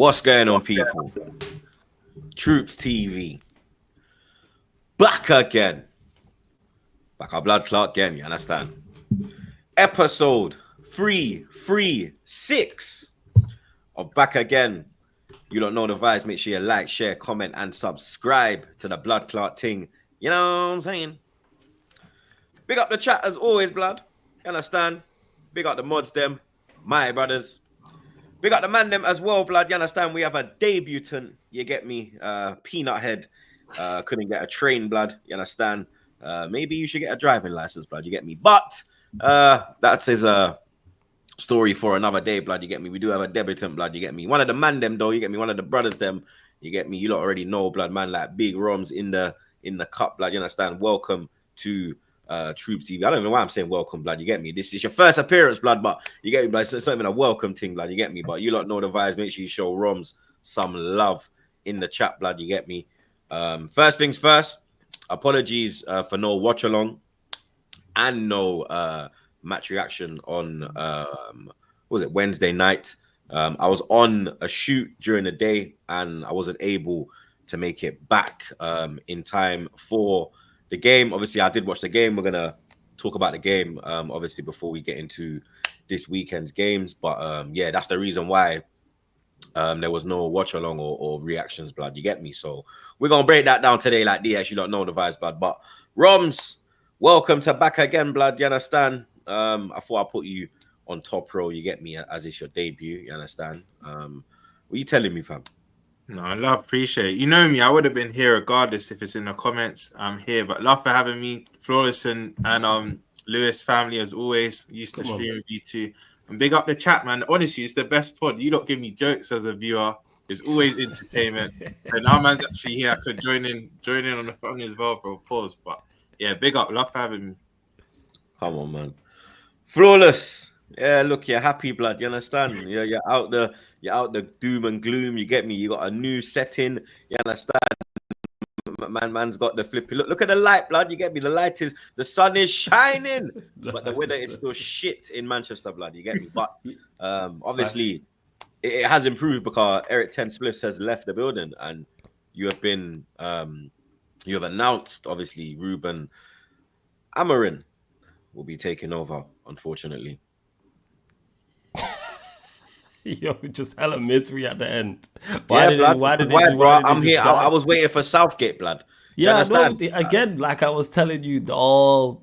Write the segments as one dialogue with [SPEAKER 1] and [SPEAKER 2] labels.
[SPEAKER 1] What's going on, people? TroopzTV. Back again. Back our blood clot again, you understand? Episode 336 of Back Again. You don't know the vibes. Make sure you like, share, comment, and subscribe to the blood clot thing. You know what I'm saying? Big up the chat as always, blood. You understand? Big up the mods, them, my brothers. Big up the man, them as well, blood. You understand? We have a debutant. You get me? Peanut head. Couldn't get a train, blood. You understand? Maybe you should get a driving license, blood. You get me? But that is a story for another day, blood. You get me? We do have a debutant, blood. You get me? One of the man, them, though. You get me? One of the brothers, them. You get me? You lot already know, blood, man. Like big Roms in the cup, blood. You understand? Welcome to TroopzTV. I don't know why I'm saying welcome, blood. You get me? This is your first appearance, blood, but you get me, blood. It's not even a welcome thing, blood. You get me? But you lot know the vibes. Make sure you show Roms some love in the chat, blood. You get me? First things first, apologies for no watch along and no match reaction on what was it, Wednesday night. I was on a shoot during the day and I wasn't able to make it back in time for the game. Obviously, I did watch the game. We're gonna talk about the game, obviously, before we get into this weekend's games. But yeah, that's the reason why there was no watch along or reactions, blood. You get me? So we're gonna break that down today, like DS. You don't know the vibes, blood. But Roms, welcome to Back Again, blood. You understand? I thought I'd put you on top row. You get me? As it's your debut. You understand? What are you telling me, fam?
[SPEAKER 2] No, I love, appreciate it. You know me, I would have been here regardless if it's in the comments. I'm here, but love for having me. Flawless and Lewis family, as always, used to stream with you too. And big up the chat, man. Honestly, it's the best pod. You don't give me jokes as a viewer. It's always entertainment. And our man's actually here. I could join in on the phone as well, bro. Pause. But yeah, big up. Love for having me.
[SPEAKER 1] Come on, man. Flawless. Yeah, look, you're happy, blood. You understand? You're out the doom and gloom. You get me? You got a new setting. You understand? Man's got the flippy. Look at the light, blood. You get me? The light is, the sun is shining, but the weather is still shit in Manchester, blood. You get me? But obviously, it has improved because Eric Ten Spliffs has left the building, and you have been you have announced, obviously, Ruben AMORIM will be taking over, unfortunately.
[SPEAKER 3] Yo, just hella misery at the end.
[SPEAKER 1] Why, bro? I'm here. I was waiting for Southgate, blood.
[SPEAKER 3] Yeah, no, again, like I was telling you, last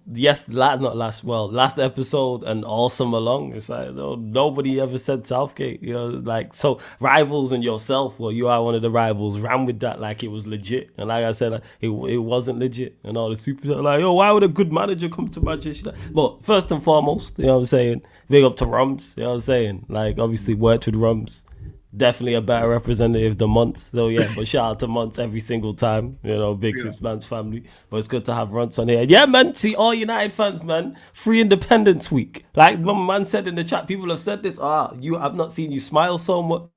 [SPEAKER 3] episode and all summer long, it's like nobody ever said Southgate. You know, like, so rivals and yourself, well, you are one of the rivals, ran with that like it was legit. And like I said, like, it wasn't legit. And all the super like, yo, why would a good manager come to Manchester? But first and foremost, you know what I'm saying? Big up to Rums, you know what I'm saying? Like, obviously worked with Rums. Definitely a better representative than Muntz. So yeah, but shout out to Muntz every single time. You know, big Six Man's family. But it's good to have Runts on here. Yeah, man, see all United fans, man. Free Independence Week. Like my man said in the chat, people have said this. I've not seen you smile so much.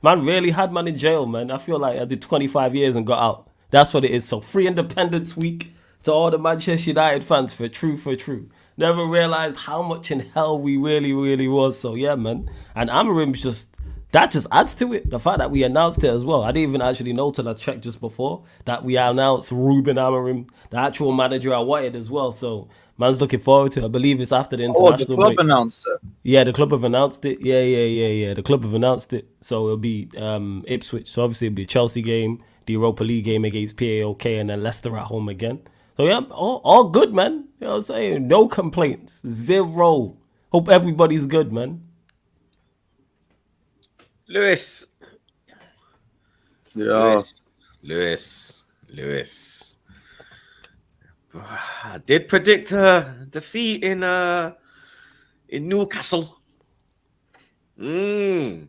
[SPEAKER 3] Man really had man in jail, man. I feel like I did 25 years and got out. That's what it is. So Free Independence Week to all the Manchester United fans for true. Never realized how much in hell we really was. So yeah, man. And AMORIM's that just adds to it. The fact that we announced it as well. I didn't even actually know till I checked just before that we announced Ruben AMORIM, the actual manager I wanted as well. So man's looking forward to it. I believe it's after the international
[SPEAKER 4] the club announced it.
[SPEAKER 3] Yeah, the club have announced it. Yeah. The club have announced it. So it'll be Ipswich. So obviously it'll be a Chelsea game, the Europa League game against PAOK, and then Leicester at home again. So yeah, all good, man. You know what I'm saying? No complaints. Zero. Hope everybody's good, man.
[SPEAKER 1] Lewis.
[SPEAKER 4] Yeah.
[SPEAKER 1] Lewis. I did predict a defeat in Newcastle.
[SPEAKER 4] Yeah.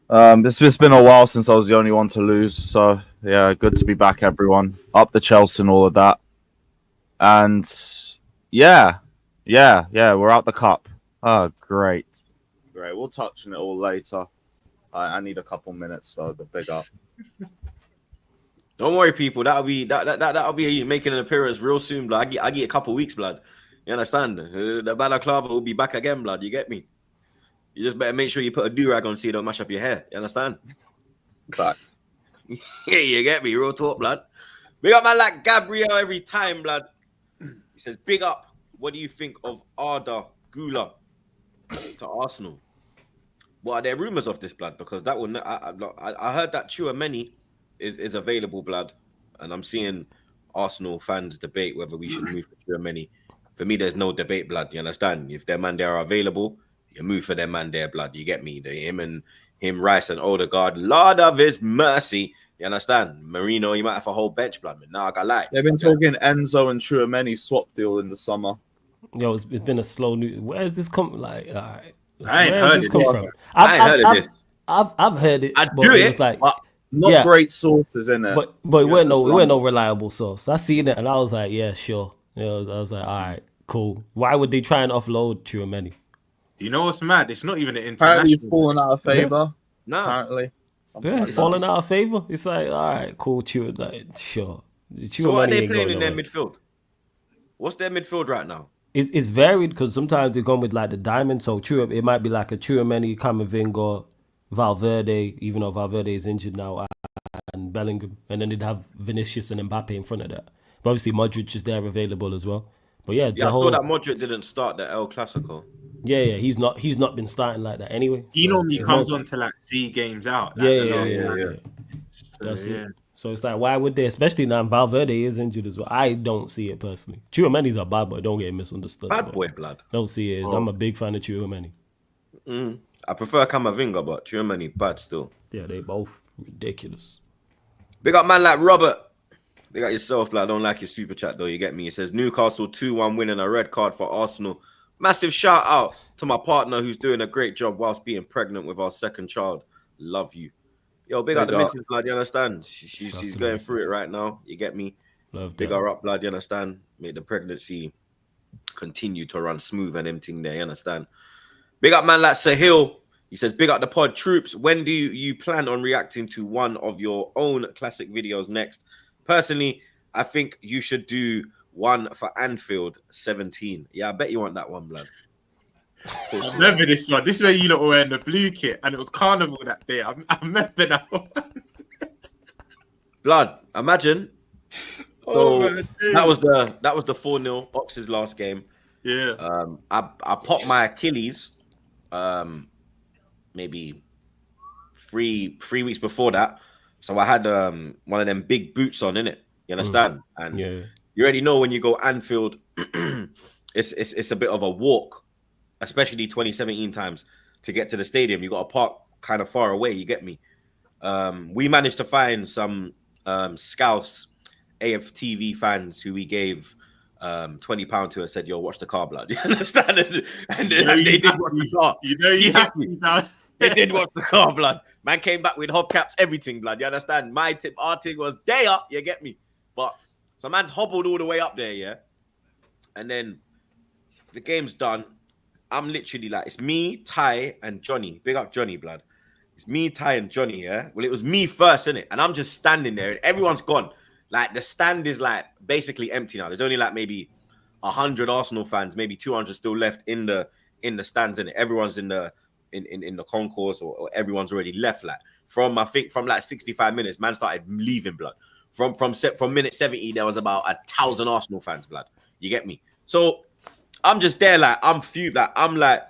[SPEAKER 4] It's been a while since I was the only one to lose. So yeah, good to be back, everyone. Up the Chelsea and all of that. And yeah, we're out the cup. Oh, great. We'll touch on it all later. I need a couple minutes though. The big up.
[SPEAKER 1] Don't worry, people. That'll be making an appearance real soon, blood. I get a couple weeks, blood. You understand? The balaclava will be back again, blood. You get me? You just better make sure you put a do-rag on so you don't mash up your hair. You understand?
[SPEAKER 4] Facts.
[SPEAKER 1] Yeah, you get me. Real talk, blood. Big up man like Gabriel every time, blood. He says, big up. What do you think of Arda Gula to Arsenal? What are there rumors of this, blood? Because that one, I heard that Chouameni is available, blood, and I'm seeing Arsenal fans debate whether we should move for Chouameni. For me, there's no debate, blood. You understand? If their man there are available, you move for their man there, blood. You get me? Him, Rice, and Odegaard. Lord of His mercy. You understand? Marino, you might have a whole bench, blood. But now I got like
[SPEAKER 4] They've been talking Enzo and Chouameni swap deal in the summer.
[SPEAKER 3] Yo, it's been a slow news. Where's this come? Like, all right.
[SPEAKER 2] I ain't heard this
[SPEAKER 3] from?
[SPEAKER 1] I ain't heard of this.
[SPEAKER 3] I've heard it.
[SPEAKER 1] I do it.
[SPEAKER 3] It's like,
[SPEAKER 4] Not great sources in it.
[SPEAKER 3] But it weren't no reliable source. I seen it and I was like, yeah, sure. You know, I was like, all right, cool. Why would they try and offload Chouameni?
[SPEAKER 2] Do you know what's mad? It's not even an
[SPEAKER 4] Apparently he's
[SPEAKER 2] international.
[SPEAKER 4] fallen out of favor.
[SPEAKER 1] No.
[SPEAKER 4] Apparently.
[SPEAKER 3] Yeah, falling out of favor. It's like, all right, cool, like, sure.
[SPEAKER 1] So what are they playing in their midfield? What's their midfield right now?
[SPEAKER 3] It's varied because sometimes they go with like the diamond. So it might be like a Chouameni, Camavinga, Valverde, even though Valverde is injured now, and Bellingham, and then they'd have Vinicius and Mbappe in front of that. But obviously Modric is there available as well. But yeah,
[SPEAKER 1] I thought that Modric didn't start the El Clasico.
[SPEAKER 3] Yeah, he's not been starting like that anyway.
[SPEAKER 2] He normally comes on to like see games out. Like,
[SPEAKER 3] yeah. That's it. So it's like, why would they? Especially now Valverde is injured as well. I don't see it personally. Chouameni's a bad boy. Don't get misunderstood.
[SPEAKER 1] Bad boy, blood.
[SPEAKER 3] Don't see it. I'm a big fan of Chouameni.
[SPEAKER 1] I prefer Camavinga, but Chouameni bad still.
[SPEAKER 3] Yeah, they both ridiculous.
[SPEAKER 1] Big up man like Robert. Big up yourself, blood. I don't like your super chat though. You get me? It says Newcastle 2-1 winning a red card for Arsenal. Massive shout out to my partner who's doing a great job whilst being pregnant with our second child. Love you. Yo, big up the missus, blood. You understand? She's going through it right now. You get me? Big her up, blood. You understand? Make the pregnancy continue to run smooth and everything there. You understand? Big up man like Sahil. He says, big up the pod. Troops, when do you plan on reacting to one of your own classic videos next? Personally, I think you should do one for Anfield 17. Yeah, I bet you want that one, blood.
[SPEAKER 2] I remember this one. This is where you lot were wearing the blue kit, and it was carnival that day. I remember that one.
[SPEAKER 1] Blood, imagine. So that was the 4-0 Box's last game.
[SPEAKER 2] Yeah.
[SPEAKER 1] I popped my Achilles maybe three weeks before that. So I had one of them big boots on, innit? You understand? And you already know when you go Anfield, it's a bit of a walk, especially 2017 times to get to the stadium. You got to park kind of far away. You get me? We managed to find some Scouse AFTV fans who we gave £20 to and said, "Yo, watch the car, blood." You understand? And they did watch the car. They did watch the car, blood. Man came back with hubcaps, everything, blood. You understand? Our thing was day up. You get me? But some man's hobbled all the way up there, yeah. And then the game's done. I'm literally like, it's me, Ty, and Johnny. Big up Johnny, blood. It's me, Ty, and Johnny, yeah? Well, it was me first, innit? And I'm just standing there, and everyone's gone. Like, the stand is, like, basically empty now. There's only, like, maybe 100 Arsenal fans, maybe 200 still left in the stands, innit? Everyone's in the concourse, or everyone's already left. Like, from like 65 minutes, man started leaving, blood. From minute 70, there was about 1,000 Arsenal fans, blood. You get me? So I'm just there, like, I'm fumed. Like, I'm like,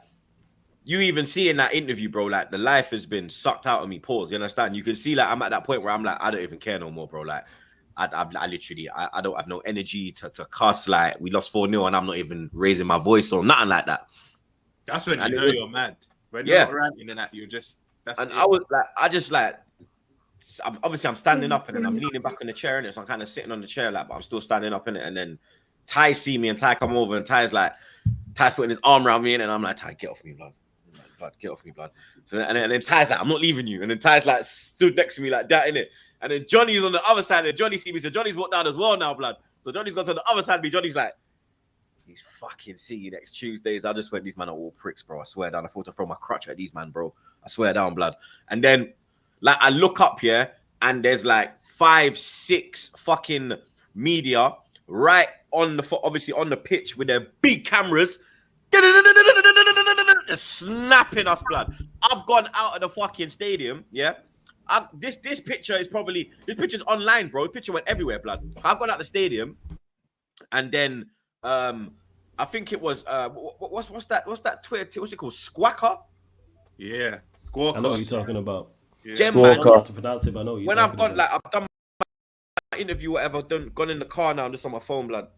[SPEAKER 1] you even see in that interview, bro, like, the life has been sucked out of me. Pause. You understand? You can see, like, I'm at that point where I'm like, I don't even care no more, bro. Like, I literally don't have no energy to cuss. Like, we lost 4-0 and I'm not even raising my voice or nothing like that.
[SPEAKER 2] That's when you know you're mad. When you're not ranting and that, you're just.
[SPEAKER 1] I was like, I'm standing up and then I'm leaning back on the chair in it, so I'm kind of sitting on the chair, like, but I'm still standing up in it. And then Ty see me and Ty come over and Ty's putting his arm around me and I'm like, Ty, get off me, blood. Get off me, blood. So and then Ty's like, I'm not leaving you. And then Ty's like stood next to me like that, innit? And then Johnny's on the other side and Johnny see me, so Johnny's walked down as well now, blood. So Johnny's gone to the other side of me. Johnny's like, he's fucking see you next Tuesdays. I just went, these men are all pricks, bro. I swear down. I thought to throw my crutch at these man, bro. I swear down, blood. And then, like, I look up here and there's like 5-6 fucking media right on obviously on the pitch with their big cameras. are snapping us, blood. I've gone out of the fucking stadium, yeah. This picture is probably online, bro. The picture went everywhere, blood. I've gone out the stadium, and then I think it was what's that Twitter? What's it called? Squawker?
[SPEAKER 2] Yeah,
[SPEAKER 3] I know what you're talking about.
[SPEAKER 1] Yeah,
[SPEAKER 3] I don't know
[SPEAKER 1] man.
[SPEAKER 3] how to pronounce it, but I know what you're
[SPEAKER 1] When
[SPEAKER 3] talking
[SPEAKER 1] I've gone,
[SPEAKER 3] about.
[SPEAKER 1] like, I've done my interview, whatever, gone in the car now, I'm just on my phone, blood.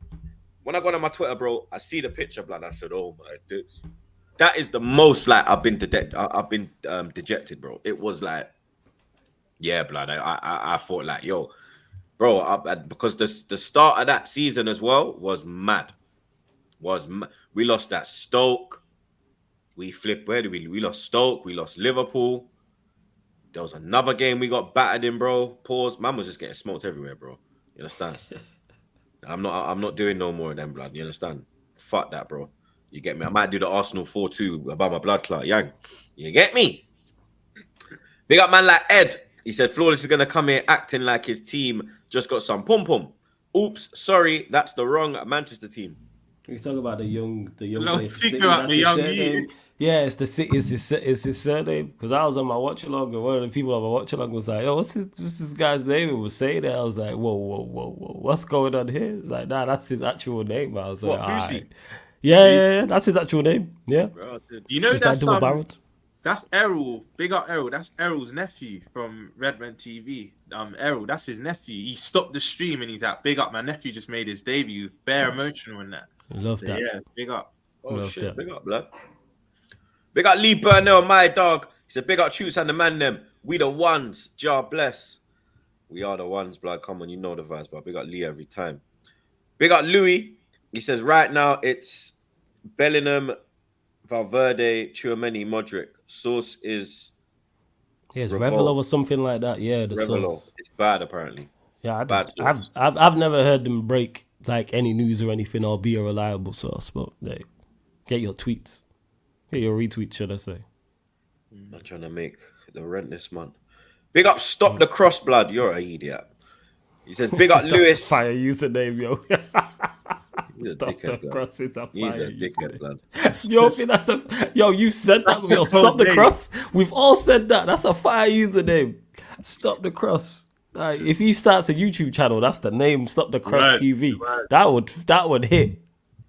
[SPEAKER 1] When I got on my Twitter, bro, I see the picture, blood. I said, "Oh my days." That is the most like I've been dejected, bro. It was like, yeah, blood. I thought like, yo, bro, because the start of that season as well was mad. We lost at Stoke. We flipped. Where did we lost Stoke? We lost Liverpool. There was another game we got battered in, bro. Pause. Man was just getting smoked everywhere, bro. You understand? I'm not doing no more of them, blood. You understand? Fuck that, bro. You get me? I might do the Arsenal 4-2 about my blood clot, young. You get me? Big up man like Ed. He said Flawless is gonna come here acting like his team just got some pum pum. Oops, sorry, that's the wrong Manchester team.
[SPEAKER 3] We talk about the young
[SPEAKER 2] No,
[SPEAKER 3] players.
[SPEAKER 2] speak about the young youth.
[SPEAKER 3] Yeah, it's his surname. Because I was on my watch along, and one of the people on my watch along was like, "Oh, what's this guy's name?" And was saying that. I was like, "Whoa, what's going on here?" It's like, "Nah, that's his actual name." I was like,
[SPEAKER 1] What, Boosie?
[SPEAKER 3] Yeah, that's his actual name. Yeah,
[SPEAKER 1] Bro,
[SPEAKER 2] You know
[SPEAKER 3] it's
[SPEAKER 2] that's Errol. Big up Errol. That's Errol's nephew from Redman TV. Errol, that's his nephew. He stopped the stream and he's like, "Big up, my nephew just made his debut." Bare emotional in that.
[SPEAKER 3] Love
[SPEAKER 2] So,
[SPEAKER 3] that.
[SPEAKER 2] yeah, big up.
[SPEAKER 1] Oh
[SPEAKER 3] Love
[SPEAKER 1] shit,
[SPEAKER 3] that.
[SPEAKER 1] big up, blood. Big up Lee Burnell, my dog. He said, big up Troops and the man them. We the ones. Jar bless. We are the ones, blood. Come on, you know the vibes, but big up Lee every time. Big up Louis. He says, right now it's Bellingham, Valverde, Tchouameni, Modric. Source is
[SPEAKER 3] it's
[SPEAKER 1] Revol.
[SPEAKER 3] Revelo or something like that. Yeah, the
[SPEAKER 1] Revelo.
[SPEAKER 3] source.
[SPEAKER 1] It's bad, apparently.
[SPEAKER 3] Yeah,
[SPEAKER 1] Bad source.
[SPEAKER 3] I've never heard them break like any news or anything or be a reliable source, but like, get your tweets. Get your retweets, should I say.
[SPEAKER 1] I'm trying to make the rent this month. Big up Stop the Cross, blood. You're an idiot. He says, big up
[SPEAKER 3] That's
[SPEAKER 1] Lewis.
[SPEAKER 3] a fire username, yo.
[SPEAKER 1] He's a
[SPEAKER 3] Stop
[SPEAKER 1] dickhead,
[SPEAKER 3] the
[SPEAKER 1] blood.
[SPEAKER 3] cross is a fire
[SPEAKER 1] He's a
[SPEAKER 3] username.
[SPEAKER 1] dickhead, blood.
[SPEAKER 3] Yo, I think that's yo, you said that.
[SPEAKER 2] That's
[SPEAKER 3] Yo,
[SPEAKER 2] the
[SPEAKER 3] stop the
[SPEAKER 2] code
[SPEAKER 3] cross. We've all said that. That's a fire username. Stop the cross. Like, if he starts a YouTube channel, that's the name. Stop the cross
[SPEAKER 2] Right,
[SPEAKER 3] TV.
[SPEAKER 2] right.
[SPEAKER 3] That would hit.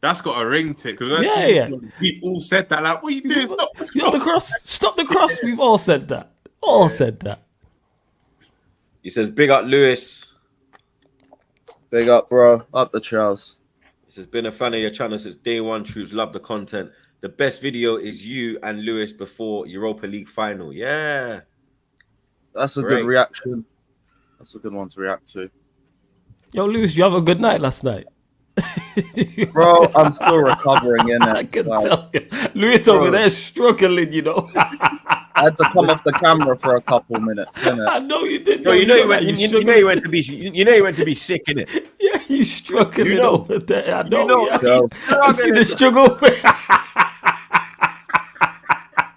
[SPEAKER 2] That's got a ring to it because
[SPEAKER 3] Yeah.
[SPEAKER 2] we all said that. Like, what are you doing? Stop the
[SPEAKER 3] Stop the cross. Stop the cross. We've all said that. All said that.
[SPEAKER 1] He says, big up Lewis.
[SPEAKER 4] Big up, bro. Up the Chelsea.
[SPEAKER 1] He says, been a fan of your channel since day one. Troops, love the content. The best video is you and Lewis before Europa League final. Yeah.
[SPEAKER 4] That's a
[SPEAKER 1] Great.
[SPEAKER 4] good reaction. That's a good one to react to.
[SPEAKER 3] Yo, Lewis, you have a good night last night.
[SPEAKER 4] Bro, I'm still recovering, innit?
[SPEAKER 3] I can
[SPEAKER 4] Like,
[SPEAKER 3] tell you. Lewis over there struggling, you know.
[SPEAKER 4] I had to come off the camera for a couple minutes, innit?
[SPEAKER 3] I know you did.
[SPEAKER 1] Yo,
[SPEAKER 3] yo,
[SPEAKER 1] you know
[SPEAKER 3] look
[SPEAKER 1] you
[SPEAKER 3] like
[SPEAKER 1] know you went to be sick, innit?
[SPEAKER 3] Yeah, you struggling
[SPEAKER 1] You know.
[SPEAKER 3] over there. I know.
[SPEAKER 1] know,
[SPEAKER 3] yeah.
[SPEAKER 4] So,
[SPEAKER 3] I see the struggle.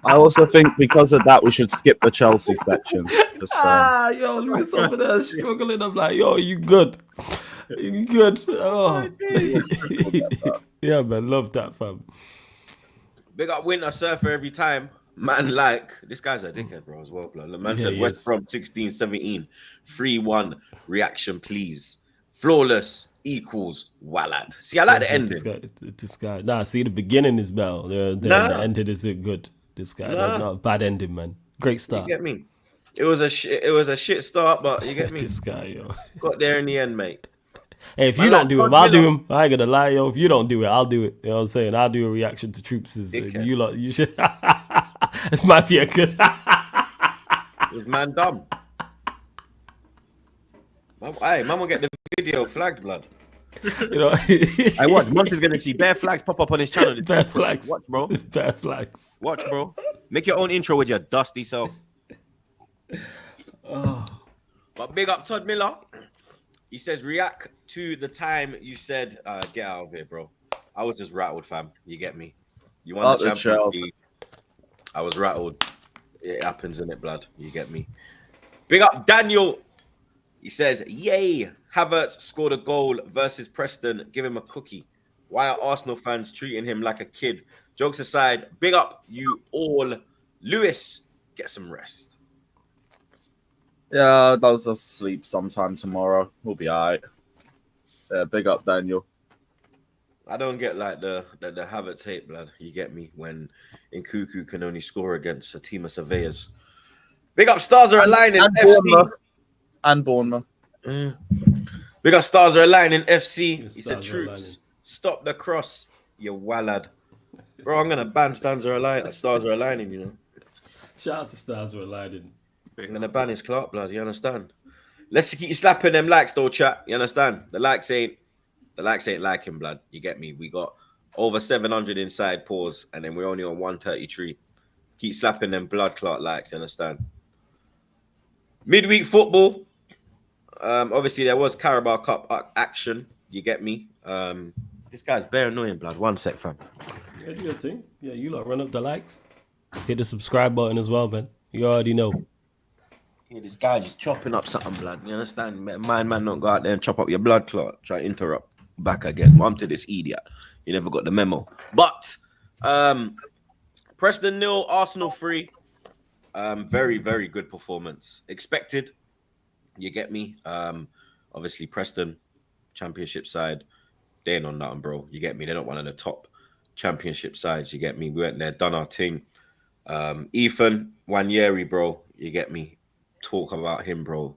[SPEAKER 4] I also think because of that, we should skip the Chelsea section. Just saying.
[SPEAKER 3] Yo, Lewis over there struggling. I'm like, yo, you good? You good? Oh. Yeah, man, love that, fam.
[SPEAKER 1] Big up Winter Surfer every time. Man, like, this guy's a dickhead, bro, as well, blood. The man
[SPEAKER 3] Yeah,
[SPEAKER 1] said
[SPEAKER 3] he
[SPEAKER 1] West
[SPEAKER 3] is.
[SPEAKER 1] Brom 16-17. 3-1 reaction, please. Flawless equals Wallad. See, I like the ending.
[SPEAKER 3] This guy. Nah, see, the beginning is better. The ending is good. This guy, not a bad ending, man. Great
[SPEAKER 1] You
[SPEAKER 3] start.
[SPEAKER 1] get me? It was a shit start, but you get me?
[SPEAKER 3] This guy, yo.
[SPEAKER 1] Got there in the end, mate.
[SPEAKER 3] Hey, if
[SPEAKER 1] Man,
[SPEAKER 3] you don't
[SPEAKER 1] like
[SPEAKER 3] do him,
[SPEAKER 1] Todd
[SPEAKER 3] I'll do
[SPEAKER 1] Miller.
[SPEAKER 3] him. I ain't gonna lie, yo. If you don't do it, I'll do it. You know what I'm saying? I'll do a reaction to Troops.
[SPEAKER 1] Dickhead.
[SPEAKER 3] You should. It might be a good.
[SPEAKER 1] Is man dumb? Hey, man will get the video flagged, blood.
[SPEAKER 3] You know,
[SPEAKER 1] I watch. Monty's gonna see bare flags pop up on his channel.
[SPEAKER 3] bare flags.
[SPEAKER 1] Watch, bro.
[SPEAKER 3] Bare flags.
[SPEAKER 1] Watch, bro. Make your own intro with your dusty self.
[SPEAKER 3] Oh.
[SPEAKER 1] But big up Todd Miller. He says, react to the time you said, get out of here, bro. I was just rattled, fam. You get me? You won the Champions League. I was rattled. It happens, in it, blood. You get me? Big up Daniel. He says, yay. Havertz scored a goal versus Preston. Give him a cookie. Why are Arsenal fans treating him like a kid Jokes aside, big up you all. Lewis, get some rest.
[SPEAKER 4] Yeah, I'll just sleep sometime tomorrow. We'll be all right. Yeah, big up, Daniel.
[SPEAKER 1] I don't get like the Havertz hate, blood. You get me? When Nkuku can only score against a team of surveyors. Big up, stars are aligning.
[SPEAKER 4] And
[SPEAKER 1] FC.
[SPEAKER 4] Bournemouth. And Bournemouth.
[SPEAKER 1] Big up, stars are aligning. FC.
[SPEAKER 3] Yes,
[SPEAKER 1] He said,
[SPEAKER 3] stars are
[SPEAKER 1] "Troops,
[SPEAKER 3] aligning.
[SPEAKER 1] stop the cross, you wallad." Bro, I'm gonna ban stars are aligning. Stars are aligning. You know,
[SPEAKER 3] Shout out to Stars who are aligning.
[SPEAKER 1] I'm gonna ban his Clark, blood. You understand? Let's keep slapping them likes, though, chat. You understand? The likes ain't liking, blood. You get me? We got over 700 inside pause, and then we're only on 133. Keep slapping them blood clot likes. You understand? Midweek football. Obviously there was Carabao Cup action. You get me? This guy's bare annoying, blood. One sec, fam.
[SPEAKER 3] Yeah, do your thing. Yeah, you lot run up the likes. Hit the subscribe button as well, man. You already know.
[SPEAKER 1] Yeah, this guy just chopping up something, blood. You understand? Man, don't go out there and chop up your blood clot. Try to interrupt. Back again. Mom to this idiot. You never got the memo. But Preston 0, Arsenal 3. Very, very good performance. Expected. You get me? Obviously Preston, championship side. They ain't on nothing, bro. You get me? They're not one of the top championship sides. You get me? We went there, done our thing. Ethan Wanyeri, bro. You get me? Talk about him, bro.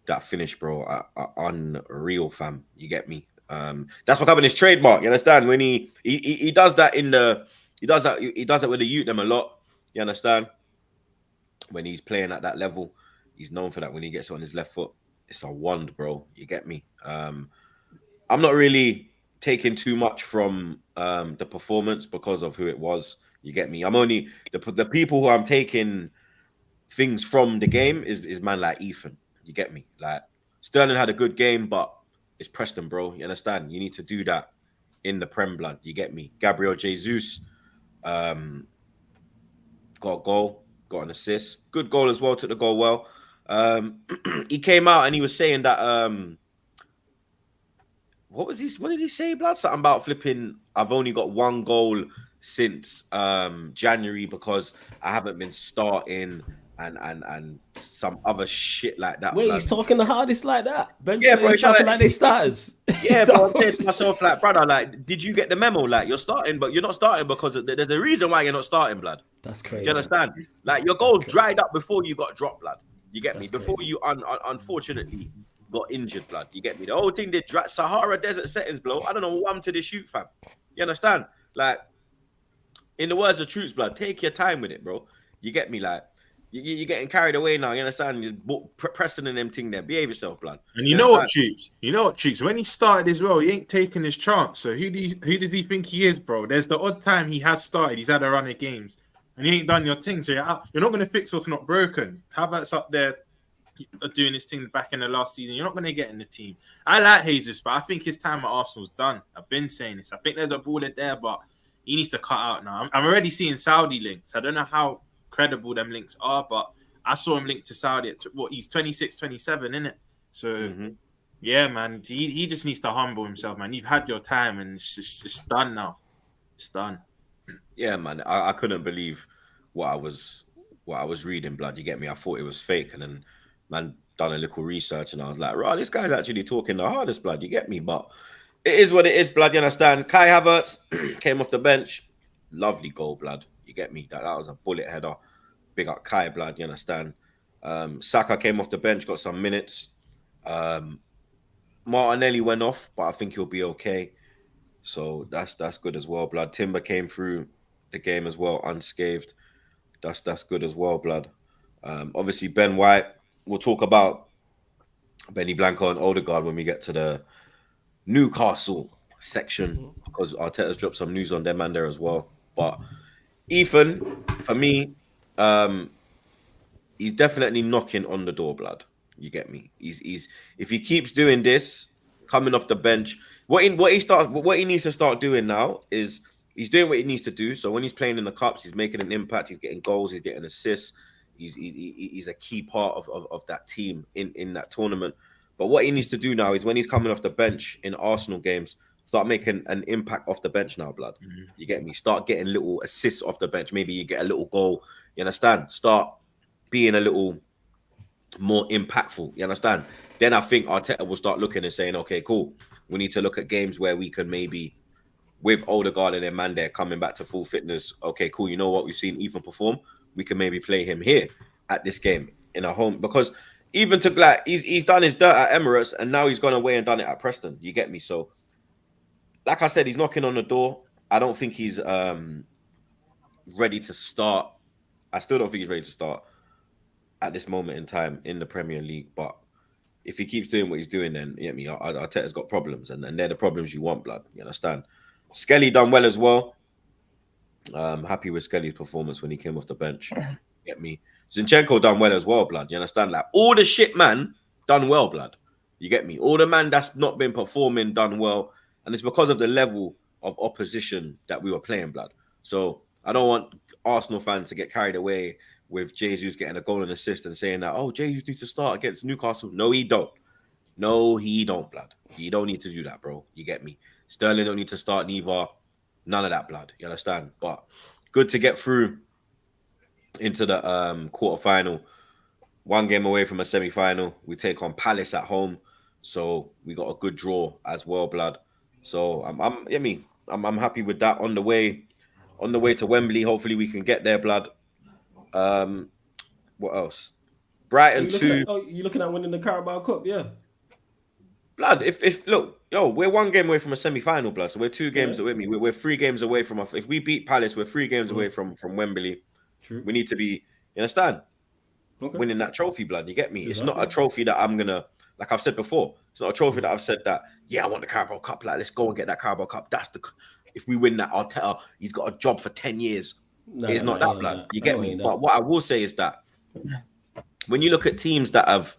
[SPEAKER 1] That finish, bro. Unreal, fam. You get me? That's becoming his trademark. You understand? When he does that in the he does that with the youth them a lot. You understand? When he's playing at that level, he's known for that. When he gets on his left foot, it's a wand, bro. You get me? I'm not really taking too much from the performance because of who it was. You get me? I'm only the people who I'm taking things from the game is man like Ethan. You get me? Like Sterling had a good game, but it's Preston, bro. You understand? You need to do that in the Prem, blood. You get me? Gabriel Jesus got a goal, got an assist. Good goal as well, took the goal well. He came out and he was saying that what did he say, blood? Something about flipping, I've only got one goal since January because I haven't been starting and some other shit like that.
[SPEAKER 3] Wait,
[SPEAKER 1] blood.
[SPEAKER 3] he's talking the hardest like that? Bench
[SPEAKER 1] Yeah,
[SPEAKER 3] players
[SPEAKER 1] bro,
[SPEAKER 3] talking like they starters.
[SPEAKER 1] Yeah, bro, I'm saying to myself, like, brother, like, did you get the memo? Like, you're starting, but you're not starting because there's a reason why you're not starting, blood.
[SPEAKER 3] That's
[SPEAKER 1] Do
[SPEAKER 3] crazy.
[SPEAKER 1] you understand? Like, your goals dried up before you got dropped, blood. You get me?
[SPEAKER 3] That's
[SPEAKER 1] Before
[SPEAKER 3] crazy.
[SPEAKER 1] you, unfortunately, got injured, blood. You get me? The whole thing did Sahara Desert settings, blow. I don't know what I'm to this shoot, fam. You understand? Like, in the words of Troops, blood, take your time with it, bro. You get me? Like, you're getting carried away now. You understand? You're pressing in them thing there. Behave yourself, blood.
[SPEAKER 2] And you know what, Troops? You know what, Troops? When he started as well, he ain't taking his chance. So who does he think he is, bro? There's the odd time he has started. He's had a run of games. And you ain't done your thing. So you're not going to fix what's not broken. Havertz up there doing his thing back in the last season. You're not going to get in the team. I like Jesus, but I think his time at Arsenal's done. I've been saying this. I think there's a baller there, but he needs to cut out now. I'm already seeing Saudi links. I don't know how credible them links are, but I saw him linked to Saudi at he's 26, 27, isn't it? So yeah, man, he just needs to humble himself, man. You've had your time and it's done now. It's done.
[SPEAKER 1] Yeah, man. I couldn't believe what I was reading, blood. You get me? I thought it was fake, and then man done a little research, and I was like, right, this guy's actually talking the hardest, blood. You get me? But it is what it is, blood. You understand? Kai Havertz came off the bench, lovely goal, blood. You get me? That was a bullet header. Big up Kai, blood. You understand? Saka came off the bench, got some minutes. Martinelli went off, but I think he'll be okay. So that's good as well, blood. Timber came through the game as well, unscathed. That's good as well, blood. Obviously, Ben White. We'll talk about Benny Blanco and Odegaard when we get to the Newcastle section because Arteta's dropped some news on them and there as well. But Ethan, for me, he's definitely knocking on the door, blood. You get me? He's if he keeps doing this, coming off the bench, what he needs to start doing now is he's doing what he needs to do. So when he's playing in the cups, he's making an impact. He's getting goals. He's getting assists. He's a key part of that team in that tournament. But what he needs to do now is when he's coming off the bench in Arsenal games, start making an impact off the bench now, blood. You get me? Start getting little assists off the bench. Maybe you get a little goal. You understand? Start being a little more impactful. You understand? Then I think Arteta will start looking and saying, okay, cool. We need to look at games where we can maybe, with Odegaard and their man there coming back to full fitness, okay, cool. You know what? We've seen Ethan perform. We can maybe play him here at this game in a home, because even to like he's done his dirt at Emirates and now he's gone away and done it at Preston. You get me? So, like I said, he's knocking on the door. I don't think he's ready to start. I still don't think he's ready to start at this moment in time in the Premier League. But if he keeps doing what he's doing, then you get me? Arteta's got problems, and they're the problems you want, blood. You understand? Skelly done well as well. Happy with Skelly's performance when he came off the bench. Get me? Zinchenko done well as well, blood. You understand? Like all the shit man done well, blood. You get me? All the man that's not been performing done well, and it's because of the level of opposition that we were playing, blood. So I don't want Arsenal fans to get carried away with Jesus getting a goal and assist and saying that, oh, Jesus needs to start against Newcastle. No, he don't. No, he don't, blood. You don't need to do that, bro. You get me? Sterling don't need to start neither. None of that, blood. You understand? But good to get through into the quarterfinal. One game away from a semi-final. We take on Palace at home, so we got a good draw as well, blood. So I'm happy with that. On the way to Wembley. Hopefully we can get there, blood. What else? Brighton 2.
[SPEAKER 3] You're looking at winning the Carabao Cup, yeah.
[SPEAKER 1] Blood, if look, we're one game away from a semi-final, blood. So we're 2 games away. We're 3 games away from if we beat Palace, we're 3 games away from Wembley.
[SPEAKER 3] True.
[SPEAKER 1] We need to be, you understand? Winning that trophy, blood. You get me? It's not a trophy that I'm gonna, like I've said before, it's not a trophy that I've said that, yeah, I want the Carabao Cup. Like, let's go and get that Carabao Cup. If we win that, Arteta, he's got a job for 10 years. It's not that, blood. You get me? But what I will say is that when you look at teams that have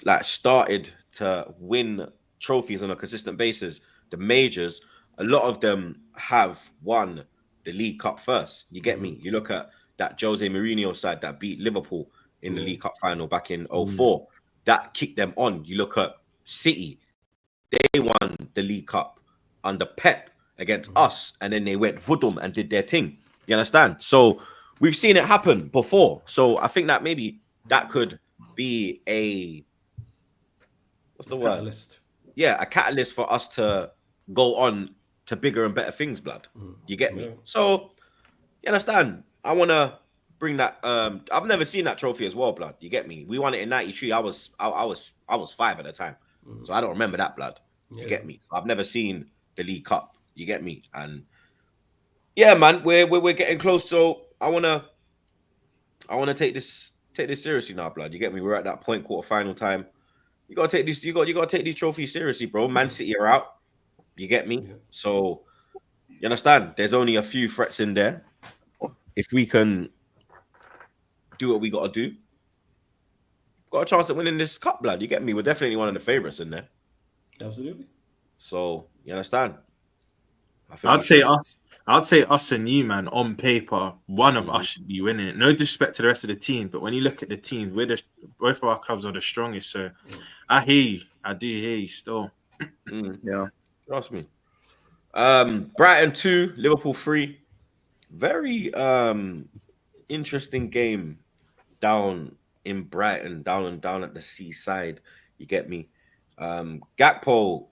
[SPEAKER 1] like started to win trophies on a consistent basis, the majors, a lot of them have won the League Cup first. You get me? You look at that Jose Mourinho side that beat Liverpool in the League Cup final back in 2004. That kicked them on. You look at City, they won the League Cup under Pep against us, and then they went Vudum and did their thing. You understand? So we've seen it happen before. So I think that maybe that could be a
[SPEAKER 3] catalyst.
[SPEAKER 1] Yeah, a catalyst for us to go on to bigger and better things, blood. You get me? So you understand? I want to bring that. I've never seen that trophy as well, blood. You get me? We won it in '93. I was 5 at the time, so I don't remember that, blood. You get me? So I've never seen the League Cup. You get me? And yeah, man, we're getting close. So I wanna take this seriously now, blood. You get me? We're at that point, quarterfinal time. You gotta take this. You gotta take these trophies seriously, bro. Man City are out. You get me? Yeah. So you understand? There's only a few threats in there. If we can do what we gotta do, got a chance at winning this cup, blood. You get me? We're definitely one of the favorites in there.
[SPEAKER 3] Absolutely.
[SPEAKER 1] So you understand?
[SPEAKER 2] I'd say us and you, man. On paper, one of us should be winning it. No disrespect to the rest of the team, but when you look at the teams, both of our clubs are the strongest. So I hear you. I do hear you still.
[SPEAKER 1] Yeah, trust me. Brighton 2, Liverpool 3. Very interesting game down in Brighton, down at the seaside. You get me? Gakpo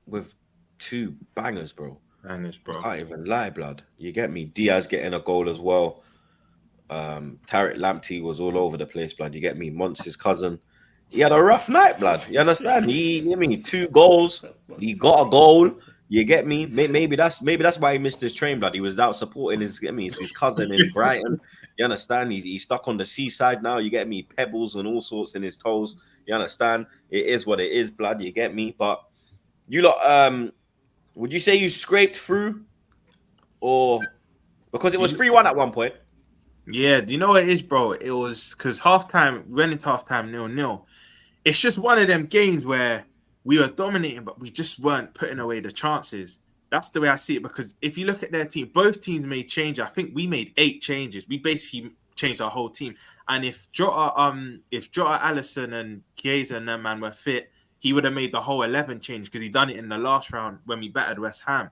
[SPEAKER 1] with 2 bangers, bro.
[SPEAKER 2] Bangers, bro.
[SPEAKER 1] I can't even lie, blood. You get me? Diaz getting a goal as well. Tariq Lamptey was all over the place, blood. You get me? Monts' cousin. He had a rough night, blood. You understand? He 2 goals. He got a goal. You get me? Maybe that's why he missed his train, blood. He was out supporting his cousin in Brighton. You understand? He's stuck on the seaside now. You get me? Pebbles and all sorts in his toes. You understand? It is what it is, blood. You get me? But you lot, would you say you scraped through, or because it was 3-1 at one point?
[SPEAKER 2] Yeah, do you know what it is, bro? It was because halftime, we went into halftime 0-0. It's just one of them games where we were dominating, but we just weren't putting away the chances. That's the way I see it, because if you look at their team, both teams made changes. I think we made 8 changes. We basically changed our whole team. And if Jota, Alisson and Chiesa and them, man, were fit, he would have made the whole 11 change because he done it in the last round when we battered West Ham.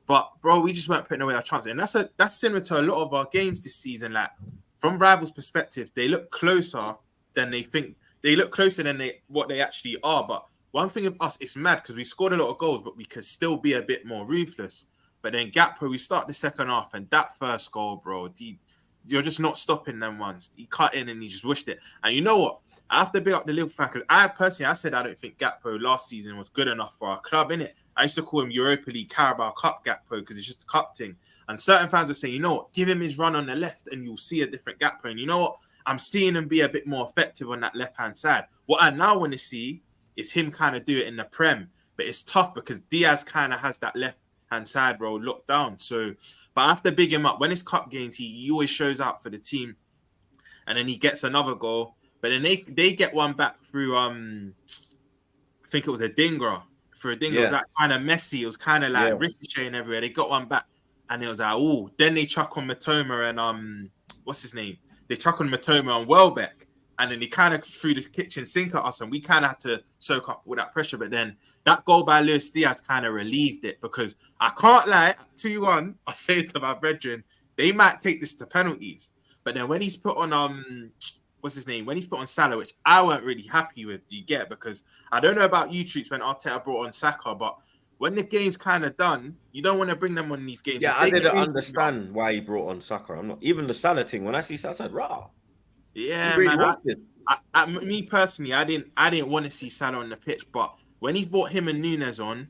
[SPEAKER 2] But bro, we just weren't putting away our chances, and that's similar to a lot of our games this season. Like from rivals' perspective, they look closer than they think. They look closer than what they actually are. But one thing of us, it's mad because we scored a lot of goals, but we could still be a bit more ruthless. But then Gakpo, we start the second half, and that first goal, bro, you're just not stopping them ones. He cut in and he just wished it. And you know what? I have to big up the Liverpool fan because I said I don't think Gakpo last season was good enough for our club, innit? I used to call him Europa League Carabao Cup Gakpo because it's just a cup thing. And certain fans are saying, you know what, give him his run on the left and you'll see a different Gakpo. And you know what? I'm seeing him be a bit more effective on that left-hand side. What I now want to see is him kind of do it in the Prem. But it's tough because Diaz kind of has that left-hand side role locked down. So, but I have to big him up. When it's cup games, he always shows up for the team. And then he gets another goal. But then they get one back through, I think it was a Dingra. For a Dingra, it was that kind of messy. It was kind of like ricocheting everywhere. They got one back. And it was like, oh, then they chuck on Matoma and, what's his name? They chuck on Matoma and Welbeck. And then he kind of threw the kitchen sink at us. And we kind of had to soak up all that pressure. But then that goal by Luis Diaz kind of relieved it. Because I can't lie, 2-1, I say to my brethren, they might take this to penalties. But then when he's put on, what's his name? When he's put on Salah, which I weren't really happy with, do you get? Because I don't know about you, Troops, when Arteta brought on Saka, but when the game's kind of done, you don't want to bring them on these games.
[SPEAKER 1] Yeah, I didn't understand why he brought on Saka. I'm not even the Salah thing. When I see Salah, I said, "Rah."
[SPEAKER 2] Yeah,
[SPEAKER 1] really
[SPEAKER 2] man. Me personally, I didn't want to see Salah on the pitch, but when he's brought him and Nunes on,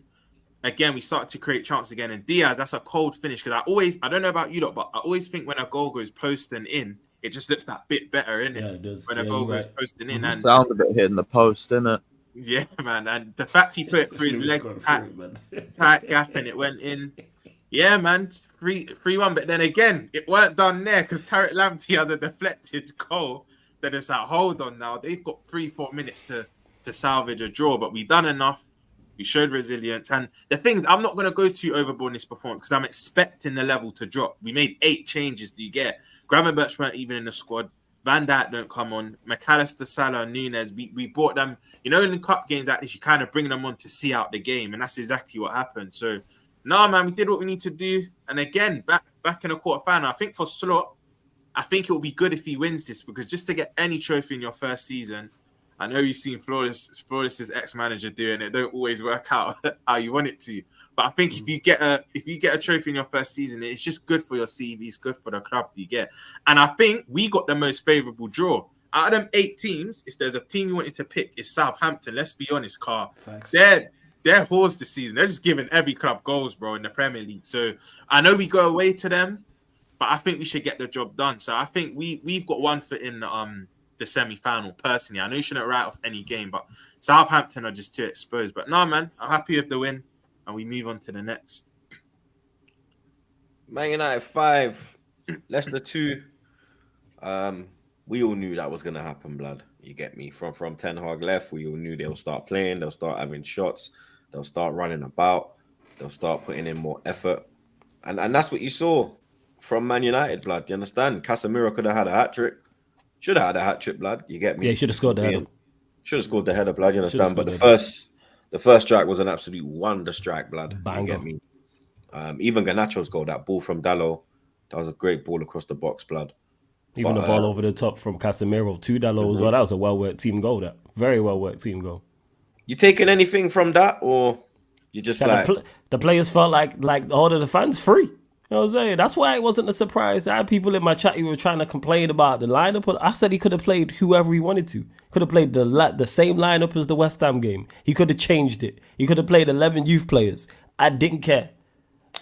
[SPEAKER 2] again, we started to create chances again. And Diaz, that's a cold finish because I don't know about you lot, but I always think when a goal goes posting in, it just looks that bit better, innit?
[SPEAKER 3] Yeah, it does.
[SPEAKER 2] When a goal goes posting in,
[SPEAKER 4] and sound a bit hitting the post, innit?
[SPEAKER 2] Yeah, man. And the fact he put it through his legs, tight gap, and it went in. Yeah, man. 3-1. But then again, it weren't done there because Tariq Lamptey had a deflected goal. Then it's like, hold on now. They've got 3-4 minutes to salvage a draw, but we done enough. We showed resilience. And the thing is, I'm not going to go too overboard in this performance because I'm expecting the level to drop. We made 8 changes. Do you get? Gravenberch weren't even in the squad. Van Dijk don't come on. McAllister, Salah, Nunes, we brought them. You know, in the cup games like this, you kind of bring them on to see out the game. And that's exactly what happened. So, no, man, we did what we need to do. And again, back in the quarterfinal, I think for Slot, I think it will be good if he wins this because just to get any trophy in your first season, I know you've seen Flawless's ex-manager doing it. Don't always work out how you want it to. But I think if you get a trophy in your first season, it's just good for your CV. It's good for the club you get. And I think we got the most favourable draw. Out of them 8 teams, if there's a team you wanted to pick, it's Southampton. Let's be honest, Carl.
[SPEAKER 3] Thanks.
[SPEAKER 2] They're whores this season. They're just giving every club goals, bro, in the Premier League. So I know we go away to them, but I think we should get the job done. So I think we've got one foot in the semi-final. Personally, I know you shouldn't write off any game, but Southampton are just too exposed. But no, man, I'm happy with the win, and we move on to the next.
[SPEAKER 1] Man United 5, Leicester 2. We all knew that was gonna happen, blood. You get me? From Ten Hag left, we all knew they'll start playing, they'll start having shots, they'll start running about, they'll start putting in more effort, and that's what you saw from Man United, blood. You understand? Casemiro could have had a hat-trick. Should have had a hat-trick, blood. You get me?
[SPEAKER 3] Yeah, he should have scored the header.
[SPEAKER 1] Should have scored the header, blood. You understand? But the first strike was an absolute wonder strike, blood.
[SPEAKER 3] Banger.
[SPEAKER 1] You get me? Even Garnacho's goal, that ball from Dalot, that was a great ball across the box, blood.
[SPEAKER 3] Even the ball over the top from Casemiro to Dalot as well. That was a well-worked team goal. That very well-worked team goal.
[SPEAKER 1] You taking anything from that, or you just
[SPEAKER 3] the players felt like all of the fans free? You know what I'm saying? That's why it wasn't a surprise. I had people in my chat who were trying to complain about the lineup. But I said he could have played whoever he wanted to. Could have played the same lineup as the West Ham game. He could have changed it. He could have played 11 youth players. I didn't care.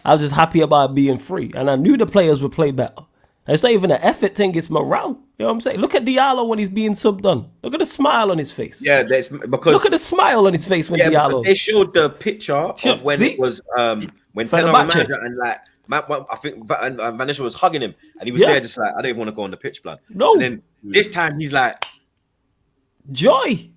[SPEAKER 3] I was just happy about being free. And I knew the players would play better. And it's not even an effort thing, it's morale. You know what I'm saying? Look at Diallo when he's being subbed on. Look at the smile on his face.
[SPEAKER 1] Yeah, that's because
[SPEAKER 3] look at the smile on his face when Diallo.
[SPEAKER 1] They showed the picture of when it was when Ten Hag manager and like I think Van Nistelrooy was hugging him and he was there just like, I don't even want to go on the pitch, blood.
[SPEAKER 3] No.
[SPEAKER 1] And then this time he's like
[SPEAKER 3] joy.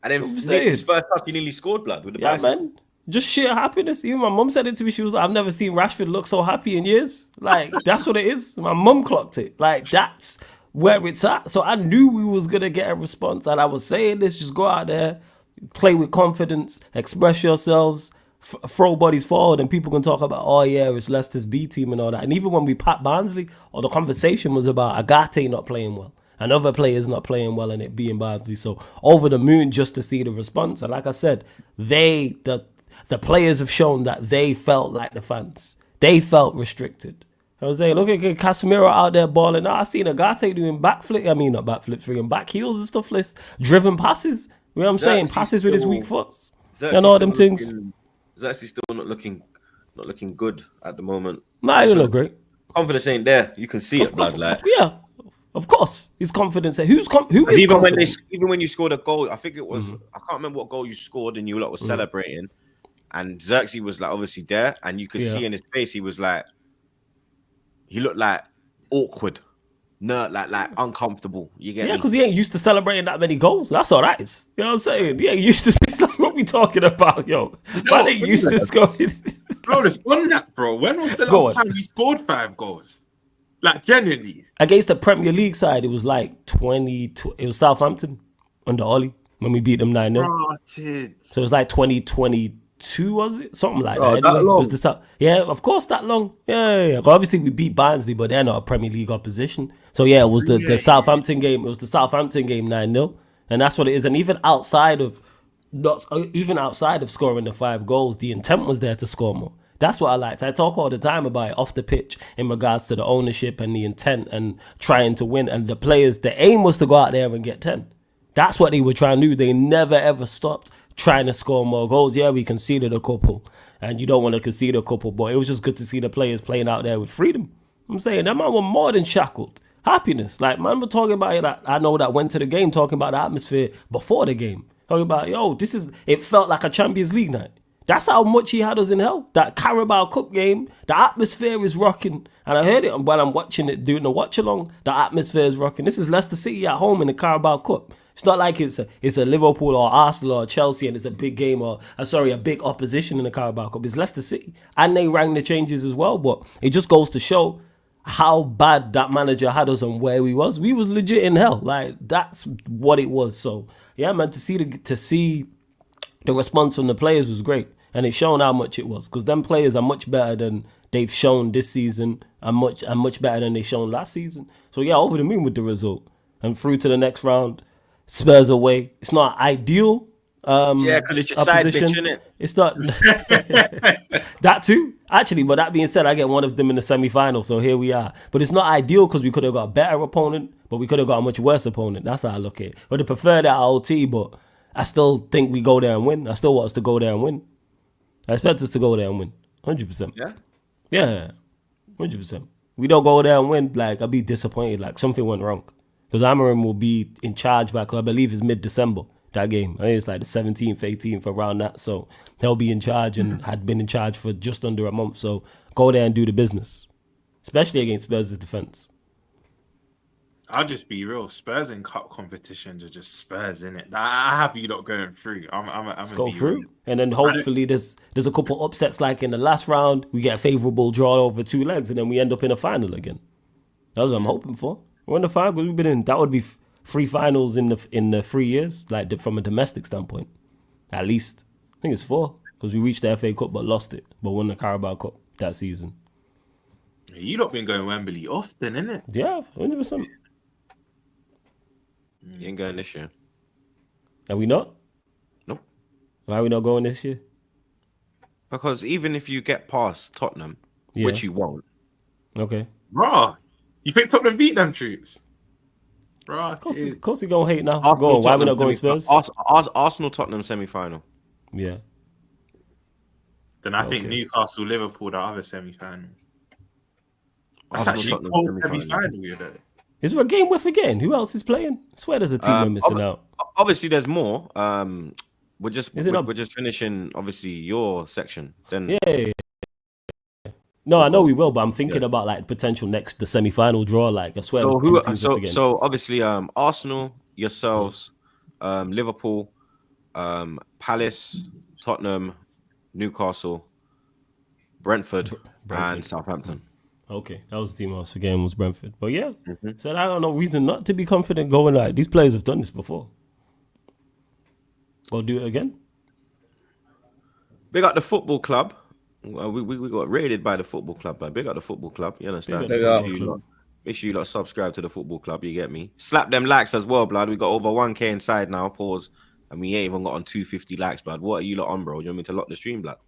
[SPEAKER 1] And then his first touch he nearly scored, blood, with the bicycle.
[SPEAKER 3] Man. Just sheer happiness. Even my mum said it to me. She was like, I've never seen Rashford look so happy in years. Like, that's what it is. My mum clocked it. Like, that's where it's at. So I knew we was going to get a response. And I was saying this, just go out there, Play with confidence, express yourselves, throw bodies forward, and people can talk about, oh yeah, it's Leicester's B team and all that. And even when we pat Barnsley, the conversation was about Agate not playing well, and other players not playing well, and it being Barnsley. So over the moon just to see the response. And like I said, the players have shown that they felt like the fans. They felt restricted. I was saying, look at Casemiro out there balling. I seen Agate doing backflip. I mean, not backflips, friggin' back heels and stuff. Driven passes. You know what I'm saying? Passes with his weak foot. And all them things.
[SPEAKER 1] Xerxes still not looking good at the moment.
[SPEAKER 3] Nah, he don't look great.
[SPEAKER 1] Confidence ain't there. You can see it, blood.
[SPEAKER 3] Yeah, of course. His confidence. Who is confident?
[SPEAKER 1] Even when you scored a goal, I think it was I can't remember what goal you scored, and you lot were celebrating, and Xerxes was like obviously there, and you could see in his face he was like, he looked like awkward, like uncomfortable. You get
[SPEAKER 3] because he ain't used to celebrating that many goals. That's all that is. You know what I'm saying? He ain't used to. It's like, what we talking about, yo? Man ain't used to scoring.
[SPEAKER 2] Bro, it's on that, bro. When was the last time you scored 5 goals? Like, genuinely. Against
[SPEAKER 3] the Premier League side, it was like 20. It was Southampton under Ollie when we beat them 9-0. So it was like 2022, was it? Something like that. Anyway,
[SPEAKER 4] that long?
[SPEAKER 3] It was yeah, of course, that long. Yeah. Well, obviously, we beat Barnsley, but they're not a Premier League opposition. So yeah, it was the Southampton game. It was the Southampton game 9-0. And that's what it is. And even outside of scoring the 5 goals, the intent was there to score more. That's what I liked. I talk all the time about it off the pitch in regards to the ownership and the intent and trying to win. And the players, the aim was to go out there and get 10. That's what they were trying to do. They never ever stopped trying to score more goals. Yeah, we conceded a couple, and you don't want to concede a couple, but it was just good to see the players playing out there with freedom. I'm saying that man were more than shackled. Happiness. Like, man, we're talking about it. I know that went to the game talking about the atmosphere before the game. Talking about, it felt like a Champions League night. That's how much he had us in hell. That Carabao Cup game, the atmosphere is rocking. And I heard it while I'm watching it, doing the watch along. The atmosphere is rocking. This is Leicester City at home in the Carabao Cup. It's not like it's a Liverpool or Arsenal or Chelsea and it's a big game a big opposition in the Carabao Cup. It's Leicester City. And they rang the changes as well. But it just goes to show how bad that manager had us and where we was. We was legit in hell. Like, that's what it was. So, yeah, man, to see the response from the players was great. And it's shown how much it was, because them players are much better than they've shown this season and much better than they shown last season. So yeah, over the moon with the result and through to the next round. Spurs away. It's not ideal.
[SPEAKER 1] Because it's your side bitch, isn't it?
[SPEAKER 3] It's not that too. Actually, but that being said, I get one of them in the semi-final, so here we are. But it's not ideal because we could have got a better opponent, but we could have got a much worse opponent. That's how I look at it. But I prefer that OT, but I still think we go there and win. I still want us to go there and win. I expect us to go there and win. 100%.
[SPEAKER 1] Yeah?
[SPEAKER 3] Yeah. 100%. We don't go there and win, like, I'll be disappointed. Like, something went wrong. Because AMORIM will be in charge back, I believe it's mid-December, that game. I think it's like the 17th, 18th, around that. So he'll be in charge and had been in charge for just under a month. So go there and do the business. Especially against Spurs' defence.
[SPEAKER 2] I'll just be real. Spurs in cup competitions are just Spurs, innit? I have you not going through. Let's
[SPEAKER 3] go through. And then hopefully there's a couple upsets like in the last round. We get a favourable draw over 2 legs and then we end up in a final again. That's what I'm hoping for. We're in the final because we've been in. That would be 3 finals in the 3 years, like from a domestic standpoint. At least. I think it's 4 because we reached the FA Cup but lost it. But won the Carabao Cup that season.
[SPEAKER 2] You lot been going Wembley often, innit?
[SPEAKER 3] Yeah, 100%.
[SPEAKER 1] You ain't going this year.
[SPEAKER 3] Are we not?
[SPEAKER 1] Nope.
[SPEAKER 3] Why are we not going this year?
[SPEAKER 1] Because even if you get past Tottenham, which you won't.
[SPEAKER 3] Okay.
[SPEAKER 2] Bro, you think Tottenham beat them troops? Bro,
[SPEAKER 3] of course he gonna hate now.
[SPEAKER 1] Arsenal,
[SPEAKER 3] go on, why are we not going Spurs?
[SPEAKER 1] Arsenal Tottenham semi-final.
[SPEAKER 3] Yeah.
[SPEAKER 2] Then I think Newcastle Liverpool the other semi-final. That's
[SPEAKER 1] Arsenal,
[SPEAKER 2] actually semi-final, you know.
[SPEAKER 3] Is there a game we're forgetting? Who else is playing? I swear there's a team we're missing out.
[SPEAKER 1] Obviously, there's more. We're just finishing obviously your section. Then
[SPEAKER 3] yeah. No, I know we will, but I'm thinking about like potential the semi-final draw. Like I swear,
[SPEAKER 1] so obviously Arsenal, yourselves, Liverpool, Palace, Tottenham, Newcastle, Brentford, and Southampton.
[SPEAKER 3] Okay, that was the team I was forgetting was Brentford. But yeah, so I got no reason not to be confident going like these players have done this before. We'll do it again.
[SPEAKER 1] Big up the football club. Well, we got raided by the football club, but big up the football club. You understand?
[SPEAKER 3] Big up the football club.
[SPEAKER 1] Make sure you lot subscribe to the football club. You get me? Slap them likes as well, blood. We got over 1K inside now. Pause. And we ain't even got on 250 likes, blood. What are you lot on, bro? Do you want me to lock the stream, blood?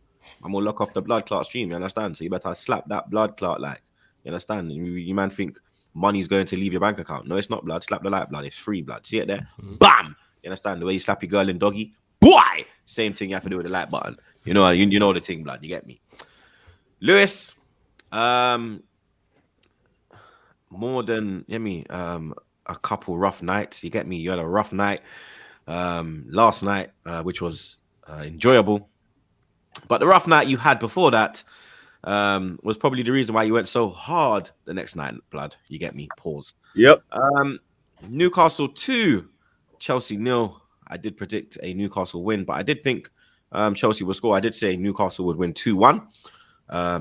[SPEAKER 1] I'm gonna lock off the blood clot stream. You understand? So you better slap that blood clot like. You understand? You man think money's going to leave your bank account? No, it's not, blood. Slap the like, blood. It's free, blood. See it there? Bam! You understand? The way you slap your girl in doggy, boy. Same thing you have to do with the like button. You know the thing, blood. You get me? Lewis, more than a couple rough nights. You get me? You had a rough night last night, which was enjoyable. But the rough night you had before that was probably the reason why you went so hard the next night, blood. You get me? Pause.
[SPEAKER 4] Yep.
[SPEAKER 1] Newcastle 2, Chelsea 0. I did predict a Newcastle win, but I did think Chelsea would score. I did say Newcastle would win 2-1.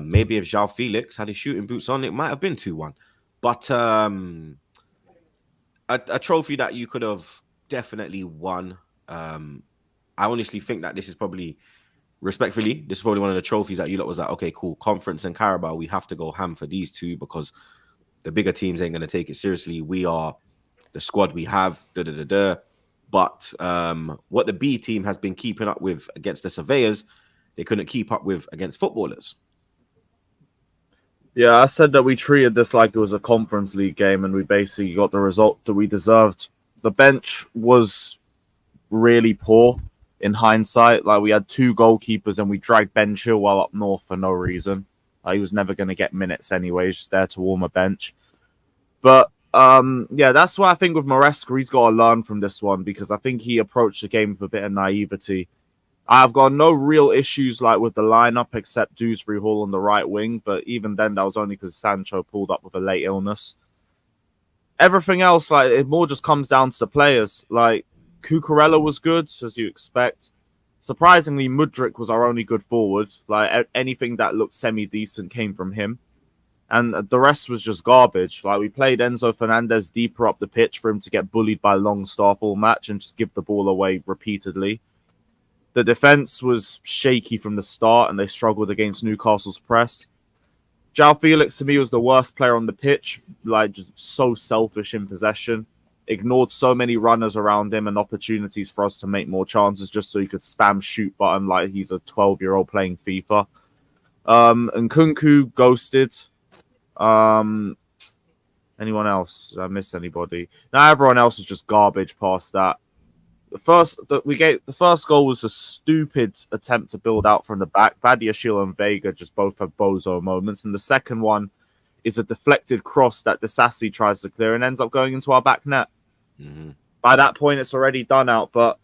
[SPEAKER 1] Maybe if João Felix had his shooting boots on, it might have been 2-1. But a trophy that you could have definitely won. I honestly think that this is probably, respectfully, this is probably one of the trophies that you lot was like, okay, cool. Conference and Carabao, we have to go ham for these two because the bigger teams ain't going to take it seriously. We are the squad we have. But what the B team has been keeping up with against the Surveyors, they couldn't keep up with against footballers.
[SPEAKER 4] Yeah, I said that we treated this like it was a Conference League game and we basically got the result that we deserved. The bench was really poor in hindsight. Like, we had 2 goalkeepers and we dragged Ben Chilwell up north for no reason. He was never going to get minutes anyway. He's just there to warm a bench. But, yeah, that's why I think with Maresca, he's got to learn from this one because I think he approached the game with a bit of naivety. I've got no real issues like with the lineup except Dewsbury Hall on the right wing, but even then that was only because Sancho pulled up with a late illness. Everything else, like, it more just comes down to the players. Like, Cucurella was good, as you expect. Surprisingly, Mudryk was our only good forward. Like, anything that looked semi-decent came from him. And the rest was just garbage. Like, we played Enzo Fernandez deeper up the pitch for him to get bullied by Longstaff all match and just give the ball away repeatedly. The defense was shaky from the start, and they struggled against Newcastle's press. João Felix, to me, was the worst player on the pitch. Like, just so selfish in possession. Ignored so many runners around him and opportunities for us to make more chances just so he could spam shoot button like he's a 12-year-old playing FIFA. And Kunku ghosted. Anyone else? Did I miss anybody? Now everyone else is just garbage past that. The first goal was a stupid attempt to build out from the back. Badiashile and Vega just both have bozo moments. And the second one is a deflected cross that Disasi tries to clear and ends up going into our back net. Mm-hmm. By that point, it's already done out. But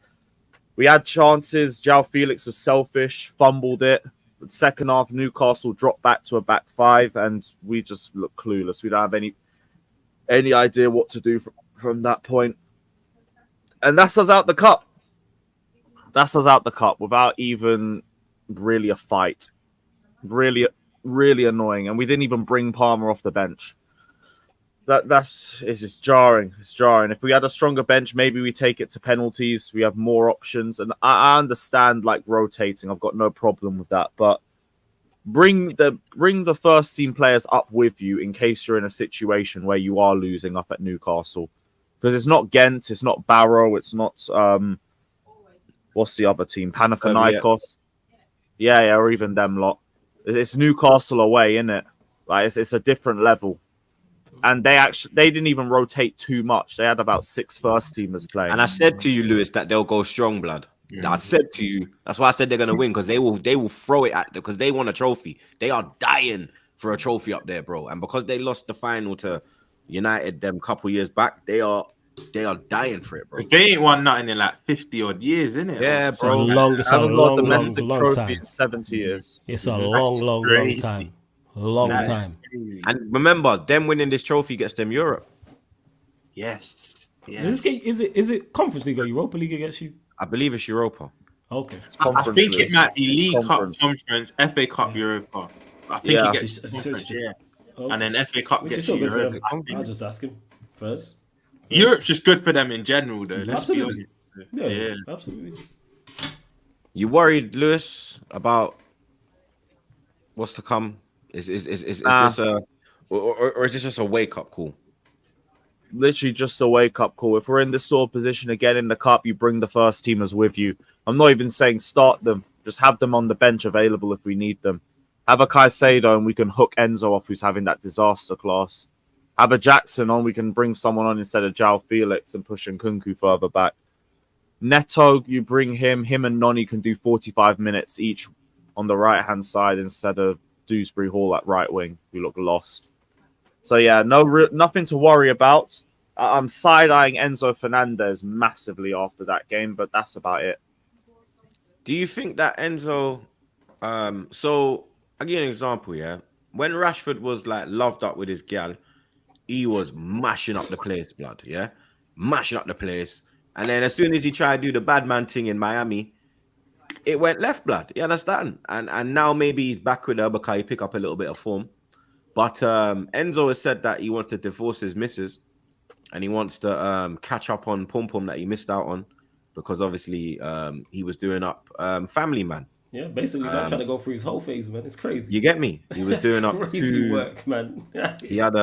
[SPEAKER 4] we had chances. João Felix was selfish, fumbled it. But second half, Newcastle dropped back to a back 5, and we just looked clueless. We don't have any idea what to do from that point. And that's us out the cup. That's us out the cup without even really a fight. Really, really annoying. And we didn't even bring Palmer off the bench. It's just jarring. It's jarring. If we had a stronger bench, maybe we take it to penalties. We have more options. And I understand like rotating. I've got no problem with that. But bring the first team players up with you in case you're in a situation where you are losing up at Newcastle. Because it's not Ghent, it's not Barrow, it's not what's the other team? Panathinaikos. Yeah, or even them lot. It's Newcastle away, isn't it? Like it's a different level. And they didn't even rotate too much. They had about 6 first teamers playing.
[SPEAKER 1] And I said to you, Lewis, that they'll go strong, blood. I said to you, that's why I said they're gonna win, because they will throw it at them because they want a trophy. They are dying for a trophy up there, bro. And because they lost the final to United them couple years back, they are dying for it, bro.
[SPEAKER 2] They ain't won nothing in like 50 odd years, isn't it?
[SPEAKER 1] Yeah,
[SPEAKER 3] It's
[SPEAKER 1] bro.
[SPEAKER 3] a long
[SPEAKER 4] trophy
[SPEAKER 3] time.
[SPEAKER 4] in 70 years.
[SPEAKER 3] It's a long time. Long time.
[SPEAKER 2] Crazy.
[SPEAKER 1] And remember, them winning this trophy gets them Europe.
[SPEAKER 2] Yes.
[SPEAKER 3] Is it Conference League or Europa League against you?
[SPEAKER 1] I believe it's Europa.
[SPEAKER 3] Okay.
[SPEAKER 2] I think it might be League Cup, Conference, FA Cup, Europa. I think he gets Conference,
[SPEAKER 3] Okay.
[SPEAKER 2] and then FA Cup
[SPEAKER 3] Which is
[SPEAKER 2] gets
[SPEAKER 3] still good for
[SPEAKER 2] Europa.
[SPEAKER 3] them. I'll just ask him first.
[SPEAKER 2] Europe's just good for them in general, though. Let's be
[SPEAKER 3] Absolutely.
[SPEAKER 2] honest.
[SPEAKER 3] Yeah, absolutely.
[SPEAKER 1] You worried, Lewis, about what's to come? Is this a or is this just a wake up call?
[SPEAKER 4] Literally just a wake up call. If we're in this sort of position again in the cup, you bring the first teamers with you. I'm not even saying start them, just have them on the bench available if we need them. Have a Caicedo and we can hook Enzo off, who's having that disaster class. Have a Jackson on, we can bring someone on instead of João Felix and push Nkunku further back. Neto, you bring him and Noni can do 45 minutes each on the right hand side instead of Dewsbury Hall at right wing, who look lost. So yeah, nothing to worry about. I'm side-eyeing Enzo Fernandez massively after that game, but that's about it.
[SPEAKER 1] Do you think that Enzo? So I'll give you an example. Yeah, when Rashford was like loved up with his gal, he was mashing up the place, blood. Yeah, mashing up the place. And then as soon as he tried to do the bad man thing in Miami, it went left, blood. You understand? And now maybe he's back with her because he pick up a little bit of form. But Enzo has said that he wants to divorce his missus and he wants to catch up on Pum Pum that he missed out on because obviously he was doing up Family Man.
[SPEAKER 3] Yeah, basically trying to go through his whole phase, man. It's crazy.
[SPEAKER 1] You get me? He was doing up
[SPEAKER 3] crazy work, man.
[SPEAKER 1] He had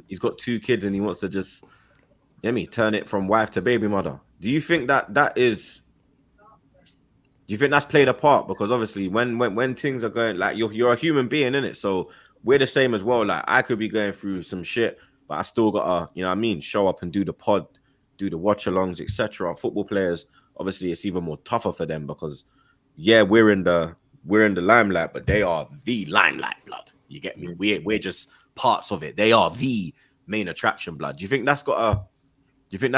[SPEAKER 1] he's got 2 kids and he wants to just turn it from wife to baby mother. Do you think that is? Do you think that's played a part? Because obviously, when things are going like you're a human being, innit? So we're the same as well. Like I could be going through some shit, but I still gotta, you know what I mean, show up and do the pod, do the watch-alongs, etc. Football players, obviously, it's even more tougher for them because yeah, we're in the limelight, but they are the limelight, blood. You get me? We're just parts of it. They are the main attraction, blood. Do you think that's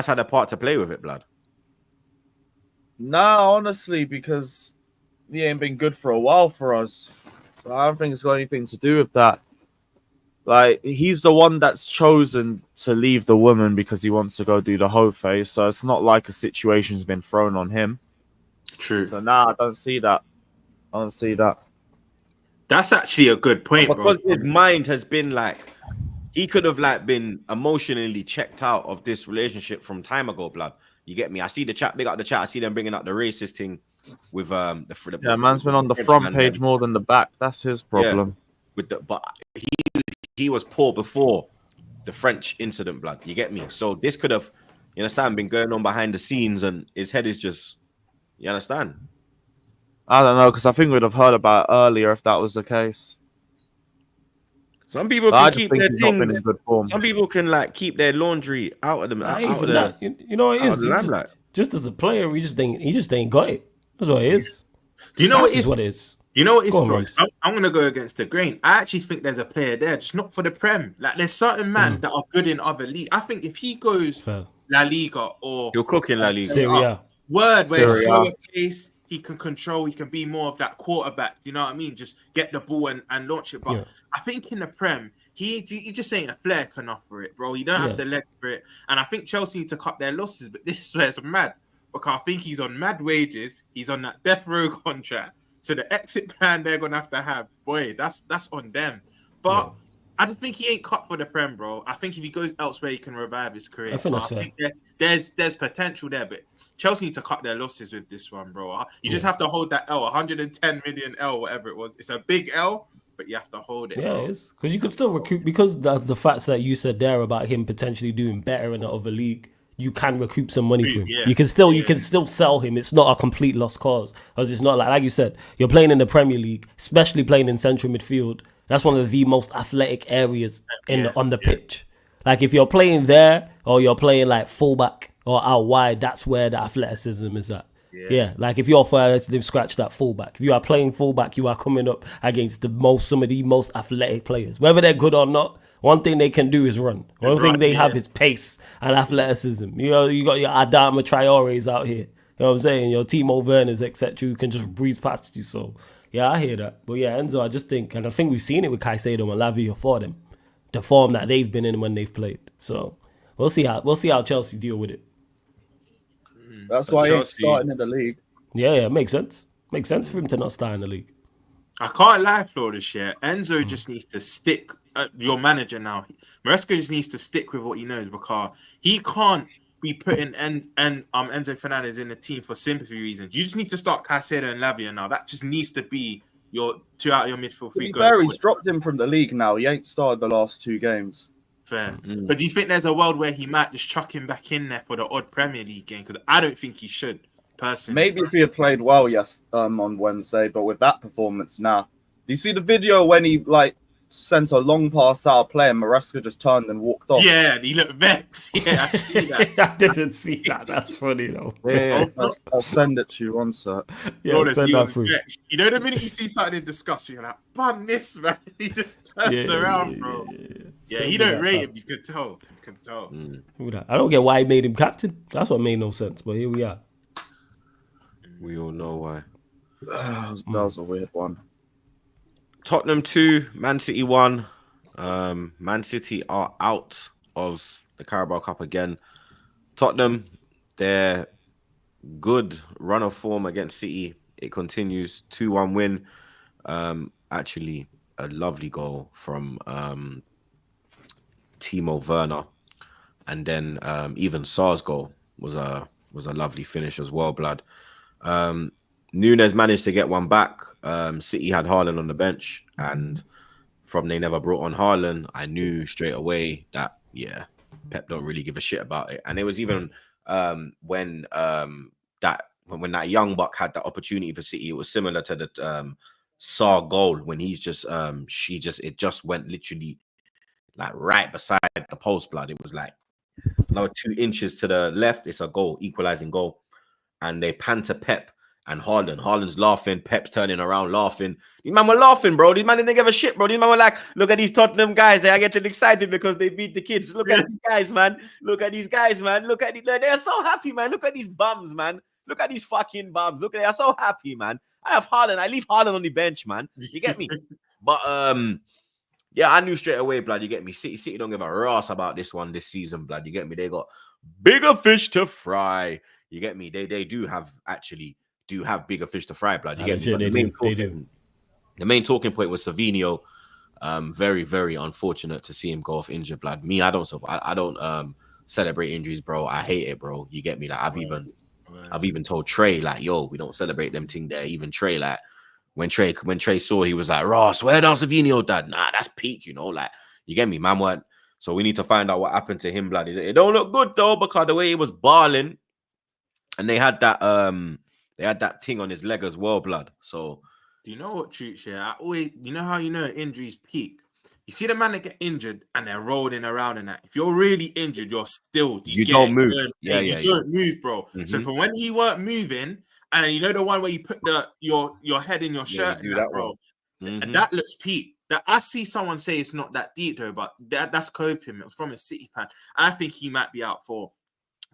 [SPEAKER 1] had a part to play with it, blood?
[SPEAKER 4] Nah, honestly, because he ain't been good for a while for us. So I don't think it's got anything to do with that. Like, he's the one that's chosen to leave the woman because he wants to go do the hoe phase. So it's not like a situation's been thrown on him.
[SPEAKER 2] True.
[SPEAKER 4] So nah, I don't see that.
[SPEAKER 2] That's actually a good point,
[SPEAKER 1] because
[SPEAKER 2] bro.
[SPEAKER 1] his mind has been like, he could have like been emotionally checked out of this relationship from time ago, blood. You get me? I see the chat, big up the chat. I see them bringing up the racist thing with the
[SPEAKER 4] man's been on the front page more than the back. That's his problem.
[SPEAKER 1] Yeah, but he was poor before the French incident, blood. You get me? So this could have, you understand, been going on behind the scenes, and his head is just, you understand?
[SPEAKER 4] I don't know, because I think we'd have heard about it earlier if that was the case.
[SPEAKER 1] Some people can keep their things. Some people can like keep their laundry out of them.
[SPEAKER 3] You know what it is? Just as a player, he just ain't got it. That's what it is.
[SPEAKER 2] Do you know
[SPEAKER 3] what it is?
[SPEAKER 2] You know what it is? I'm gonna go against the grain. I actually think there's a player there, just not for the Prem. Like there's certain men that are good in other leagues. I think if he goes La Liga or
[SPEAKER 1] you're cooking La Liga,
[SPEAKER 3] Syria,
[SPEAKER 2] where it's slower pace, he can control. He can be more of that quarterback. You know what I mean? Just get the ball and launch it. But I think in the Prem, he just ain't a flair enough for it, bro. He don't have the legs for it. And I think Chelsea need to cut their losses. But this is where it's mad. Because I think he's on mad wages. He's on that death row contract. So the exit plan they're gonna have to have, boy, that's on them. But I just think he ain't cut for the Prem, bro. I think if he goes elsewhere, he can revive his career.
[SPEAKER 3] I think that's fair.
[SPEAKER 2] There's potential there, but Chelsea need to cut their losses with this one, bro. You just have to hold that L, 110 million L, whatever it was. It's a big L, but you have to hold it.
[SPEAKER 3] Yeah, it is. Because you could still recoup, because the facts that you said there about him potentially doing better in the other league, you can recoup some money from him.
[SPEAKER 2] Yeah.
[SPEAKER 3] You can still sell him. It's not a complete lost cause. Because it's not like you said, you're playing in the Premier League, especially playing in central midfield. That's one of the most athletic areas on the pitch. Like if you're playing there or you're playing like fullback or out wide, that's where the athleticism is at. Yeah, like if you're first, they've scratched that fullback. If you are playing fullback, you are coming up against some of the most athletic players. Whether they're good or not, one thing they can do is run. One thing they have is pace and athleticism. You know, you got your Adama Traores out here. You know what I'm saying? Your Timo Werners, etc. who can just breeze past you. So, yeah, I hear that. But yeah, Enzo, I just think, and I think we've seen it with Caicedo and Lavia for them. The form that they've been in when they've played. So, we'll see how Chelsea deal with it.
[SPEAKER 4] That's why he ain't starting in the league.
[SPEAKER 3] Yeah, it makes sense. Makes sense for him to not start in the league.
[SPEAKER 2] I can't lie, Flores. Enzo just needs to stick. Your manager now, Maresca just needs to stick with what he knows because he can't be putting Enzo Fernandez in the team for sympathy reasons. You just need to start Caicedo and Lavia now. That just needs to be your 2 out of your midfield
[SPEAKER 4] To
[SPEAKER 2] three.
[SPEAKER 4] be fair, he's dropped him from the league now. He ain't started the last 2 games.
[SPEAKER 2] Fair. But do you think there's a world where he might just chuck him back in there for the odd Premier League game? Because I don't think he should, personally.
[SPEAKER 4] Maybe if he had played well, yes, on Wednesday, but with that performance, nah. Do you see the video when he sent a long pass out of play and Maresca just turned and walked off?
[SPEAKER 2] Yeah, he looked vexed. Yeah, I see that.
[SPEAKER 3] I didn't see that. That's funny though.
[SPEAKER 4] Yeah. I'll send it to you one sec.
[SPEAKER 3] Yeah, send that through.
[SPEAKER 2] You know, the minute you see something in disgust, you're like, "Bun this, man." He just turns around, bro. Yeah, you don't rate him. You can tell. You can tell.
[SPEAKER 3] I don't get why he made him captain. That's what made no sense. But here we are.
[SPEAKER 1] We all know why.
[SPEAKER 4] That was a weird one.
[SPEAKER 1] Tottenham 2, Man City 1. Man City are out of the Carabao Cup again. Tottenham, their good run of form against City, it continues. 2-1 win. Actually, a lovely goal from Timo Werner. And then even Sarr's goal was a lovely finish as well, blood. Nunes managed to get one back. City had Haaland on the bench, and from they never brought on Haaland, I knew straight away that Pep don't really give a shit about it. And it was even when that young buck had that opportunity for City, it was similar to the Sarr goal when he's just it just went literally like right beside the post, blood. It was like another 2 inches to the left. It's a goal, equalizing goal, and they pan to Pep. And Haaland's laughing. Pep's turning around laughing. These man were laughing, bro. These man didn't give a shit, bro. These man were like, look at these Tottenham guys. They are getting excited because they beat the kids. Look at these guys, man. Look at these guys, man. Look at these. They're so happy, man. Look at these bums, man. Look at these fucking bums. Look, they are so happy, man. I have Haaland. I leave Haaland on the bench, man. You get me? But yeah, I knew straight away, blood. You get me? City don't give a ass about this one this season, blood. You get me? They got bigger fish to fry. You get me? They do have bigger fish to fry, blood. You get me? The main talking point was Savinho. Very, very unfortunate to see him go off injured, blood. Me, I don't celebrate injuries, bro. I hate it, bro. You get me? Like I've even told Trey, like, yo, we don't celebrate them thing there. Even Trey, like, when Trey saw, he was like, "Raw, swear down Savinho, dad." Nah, that's peak, you know, like, you get me, man. What? So we need to find out what happened to him, blood. It don't look good though, because the way he was balling, and they had that thing on his leg as well, blood. So
[SPEAKER 2] do you know what, Troops? Yeah, you know how injuries peak. You see the man that get injured and they're rolling around and that. If you're really injured, you're still you don't move. You don't move, bro. Mm-hmm. So from when he weren't moving, and you know the one where you put your head in your shirt,
[SPEAKER 1] you do that, bro.
[SPEAKER 2] Mm-hmm. That looks peak. That I see someone say it's not that deep though, but that's coping. It was from a City fan. I think he might be out for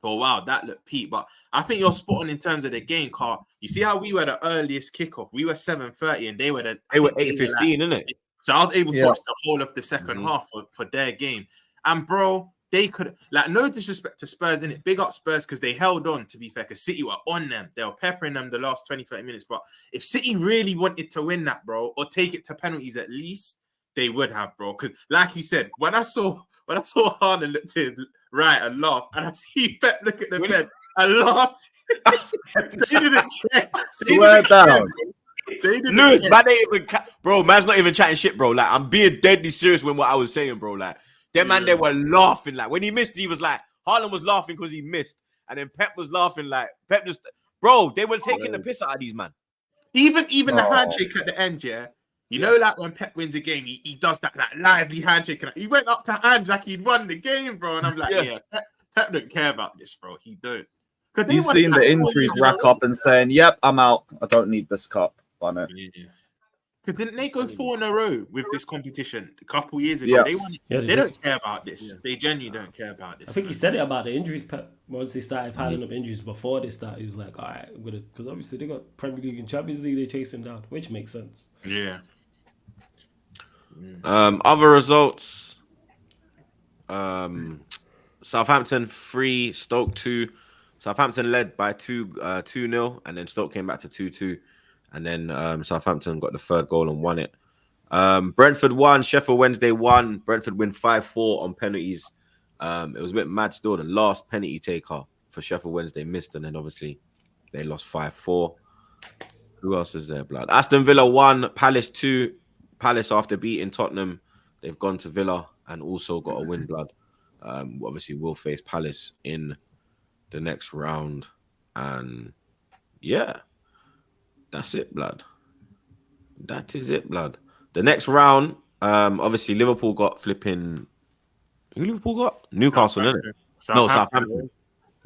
[SPEAKER 2] a while. That looked peak, but I think you're spot on in terms of the game, Carl. You see how we were the earliest kickoff? We were 7:30, and they were
[SPEAKER 1] 8:15, isn't it?
[SPEAKER 2] So I was able to watch the whole of the second half for their game. And bro, they could, like, no disrespect to Spurs, innit? Big up Spurs because they held on, to be fair, because City were on them. They were peppering them the last 20, 30 minutes. But if City really wanted to win that, bro, or take it to penalties at least, they would have, bro. Because like you said, when I saw Haaland look to his right and laugh, and I see Pep look at the bed and laugh, they didn't care.
[SPEAKER 4] Swear down.
[SPEAKER 1] Lewis, man, bro, man's not even chatting shit, bro. Like, I'm being deadly serious when what I was saying, bro. Like, them man, they were laughing. Like, when he missed, he was like, Haaland was laughing because he missed, and then Pep was laughing. Like, Pep just, bro, they were taking the piss out of these man.
[SPEAKER 2] Even the handshake at the end, yeah. You know, like when Pep wins a game, he does that lively handshake. He went up to hands like he'd won the game, bro. And I'm like, Pep don't care about this, bro. He don't.
[SPEAKER 4] He's seen the injuries rack up and saying, "Yep, I'm out. I don't need this cup."
[SPEAKER 2] Because didn't they go 4 in a row with this competition a couple years ago?
[SPEAKER 4] Yeah.
[SPEAKER 2] They don't care about this. Yeah. They genuinely don't care about this.
[SPEAKER 3] I think he said it about the injuries, Pep. Once they started piling up injuries before they started, he was like, all right, I'm gonna, because obviously they got Premier League and Champions League, they chase him down, which makes sense.
[SPEAKER 2] Yeah.
[SPEAKER 1] Other results. Southampton 3, Stoke 2. Southampton led by 2-0, and then Stoke came back to 2-2. And then Southampton got the third goal and won it. Brentford 1, Sheffield Wednesday 1. Brentford win 5-4 on penalties. It was a bit mad still. The last penalty taker for Sheffield Wednesday missed, and then obviously they lost 5-4. Who else is there, blood? Aston Villa 1, Palace 2. Palace, after beating Tottenham, they've gone to Villa and also got a win, blood. Obviously, we'll face Palace in the next round. And yeah, that's it, blood. That is it, blood. The next round, obviously, Liverpool got flipping. Who Liverpool got? Newcastle, isn't it? No, Southampton.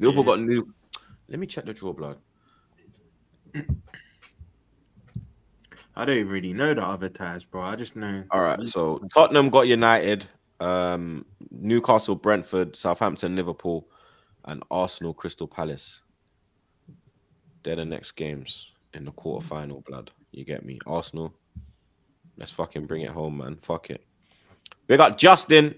[SPEAKER 1] Liverpool got new. Let me check the draw, blood.
[SPEAKER 2] I don't even really know the other ties, bro. I just know.
[SPEAKER 1] All right, so Tottenham got United, Newcastle, Brentford, Southampton, Liverpool, and Arsenal, Crystal Palace. They're the next games in the quarterfinal, blood. You get me? Arsenal. Let's fucking bring it home, man. Fuck it. Big up Justin.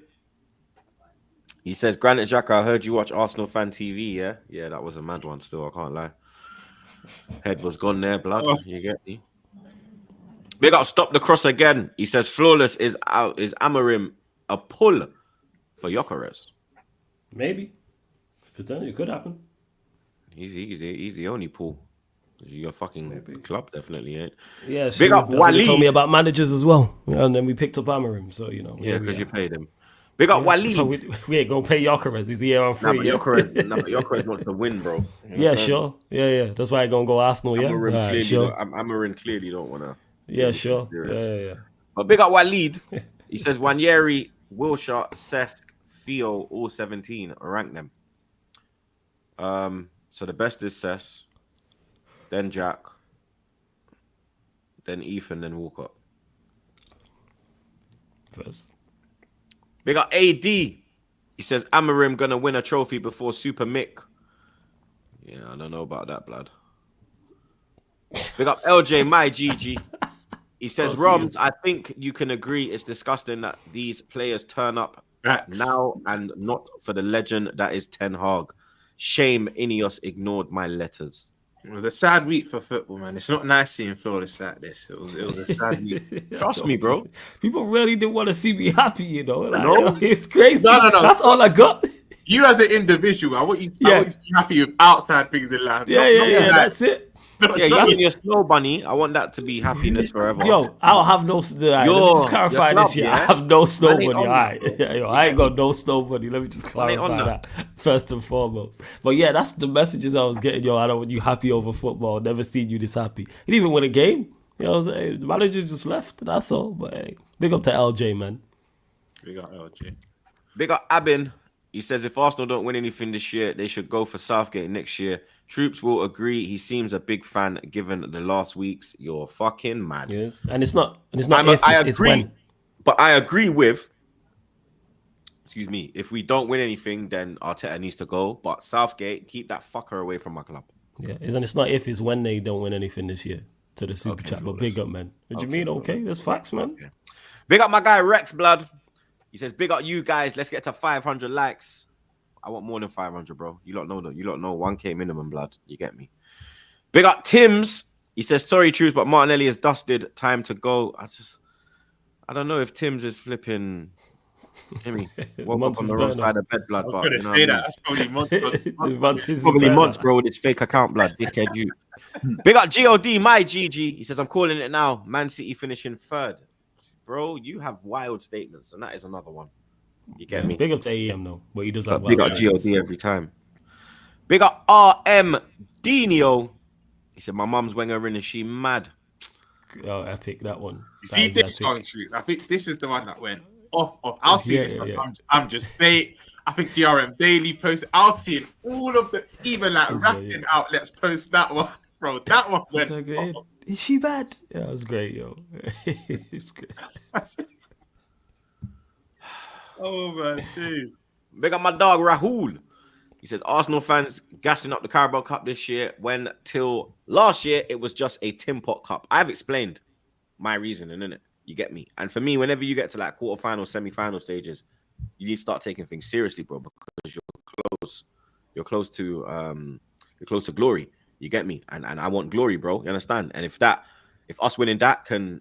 [SPEAKER 1] He says, Granite Xhaka, I heard you watch Arsenal Fan TV, yeah? Yeah, that was a mad one still, I can't lie. Head was gone there, blood. Oh. You get me? Big up Stop the Cross again. He says, Flawless is out. Is AMORIM a pull for Gyökeres?
[SPEAKER 3] Maybe. Potentially, it could happen.
[SPEAKER 1] Easy only pull. Your fucking club definitely ain't.
[SPEAKER 3] Yeah,
[SPEAKER 1] big up Walid.
[SPEAKER 3] You told me about managers as well, and then we picked up AMORIM. So you know,
[SPEAKER 1] yeah, because you paid him. Big up Walid.
[SPEAKER 3] So we ain't gonna pay Gyökeres. He's here on free.
[SPEAKER 1] But Gyökeres wants to win, bro.
[SPEAKER 3] Yeah, sure. Yeah. That's why I gonna go Arsenal. Yeah,
[SPEAKER 1] AMORIM clearly don't wanna.
[SPEAKER 3] Yeah, sure. Yeah.
[SPEAKER 1] But big up Walid. He says Wanyeri, Wilshire, Cesc, Theo, all 17. Rank them. So the best is Cesc, then Jack, then Ethan, then Walcott.
[SPEAKER 3] First.
[SPEAKER 1] Big up AD. He says AMORIM gonna win a trophy before Super Mick. Yeah, I don't know about that, blood. Big up LJ, my GG. He says, Roms, I think you can agree it's disgusting that these players turn up now and not for the legend that is Ten Hag. Shame Ineos ignored my letters.
[SPEAKER 2] It was a sad week for football, man. It's not nice seeing Flawless like this. It was a sad week.
[SPEAKER 1] Trust me, bro.
[SPEAKER 3] People really didn't want to see me happy, you know. Like, it's crazy. No. That's all I got.
[SPEAKER 2] You as an individual, I want you to be happy with outside things in life.
[SPEAKER 3] Yeah, that's it.
[SPEAKER 1] Yeah, you're in your snow bunny. I want that to be happiness forever.
[SPEAKER 3] Yo, I'll have no. Let me just clarify this. Yeah, I have no snow bunny. All right, I ain't got no snow bunny. Let me just clarify that first and foremost. But yeah, that's the messages I was getting. Yo, I don't want you happy over football. Never seen you this happy. You didn't even win a game. You know, the manager just left. That's all. But hey, big up to LJ, man.
[SPEAKER 2] Big up LJ.
[SPEAKER 1] Big up Abin. He says if Arsenal don't win anything this year, they should go for Southgate next year. Troops will agree. He seems a big fan given the last weeks. You're fucking mad.
[SPEAKER 3] Yes, and it's not it's when.
[SPEAKER 1] But I agree with. Excuse me. If we don't win anything, then Arteta needs to go. But Southgate, keep that fucker away from my club.
[SPEAKER 3] Yeah, and it's not if, it's when they don't win anything this year to the super chat. But big up, man. What do you mean? Okay, that's facts, man.
[SPEAKER 1] Okay. Big up my guy Rex Blood. He says, big up you guys. Let's get to 500 likes. I want more than 500, bro. You don't know that. You don't know 1K minimum, blood. You get me. Big up Tim's. He says, sorry, Trues, but Martinelli is dusted. Time to go. I don't know if Tim's is flipping. Hear me? Woke up on the wrong side of bed, blood.
[SPEAKER 2] I was going to say that. That's probably months.
[SPEAKER 1] It's probably months, bro, with this fake account, blood. Dickhead, you. Big up God, my GG. He says, I'm calling it now. Man City finishing third. Bro, you have wild statements, and that is another one. You get me?
[SPEAKER 3] Big up to AEM though, but he does have
[SPEAKER 1] big up God every time. Big up RM Dino. He said, my mum's Wenger in, is she mad?
[SPEAKER 3] Oh, epic, that one.
[SPEAKER 2] You see this song, Truth? I think this is the one that went off. I'll see this one. Yeah. I'm just bait. I think GRM Daily posted. I'll see all of the, even like rapping outlets post that one. Bro, that one went off.
[SPEAKER 3] Is she bad? Yeah, it was great, yo. It's great.
[SPEAKER 2] Oh, man, jeez.
[SPEAKER 1] Big up my dog, Rahul. He says, Arsenal fans gassing up the Carabao Cup this year when till last year it was just a Tin Pot Cup. I've explained my reasoning, innit? You get me? And for me, whenever you get to like quarterfinal, semi-final stages, you need to start taking things seriously, bro, because you're close. You're close to glory. You get me? And I want glory, bro. You understand? And if us winning that can,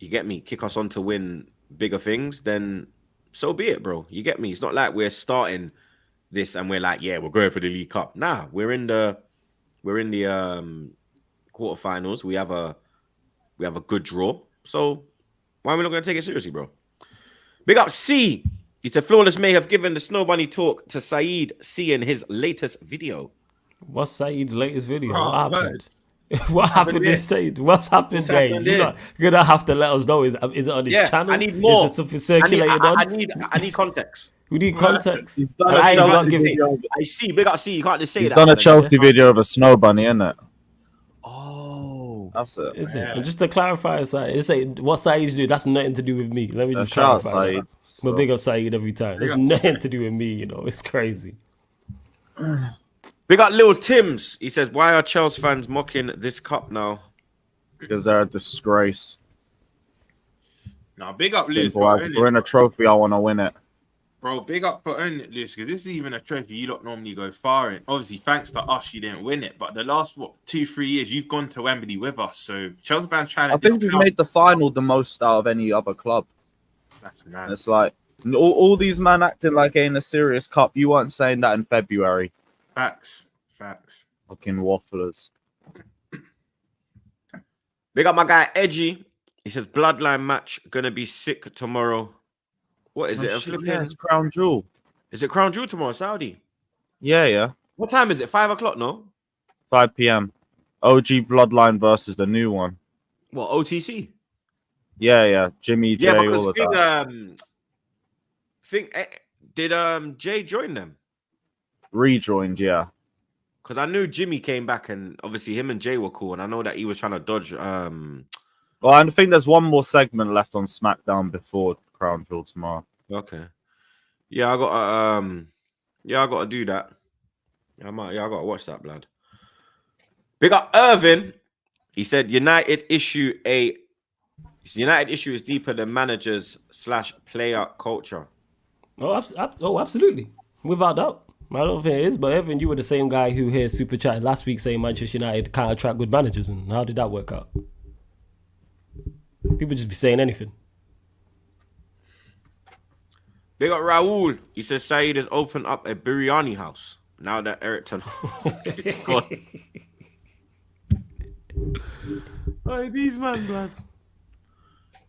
[SPEAKER 1] you get me, kick us on to win bigger things, then so be it, bro. You get me? It's not like we're starting this and we're like, yeah, we're going for the League Cup. Nah, we're in the quarterfinals. We have a good draw. So why are we not going to take it seriously, bro? Big up C. He said Flawless may have given the Snow Bunny talk to Saeed C in his latest video.
[SPEAKER 3] What's Saeed's latest video?
[SPEAKER 2] Bro,
[SPEAKER 3] What happened?
[SPEAKER 2] what?
[SPEAKER 3] What happened
[SPEAKER 1] there?
[SPEAKER 3] this stage? What's happened
[SPEAKER 1] What's
[SPEAKER 3] there?
[SPEAKER 1] happened
[SPEAKER 3] You're
[SPEAKER 1] there?
[SPEAKER 3] gonna have to let us know. Is it on his channel?
[SPEAKER 1] I need more.
[SPEAKER 3] Is there something circulated on?
[SPEAKER 1] I need context.
[SPEAKER 3] We need context.
[SPEAKER 4] He's done
[SPEAKER 3] And
[SPEAKER 4] a
[SPEAKER 3] I ain't got
[SPEAKER 4] Chelsea
[SPEAKER 3] give
[SPEAKER 4] video.
[SPEAKER 1] I see. Big up C. You can't just say
[SPEAKER 4] He's
[SPEAKER 1] that.
[SPEAKER 4] done a
[SPEAKER 1] man.
[SPEAKER 4] Chelsea video of a snow bunny, innit?
[SPEAKER 1] Oh.
[SPEAKER 4] That's it.
[SPEAKER 3] Is it? And just to clarify, it's like what Saeed's do. That's nothing to do with me. Let me just
[SPEAKER 4] Shout out
[SPEAKER 3] clarify.
[SPEAKER 4] Saeed.
[SPEAKER 3] That. But big up Saeed every time. It's
[SPEAKER 2] up
[SPEAKER 3] nothing to do with me. You know, it's crazy.
[SPEAKER 1] Big up Lil Tims. He says, why are Chelsea fans mocking this cup now?
[SPEAKER 4] Because they're a disgrace.
[SPEAKER 2] Now, big up Lewis.
[SPEAKER 4] Simple as, if we're in a trophy, I want to win it.
[SPEAKER 2] Bro, big up for owning it, Lewis, because this is even a trophy you don't normally go far in. Obviously, thanks to us, you didn't win it. But the last, 2-3 years, you've gone to Wembley with us. So Chelsea fans trying to
[SPEAKER 4] I think we've made the final the most out of any other club.
[SPEAKER 2] That's mad.
[SPEAKER 4] It's like all these men acting like it ain't a serious cup. You weren't saying that in February.
[SPEAKER 2] Facts.
[SPEAKER 4] Fucking wafflers.
[SPEAKER 1] Big up my guy Edgy. He says, bloodline match gonna be sick tomorrow. What is it? A flipping...
[SPEAKER 4] Yeah, it's Crown Jewel.
[SPEAKER 1] Is it Crown Jewel tomorrow, Saudi?
[SPEAKER 4] Yeah.
[SPEAKER 1] What time is it? 5 o'clock, no?
[SPEAKER 4] 5 p.m. OG Bloodline versus the new one.
[SPEAKER 1] What, OTC?
[SPEAKER 4] Yeah. Jimmy, Jay, all of that.
[SPEAKER 1] Did Jay join them?
[SPEAKER 4] Rejoined, yeah.
[SPEAKER 1] Because I knew Jimmy came back and obviously him and Jay were cool. And I know that he was trying to dodge.
[SPEAKER 4] Well, I think there's one more segment left on SmackDown before Crown Jewel tomorrow.
[SPEAKER 1] Okay. Yeah, I got to do that. I got to watch that, blood. Big up Irvin. He said United issue is deeper than managers / player culture.
[SPEAKER 3] Oh, absolutely. Without doubt. I don't think it is, but Evan, you were the same guy who here super chatted last week saying Manchester United can't attract good managers, and how did that work out? People just be saying anything.
[SPEAKER 1] Big up Raul. He says Saeed has opened up a biryani house now that Eric Ten is gone. Oh, these man, blood.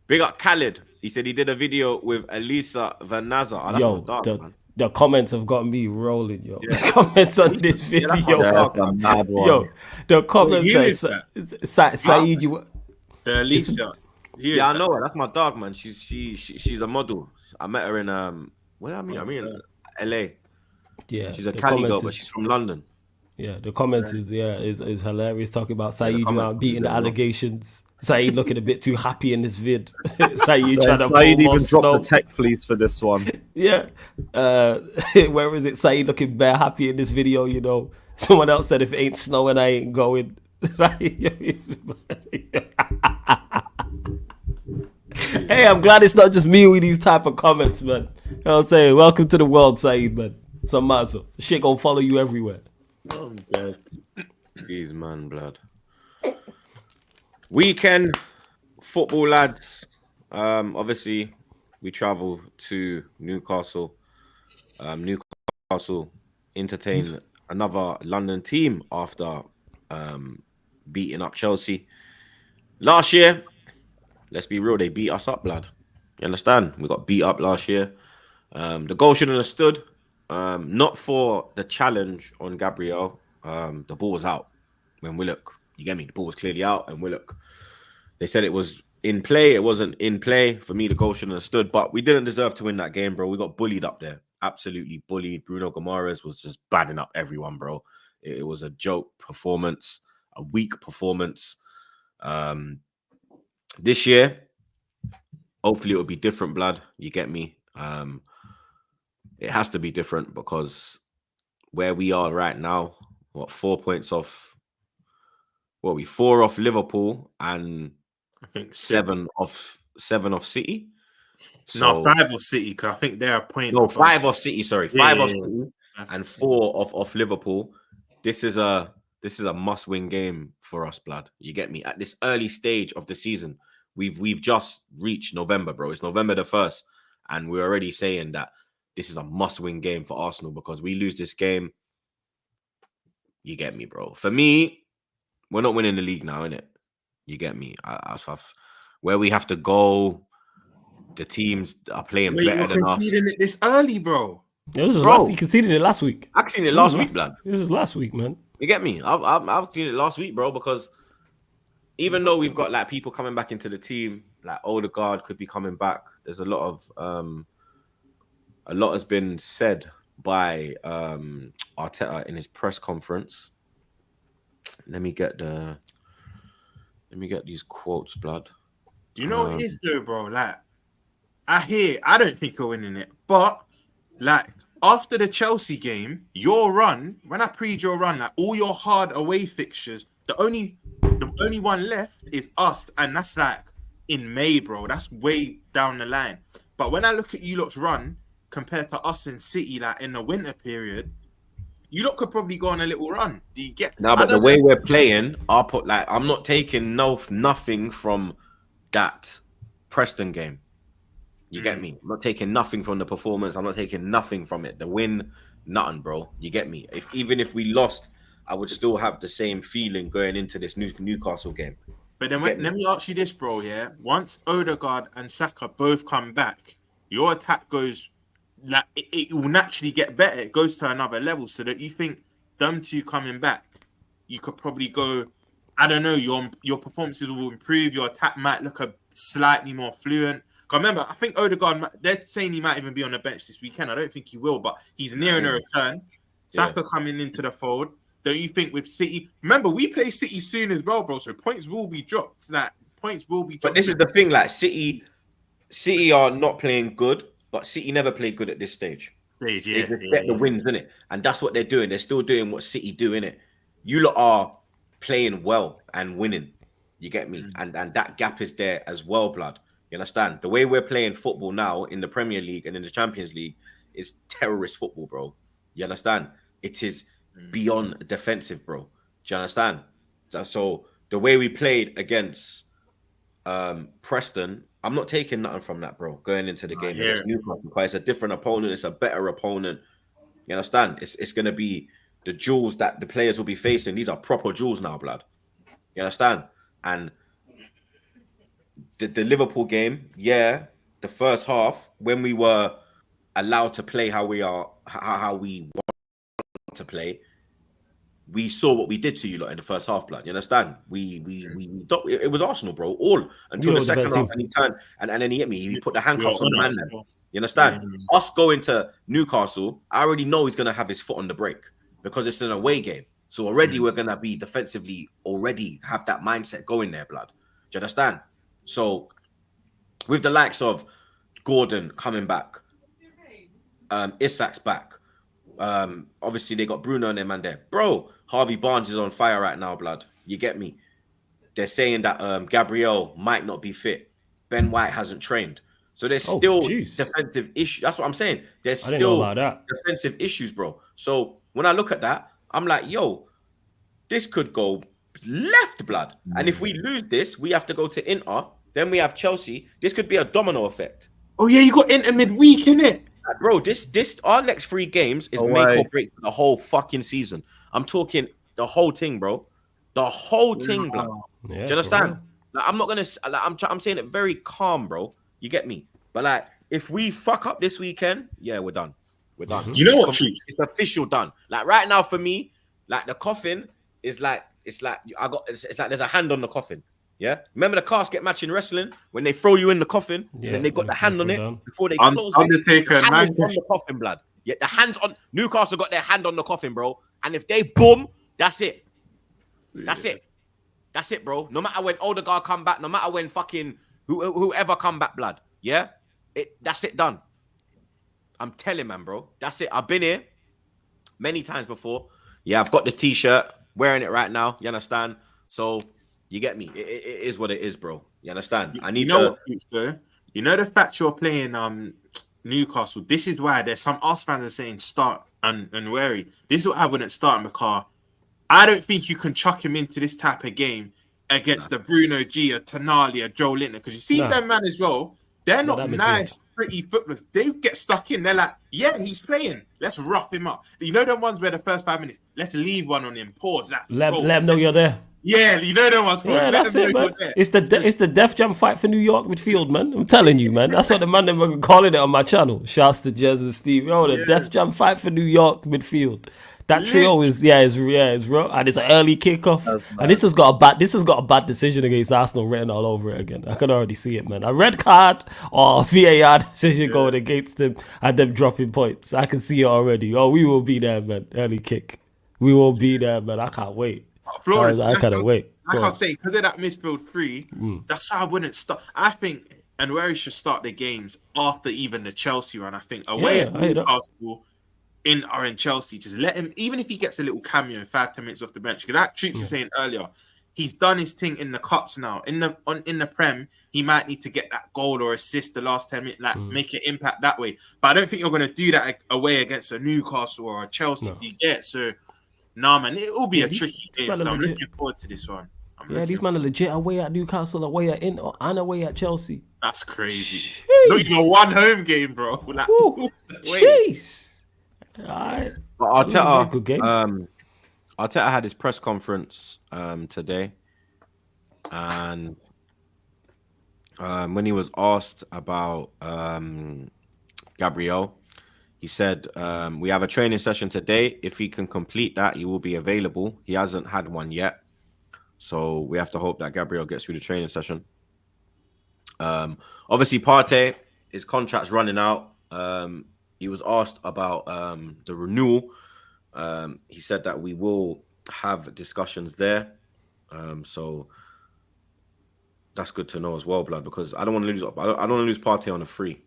[SPEAKER 1] Big up Khaled. He said he did a video with Elisa Vanaza. Oh,
[SPEAKER 3] yo, the comments have got me rolling, yo. Yeah. The comments on this video.
[SPEAKER 4] That's a mad one.
[SPEAKER 3] Yo, the comments say, Saeed, you...
[SPEAKER 2] The Elisa.
[SPEAKER 1] Yeah, I know her. That's my dog, man. She's a model. I met her in where I mean in LA.
[SPEAKER 3] Yeah,
[SPEAKER 1] she's a Cali girl, but she's from London.
[SPEAKER 3] Yeah, the comments is hilarious. Talking about Saeed beating the allegations. Saeed looking a bit too happy in this vid. Saeed trying to
[SPEAKER 4] Saeed even
[SPEAKER 3] snow.
[SPEAKER 4] dropped the tech please for this one.
[SPEAKER 3] Yeah. Where is it? Saeed looking bare happy in this video, you know. Someone else said if it ain't snowing, I ain't going. Hey, I'm glad it's not just me with these type of comments, man. I'll say, welcome to the world, Saeed, man. Some mazel. Shit gonna follow you everywhere.
[SPEAKER 1] Oh, God. Jeez, man, blood. Weekend football, lads. Obviously, we travel to Newcastle. Newcastle entertain another London team after beating up Chelsea. Last year, let's be real, they beat us up, blood. You understand? We got beat up last year. The goal shouldn't have stood. Not for the challenge on Gabriel. The ball was out when Willock. You get me? The ball was clearly out, and Willock. They said it was in play. It wasn't in play. For me, the goal shouldn't have stood. But we didn't deserve to win that game, bro. We got bullied up there. Absolutely bullied. Bruno Guimaraes was just badding up everyone, bro. It was a joke performance, a weak performance. This year, hopefully it will be different, blood. You get me? It has to be different because where we are right now, 4 points off? What are we? 4 off Liverpool and
[SPEAKER 2] I think
[SPEAKER 1] 7 off City.
[SPEAKER 2] So, no, 5 off City because I think they're a point.
[SPEAKER 1] No, 5 off City. Sorry, 5 off
[SPEAKER 2] City
[SPEAKER 1] and 4 off Liverpool. This is a must-win game for us, blood. You get me? At this early stage of the season, we've just reached November, bro. It's November the 1st, And we're already saying that this is a must-win game for Arsenal, because we lose this game, you get me, bro. For me, we're not winning the league now, innit? You get me? Where we have to go, the teams are playing better than us.
[SPEAKER 2] Conceding it this early, bro.
[SPEAKER 3] This was
[SPEAKER 1] Bro.
[SPEAKER 3] you conceded it last week.
[SPEAKER 1] I've seen it last week, blood.
[SPEAKER 3] This was last week, man.
[SPEAKER 1] You get me? I've seen it last week, bro, because even though we've got like people coming back into the team, like Odegaard could be coming back. There's a lot has been said by Arteta in his press conference. Let me get these quotes, blood.
[SPEAKER 2] Do you know what it is, though, bro? Like, I don't think you're winning it, but like after the Chelsea game, your run, when I preed your run, like all your hard away fixtures, the only one left is us, and that's like in May, bro. That's way down the line. But when I look at you lot's run compared to us in City, like in the winter period, you lot could probably go on a little run. Do you get?
[SPEAKER 1] No, but the way we're playing, I'm not taking nothing from that Preston game. You get me? I'm not taking nothing from the performance. I'm not taking nothing from it. The win, nothing, bro. You get me? Even if we lost, I would still have the same feeling going into this Newcastle game.
[SPEAKER 2] But then let me ask you this, bro. Yeah, once Odegaard and Saka both come back, your attack goes like it will naturally get better. It goes to another level. So that you think them two coming back, you could probably go. I don't know. Your performances will improve. Your attack might look a slightly more fluent. Cause remember, I think Odegaard, they're saying he might even be on the bench this weekend. I don't think he will, but he's nearing a return. Saka coming into the fold. Don't you think with City? Remember, we play City soon as well, bro. So points will be dropped. But
[SPEAKER 1] this is the thing, like City are not playing good, but City never played good at this stage. They just get the wins, innit? And that's what they're doing. They're still doing what City do, innit? You lot are playing well and winning. You get me? And that gap is there as well, blood. You understand? The way we're playing football now in the Premier League and in the Champions League is terrorist football, bro. You understand? It is beyond defensive, bro. Do you understand? So the way we played against Preston, I'm not taking nothing from that, bro. Going into the game against Newcastle, it's a different opponent. It's a better opponent. You understand? It's going to be the duels that the players will be facing. These are proper duels now, blood. You understand? And the Liverpool game, the first half, when we were allowed to play how we want to play, we saw what we did to you lot in the first half, blood. You understand? It was Arsenal, bro. All until the second half, and he turned and then he hit me. He put the handcuffs on the man. Then. You understand? Us going to Newcastle, I already know he's gonna have his foot on the brake because it's an away game. So already we're gonna be defensively already have that mindset going there, blood. Do you understand? So with the likes of Gordon coming back, Isak's back. Obviously they got Bruno and them man there. Bro, Harvey Barnes is on fire right now, blood. You get me? They're saying that Gabriel might not be fit. Ben White hasn't trained. So there's still defensive issues. That's what I'm saying. There's still defensive issues, bro. So when I look at that, I'm like, yo, this could go left, blood. And if we lose this, we have to go to Inter. Then we have Chelsea. This could be a domino effect.
[SPEAKER 2] Oh yeah, you got Inter midweek, innit?
[SPEAKER 1] Bro, this our next 3 games is make or break for the whole fucking season. I'm talking the whole thing, bro. The whole thing, blood. Yeah, do you understand? Like, I'm not gonna. Like, I'm saying it very calm, bro. You get me? But like, if we fuck up this weekend, we're done. We're done.
[SPEAKER 2] You know what?
[SPEAKER 1] It's official done. Like right now for me, like the coffin is like it's like there's a hand on the coffin. Yeah, remember the casket match in wrestling when they throw you in the coffin and then they got the hand on it before they close it.
[SPEAKER 2] Undertaker,
[SPEAKER 1] the hand on the coffin, blood. Yeah, the hands on Newcastle got their hand on the coffin, bro. And if they boom, that's it. That's it. That's it, bro. No matter when Odegaard come back, no matter when fucking whoever come back, blood. Yeah, that's it done. I'm telling, man, bro. That's it. I've been here many times before. Yeah, I've got the t-shirt, wearing it right now. You understand? So. You get me? It is what it is, bro. You understand? I need to.
[SPEAKER 2] You know the fact you're playing Newcastle. This is why there's some Arsenal fans are saying start and wary. This is what I wouldn't start him because I don't think you can chuck him into this type of game against the Bruno G, or Tonali, or Joe Linton. Because you see them man as well. They're not nice. pretty footballers, they get stuck in. They're like, yeah, he's playing. Let's rough him up. You know them ones where the first 5 minutes, let's leave one on him. Pause. Like,
[SPEAKER 3] Let him know you're there.
[SPEAKER 2] Yeah, you know them ones. Bro.
[SPEAKER 3] Yeah, that's it, man. It's the Def Jam fight for New York midfield, man. I'm telling you, man. That's what the man them were calling it on my channel. Shouts to Jez and Steve. Yo, the Def Jam fight for New York midfield. That trio is real, and it's an early kickoff. And this has got a bad decision against Arsenal written all over it again. I can already see it, man. A red card or a VAR decision going against them and them dropping points. I can see it already. Oh, we will be there, man. Early kick. We will be there, man. I can't wait.
[SPEAKER 2] Flores,
[SPEAKER 3] I can't wait.
[SPEAKER 2] Like I say, because of that midfield three, that's why I wouldn't start. I think Anwari should start the games after even the Chelsea run. I think away at Newcastle, in Chelsea, just let him, even if he gets a little cameo in 5-10 minutes off the bench. Because that Troops was saying earlier, he's done his thing in the cups now. In the Prem, he might need to get that goal or assist the last 10 minutes, like make an impact that way. But I don't think you're going to do that away against a Newcastle or a Chelsea. Do you get? So, nah, man, it will be a tricky game. So I'm looking forward to this one.
[SPEAKER 3] These men are legit away at Newcastle, away at Inter, and away at Chelsea.
[SPEAKER 2] That's crazy. Not even one home game, bro. Like,
[SPEAKER 3] jeez. All right.
[SPEAKER 1] But Arteta had his press conference today, and when he was asked about Gabriel, he said, we have a training session today. If he can complete that, he will be available. He hasn't had one yet. So we have to hope that Gabriel gets through the training session. Obviously, Partey, his contract's running out. He was asked about the renewal. He said that we will have discussions there. So that's good to know as well, blood, because I don't want to lose. I don't want to lose Partey on a free.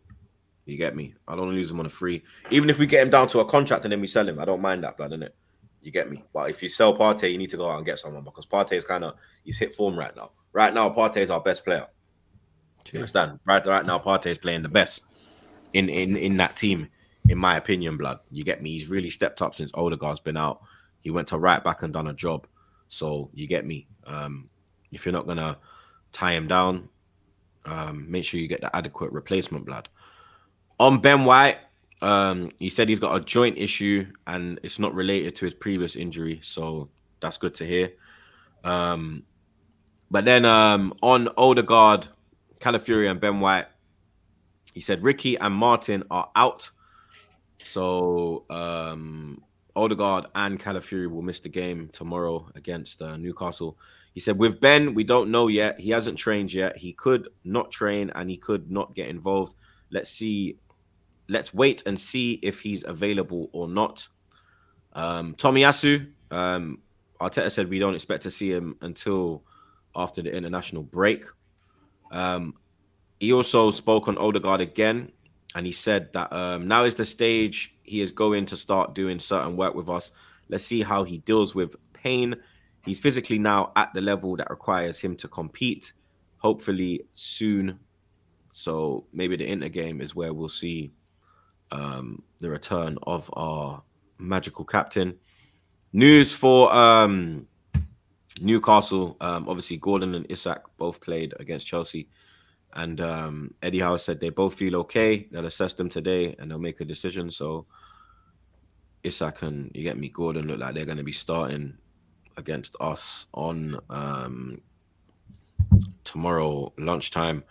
[SPEAKER 1] You get me? I don't want to lose him on a free. Even if we get him down to a contract and then we sell him, I don't mind that, blood, innit? You get me? But if you sell Partey, you need to go out and get someone, because Partey is he's hit form right now. Right now, Partey is our best player. Do you understand? Right now, Partey is playing the best in that team, in my opinion, blood. You get me? He's really stepped up since Odegaard's been out. He went to right back and done a job. So you get me? If you're not gonna tie him down, make sure you get the adequate replacement, blood. On Ben White, he said he's got a joint issue and it's not related to his previous injury, so that's good to hear. But then on Odegaard, Calafiori and Ben White, he said Ricky and Martin are out. So Odegaard and Calafiori will miss the game tomorrow against Newcastle. He said with Ben, we don't know yet. He hasn't trained yet. He could not train and he could not get involved. Let's wait and see if he's available or not. Tomiyasu, Arteta said we don't expect to see him until after the international break. He also spoke on Odegaard again, and he said that now is the stage he is going to start doing certain work with us. Let's see how he deals with pain. He's physically now at the level that requires him to compete, hopefully soon. So maybe the Inter game is where we'll see the return of our magical captain. News for Newcastle. Obviously, Gordon and Isak both played against Chelsea. And Eddie Howe said they both feel okay. They'll assess them today and they'll make a decision. So Isak and, you get me, Gordon look like they're going to be starting against us on tomorrow lunchtime.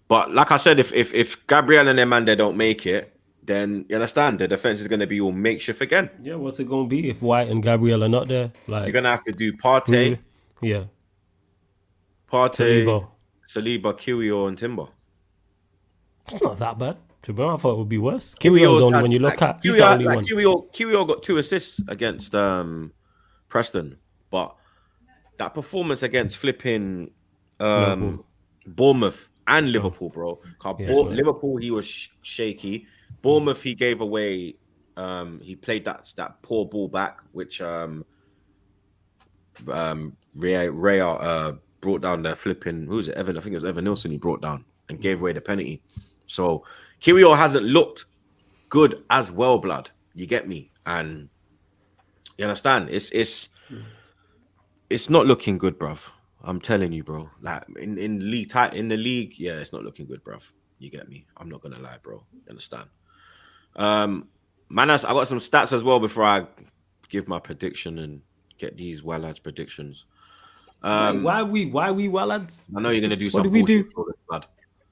[SPEAKER 1] But like I said, if Gabriel and them man they don't make it, then you understand the defense is going to be all makeshift again.
[SPEAKER 3] Yeah, what's it going to be if White and Gabriel are not there? Like
[SPEAKER 1] you're going to have to do Partey, Saliba, Kiwior, and Timber.
[SPEAKER 3] It's not that bad. To be honest, I thought it would be worse. Kiwior's only when you look at. He's the only one.
[SPEAKER 1] Kiwior got 2 assists against Preston, but that performance against flipping Bournemouth and Liverpool, bro. Liverpool, he was shaky. Bournemouth, he gave away. He played that poor ball back, which Ray brought down the flipping. Who was it? Evan. I think it was Evan Nilsson. He brought down and gave away the penalty. So Kiwior hasn't looked good as well, blood. You get me? And you understand? It's not looking good, bruv. I'm telling you, bro. Like in the league, yeah, it's not looking good, bruv. You get me? I'm not gonna lie, bro. You understand? Man, I got some stats as well before I give my prediction and get these well lads predictions.
[SPEAKER 3] Wait, why we well lads?
[SPEAKER 1] I know you're gonna do
[SPEAKER 3] What
[SPEAKER 1] some
[SPEAKER 3] did we
[SPEAKER 1] bullshit
[SPEAKER 3] do?
[SPEAKER 1] for this, lad.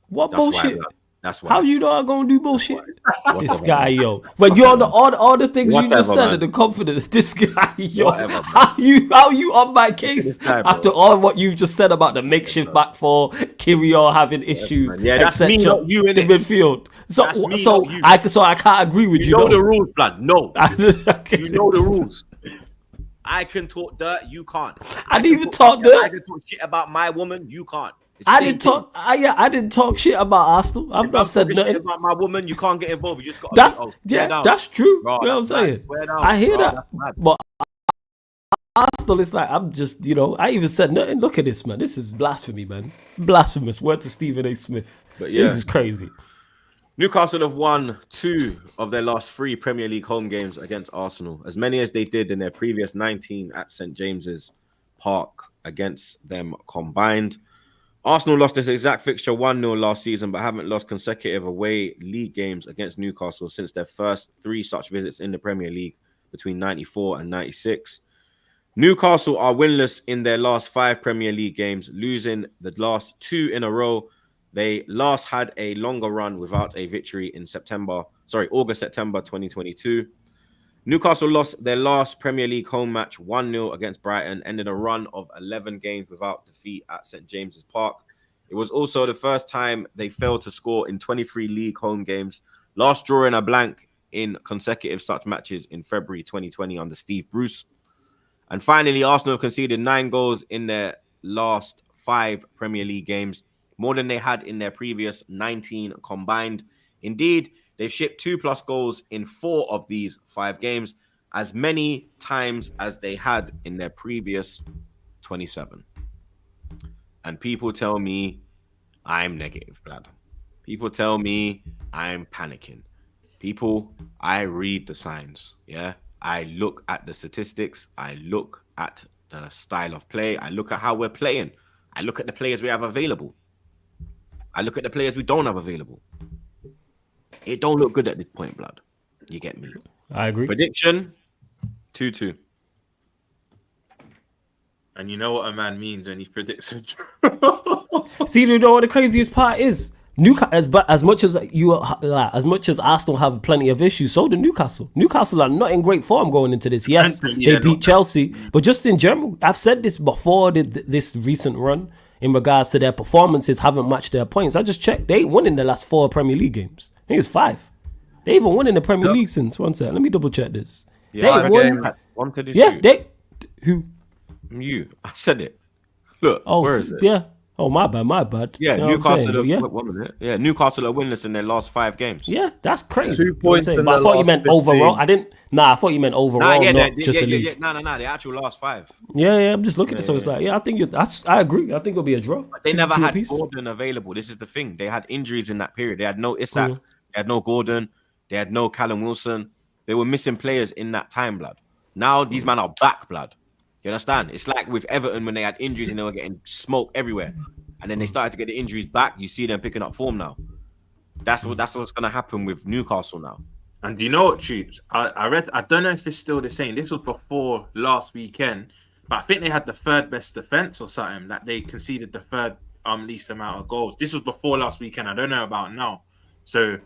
[SPEAKER 3] What
[SPEAKER 1] That's
[SPEAKER 3] bullshit?
[SPEAKER 1] why, lad. That's why.
[SPEAKER 3] How you know I'm gonna do bullshit? This
[SPEAKER 1] Whatever,
[SPEAKER 3] guy,
[SPEAKER 1] man.
[SPEAKER 3] yo. When you're on all the things you just
[SPEAKER 1] Whatever,
[SPEAKER 3] said
[SPEAKER 1] man.
[SPEAKER 3] and the confidence, this guy, yo.
[SPEAKER 1] Whatever, man.
[SPEAKER 3] How you on my case
[SPEAKER 1] this guy, bro.
[SPEAKER 3] after all what you've just said about the makeshift back four, Kyrgios having issues,
[SPEAKER 1] man. Yeah, that's me,
[SPEAKER 3] etc.
[SPEAKER 1] not you,
[SPEAKER 3] in
[SPEAKER 1] innit?
[SPEAKER 3] midfield.
[SPEAKER 1] That's me,
[SPEAKER 3] So
[SPEAKER 1] not you.
[SPEAKER 3] I can't agree with you.
[SPEAKER 1] You know the rules, blood. No.
[SPEAKER 3] Okay.
[SPEAKER 1] You know the rules. I can talk dirt, you can't.
[SPEAKER 3] I didn't even
[SPEAKER 1] can
[SPEAKER 3] talk dirt.
[SPEAKER 1] I can talk shit about my woman, you can't. It's
[SPEAKER 3] I
[SPEAKER 1] same
[SPEAKER 3] didn't
[SPEAKER 1] thing.
[SPEAKER 3] talk. I didn't talk shit about Arsenal. I've
[SPEAKER 1] If
[SPEAKER 3] not
[SPEAKER 1] I'm
[SPEAKER 3] said
[SPEAKER 1] talking shit
[SPEAKER 3] nothing.
[SPEAKER 1] about my woman, you can't get involved. You just got
[SPEAKER 3] That's
[SPEAKER 1] swear
[SPEAKER 3] yeah,
[SPEAKER 1] down.
[SPEAKER 3] that's true.
[SPEAKER 1] Bro,
[SPEAKER 3] you know what I'm
[SPEAKER 1] that's mad.
[SPEAKER 3] saying?
[SPEAKER 1] Swear down.
[SPEAKER 3] I hear
[SPEAKER 1] Bro,
[SPEAKER 3] that,
[SPEAKER 1] that's mad.
[SPEAKER 3] but Arsenal is like I'm just I even said nothing. Look at this, man. This is blasphemy, man. Blasphemous. Word to Stephen A. Smith.
[SPEAKER 1] But yeah.
[SPEAKER 3] This is crazy.
[SPEAKER 1] Newcastle have won 2 of their last 3 Premier League home games against Arsenal, as many as they did in their previous 19 at St James's Park against them combined. Arsenal lost this exact fixture 1-0 last season, but haven't lost consecutive away league games against Newcastle since their first 3 such visits in the Premier League between 94 and 96. Newcastle are winless in their last 5 Premier League games, losing the last 2 in a row. They last had a longer run without a victory in August-September 2022. Newcastle lost their last Premier League home match 1-0 against Brighton, ending a run of 11 games without defeat at St James's Park. It was also the first time they failed to score in 23 league home games, last drawing a blank in consecutive such matches in February 2020 under Steve Bruce. And finally, Arsenal have conceded 9 goals in their last 5 Premier League games, more than they had in their previous 19 combined. Indeed, they've shipped 2+ goals in 4 of these 5 games, as many times as they had in their previous 27. And people tell me I'm negative, blood. People tell me I'm panicking. People, I read the signs, yeah? I look at the statistics. I look at the style of play. I look at how we're playing. I look at the players we have available. I look at the players we don't have available. It don't look good at this point, blood. You get me?
[SPEAKER 3] I agree.
[SPEAKER 1] Prediction 2-2.
[SPEAKER 2] And you know what a man means when he predicts a draw.
[SPEAKER 3] See, you know what the craziest part is? Newcastle, as much as Arsenal have plenty of issues, so do Newcastle. Newcastle are not in great form going into this. Yes, they beat Chelsea, but just in general, I've said this before this recent run in regards to their performances haven't matched their points. I just checked; they ain't won in the last 4 Premier League games. I think it's 5. They even won in the Premier League since. One second, let me double check this.
[SPEAKER 1] Yeah,
[SPEAKER 3] they won. Who?
[SPEAKER 1] You. I said it. Look,
[SPEAKER 3] Oh,
[SPEAKER 1] where is it?
[SPEAKER 3] yeah. Oh, my bad.
[SPEAKER 1] Yeah,
[SPEAKER 3] You know
[SPEAKER 1] Newcastle.
[SPEAKER 3] yeah.
[SPEAKER 1] 1 minute. Yeah, Newcastle are winless in their last 5 games.
[SPEAKER 3] Yeah, that's crazy.
[SPEAKER 4] 2 points in
[SPEAKER 3] but I
[SPEAKER 4] the
[SPEAKER 3] thought you
[SPEAKER 4] last
[SPEAKER 3] meant
[SPEAKER 4] 15.
[SPEAKER 3] overall. I thought you meant overall, not just the league.
[SPEAKER 1] No, the actual last 5.
[SPEAKER 3] Yeah, I'm just looking at it. So it's like, I think I agree. I think it'll be a draw.
[SPEAKER 1] They never
[SPEAKER 3] two
[SPEAKER 1] had
[SPEAKER 3] apiece.
[SPEAKER 1] Gordon available. This is the thing. They had injuries in that period. They had no Isak. They had no Gordon. They had no Callum Wilson. They were missing players in that time, blood. Now these men are back, blood. You understand? It's like with Everton when they had injuries and they were getting smoke everywhere. And then they started to get the injuries back. You see them picking up form now. That's what's going to happen with Newcastle now.
[SPEAKER 2] And do you know what, Troops? I read. I don't know if it's still the same. This was before last weekend, but I think they had the 3rd best defense or something. That they conceded the 3rd least amount of goals. This was before last weekend. I don't know about now. So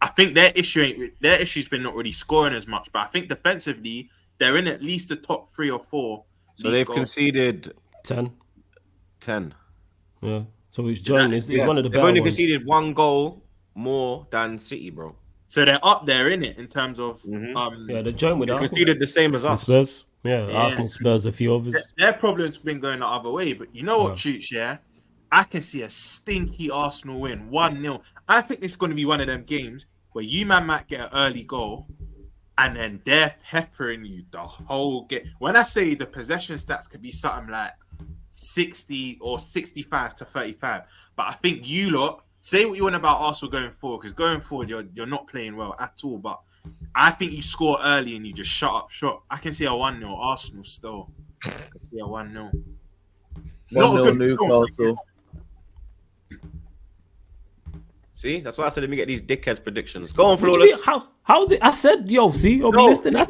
[SPEAKER 2] I think their issue's been not really scoring as much. But I think defensively they're in at least the top 3 or 4.
[SPEAKER 1] So they've conceded
[SPEAKER 3] 10.
[SPEAKER 1] 10.
[SPEAKER 3] Yeah. So he's joined. He's one of the
[SPEAKER 1] They've
[SPEAKER 3] better
[SPEAKER 1] only
[SPEAKER 3] ones.
[SPEAKER 1] conceded 1 goal more than City, bro.
[SPEAKER 2] So they're up there in it in terms of
[SPEAKER 3] Yeah, they're joined with
[SPEAKER 1] They
[SPEAKER 3] Arsenal.
[SPEAKER 1] conceded the same as us.
[SPEAKER 3] Spurs. Yeah, Arsenal, Spurs, a few others.
[SPEAKER 2] their problem's been going the other way. But you know what, Chooch, yeah? I can see a stinky Arsenal win, 1-0. I think it's going to be one of them games where you man might get an early goal and then they're peppering you the whole game. When I say the possession stats could be something like 60 or 65 to 35, but I think you lot say what you want about Arsenal going forward, because going forward you're not playing well at all. But I think you score early and you just shut up shop. I can see a 1-0 Arsenal still. I can see a 1-0.
[SPEAKER 4] 1-0 Newcastle.
[SPEAKER 1] See, that's why I said let me get these dickheads predictions. Go on,
[SPEAKER 3] What do you mean?
[SPEAKER 1] Flawless.
[SPEAKER 3] How's it? I said, yo, see, you're listening.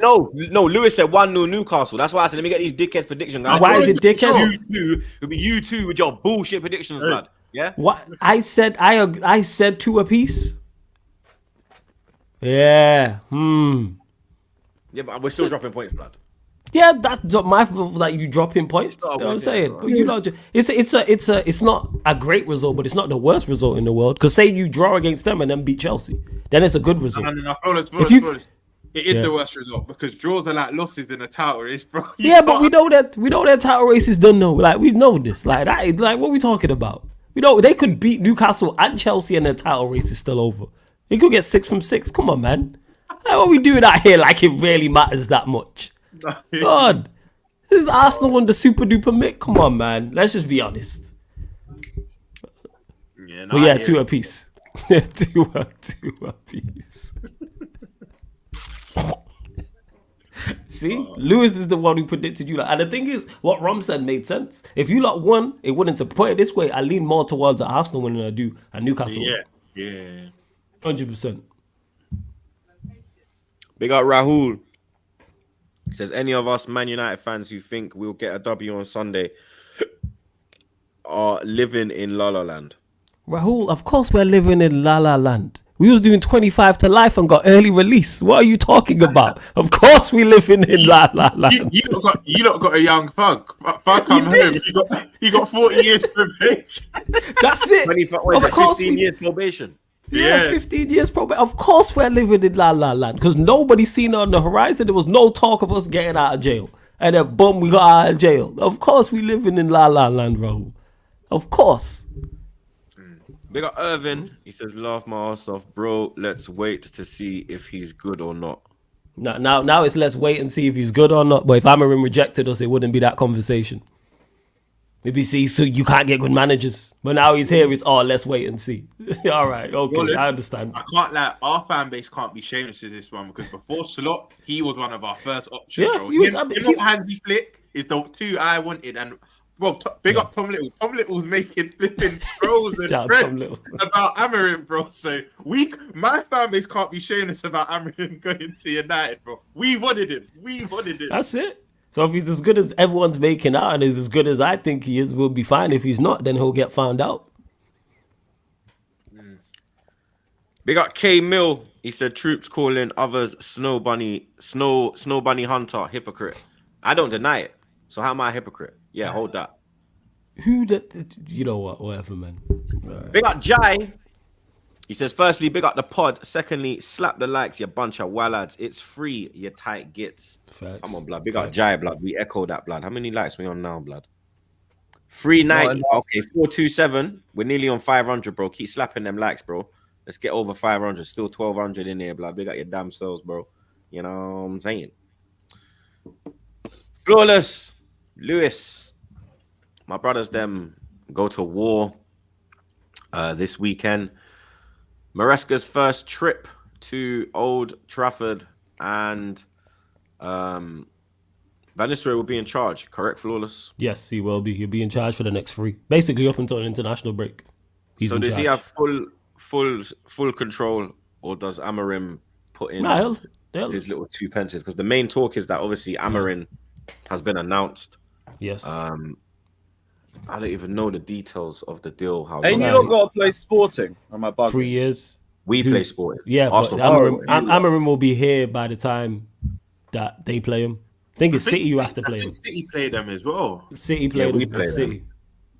[SPEAKER 1] No, Lewis said 1-0 Newcastle. That's why I said let me get these dickheads predictions. Guys.
[SPEAKER 3] Why is it dickhead?
[SPEAKER 1] It'll be you two with your bullshit predictions, lad. Yeah.
[SPEAKER 3] What I said 2 apiece. Yeah.
[SPEAKER 1] Yeah, but we're still dropping points, lad.
[SPEAKER 3] Yeah, that's not my fault that you dropping points. You know what I'm saying? But you know, it's not a great result, but it's not the worst result in the world. Because say you draw against them and then beat Chelsea, then it's a good result.
[SPEAKER 2] No, Flawless. It is the worst result because draws are like losses in a title race, bro.
[SPEAKER 3] But we know that title race is done now. Like we know this. Like that is like what we talking about. We know they could beat Newcastle and Chelsea and the title race is still over. They could get 6 from 6. Come on, man. Like, what we doing out here like it really matters that much? God, this is Arsenal on the super duper mic. Come on, man. Let's just be honest. But yeah, 2 apiece. 2 apiece. See, Lewis is the one who predicted you. And the thing is, what Rom said made sense. If you lot won, it wouldn't support it this way. I lean more towards Arsenal winning than I do at Newcastle.
[SPEAKER 2] Yeah.
[SPEAKER 3] 100%.
[SPEAKER 1] Big up Rahul. He says, any of us Man United fans who think we'll get a W on Sunday are living in La La Land.
[SPEAKER 3] Rahul, of course we're living in La La Land. We was doing 25 to life and got early release. What are you talking about? Of course we living in La La Land.
[SPEAKER 2] You lot got a young thug. Thug come home. He got 40 years probation.
[SPEAKER 3] That's it.
[SPEAKER 1] 15 years probation.
[SPEAKER 3] Yeah, 15 years probation. Of course we're living in La La Land because nobody's seen it on the horizon. There was no talk of us getting out of jail. And then boom, we got out of jail. Of course we living in La La Land, Rahul. Of course.
[SPEAKER 1] Big up Irvin. He says, laugh my ass off, bro. Let's wait to see if he's good or not.
[SPEAKER 3] Now it's let's wait and see if he's good or not. But if AMORIM rejected us, it wouldn't be that conversation. Maybe see, so you can't get good managers. But now he's here, it's let's wait and see. All right, okay, well, I understand.
[SPEAKER 2] I can't our fan base can't be shameless in this one because before Slot, he was one of our first options, bro. Hansi Flick is the 2 I wanted, and bro, big up Tom Little. Tom Little's making flipping scrolls and threads about AMORIM, bro. So my fan base can't be shameless about AMORIM going to United, bro. We wanted him.
[SPEAKER 3] That's it. So if he's as good as everyone's making out and is as good as I think he is, we'll be fine. If he's not, then he'll get found out.
[SPEAKER 1] Big up K Mill. He said troops calling others snow bunny hunter hypocrite. I don't deny it. So how am I a hypocrite? Yeah, hold that.
[SPEAKER 3] Who that? You know what? Whatever, man. Right.
[SPEAKER 1] Big up Jai. He says, firstly, big up the pod. Secondly, slap the likes, you bunch of wallads. It's free, you tight gits. Facts. Come on, blood. Big up Jai, blood. We echo that, blood. How many likes we on now, blood? 390. Okay, 427. We're nearly on 500, bro. Keep slapping them likes, bro. Let's get over 500. Still 1,200 in here, blood. Big up your damn selves, bro. You know what I'm saying? Flawless. Lewis. My brothers, them go to war this weekend. Maresca's first trip to Old Trafford, and Van Nistelrooy will be in charge, correct, Flawless?
[SPEAKER 3] Yes, he will be. He'll be in charge for the next 3. Basically up until an international break.
[SPEAKER 1] So does he have full control, or does AMORIM put in his little 2 pences? Because the main talk is that obviously AMORIM has been announced.
[SPEAKER 3] Yes.
[SPEAKER 1] I don't even know the details of the deal.
[SPEAKER 4] Ain't you not got to play Sporting? Am I bugging?
[SPEAKER 3] 3 years.
[SPEAKER 1] We play Sporting.
[SPEAKER 3] Yeah, Arsenal. But AMORIM will be here by the time that they play him. I think it's City you have to play them.
[SPEAKER 2] City play them as well.
[SPEAKER 3] City played them. Play City.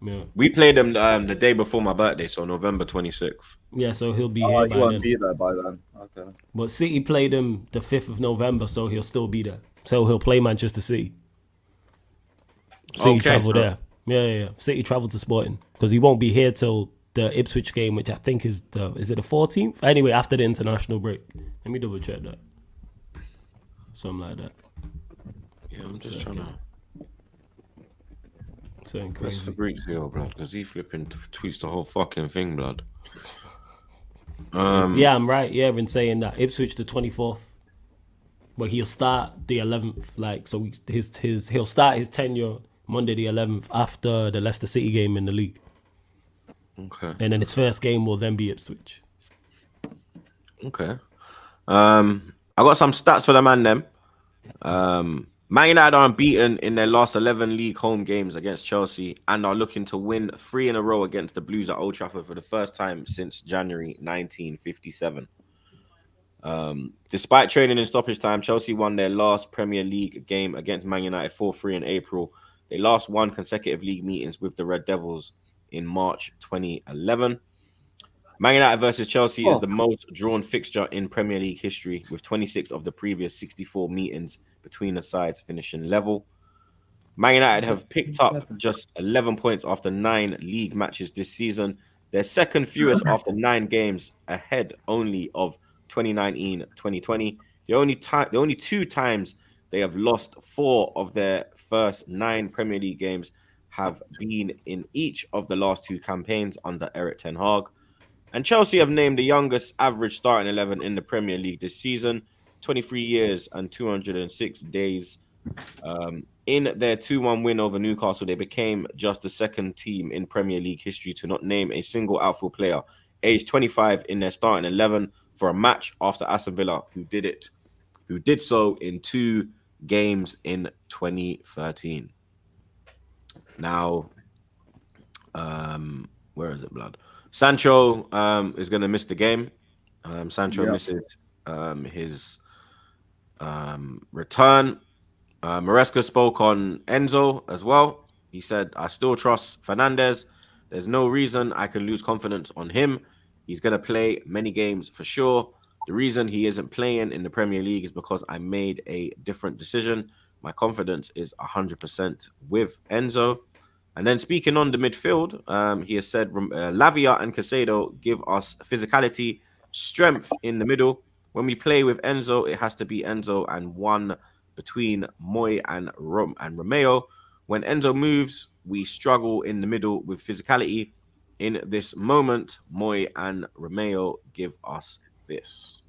[SPEAKER 1] Yeah. We played them the day before my birthday, so November 26th.
[SPEAKER 3] Yeah, so he'll be here by then.
[SPEAKER 4] Won't be there by then. Okay.
[SPEAKER 3] But City played him the 5th of November, so he'll still be there. So he'll play Manchester City. City travel there. Yeah. City travel to Sporting because he won't be here till the Ipswich game, which I think is it the 14th? Anyway, after the international break. Let me double check that. Something like that.
[SPEAKER 1] Yeah, I'm just trying to.
[SPEAKER 3] Something
[SPEAKER 1] That's
[SPEAKER 3] crazy.
[SPEAKER 1] Fabrizio, blood, because he flipping tweets the whole fucking thing, blood.
[SPEAKER 3] Yeah, I'm right. Yeah, in saying that Ipswich the 24th, but he'll start the 11th. So he'll start his tenure Monday the 11th after the Leicester City game in the league.
[SPEAKER 1] Okay.
[SPEAKER 3] And then his first game will then be Ipswich.
[SPEAKER 1] Okay. I got some stats for the man them. Man United are unbeaten in their last 11 league home games against Chelsea and are looking to win 3 in a row against the Blues at Old Trafford for the first time since January 1957. Despite training in stoppage time, Chelsea won their last Premier League game against Man United 4-3 in April. They last won consecutive league meetings with the Red Devils in March 2011. Man United versus Chelsea is the most drawn fixture in Premier League history, with 26 of the previous 64 meetings between the sides finishing level. Man United have picked up just 11 points after 9 league matches this season. Their second fewest after 9 games, ahead only of 2019-2020. The only 2 times they have lost 4 of their first 9 Premier League games have been in each of the last 2 campaigns under Erik ten Hag. And Chelsea have named the youngest average starting 11 in the Premier League this season, 23 years and 206 days. In their 2-1 win over Newcastle, they became just the second team in Premier League history to not name a single outfield player aged 25 in their starting 11 for a match after Aston Villa, who did so in 2 games in 2013. Now, where is it, blood? Sancho is going to miss the game. Sancho misses his return. Maresca spoke on Enzo as well. He said, I still trust Fernandes. There's no reason I can lose confidence on him. He's going to play many games for sure. The reason he isn't playing in the Premier League is because I made a different decision. My confidence is 100% with Enzo. And then speaking on the midfield, he has said Lavia and Caicedo give us physicality, strength in the middle. When we play with Enzo, it has to be Enzo and one between Moy and Romeo. When Enzo moves, we struggle in the middle with physicality. In this moment, Moy and Romeo give us this.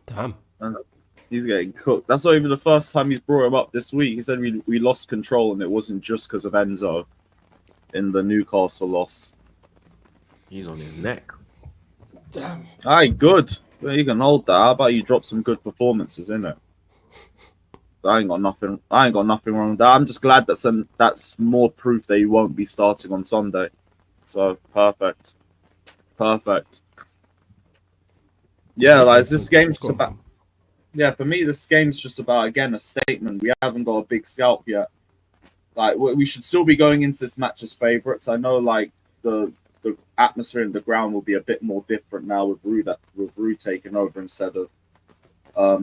[SPEAKER 3] Damn.
[SPEAKER 4] He's getting cooked. That's not even the first time he's brought him up this week. He said we lost control and it wasn't just because of Enzo in the Newcastle loss.
[SPEAKER 1] He's on his neck.
[SPEAKER 3] Damn.
[SPEAKER 4] All right, good. Well, you can hold that. How about you drop some good performances in it? I ain't got nothing wrong with that. I'm just glad that's more proof that he won't be starting on Sunday. So perfect. Yeah, like this game's just about. Yeah, for me, this game's just about, again, a statement. We haven't got a big scalp yet. Like, we should still be going into this match as favourites. I know, like, the atmosphere in the ground will be a bit more different now with Rue taking over instead of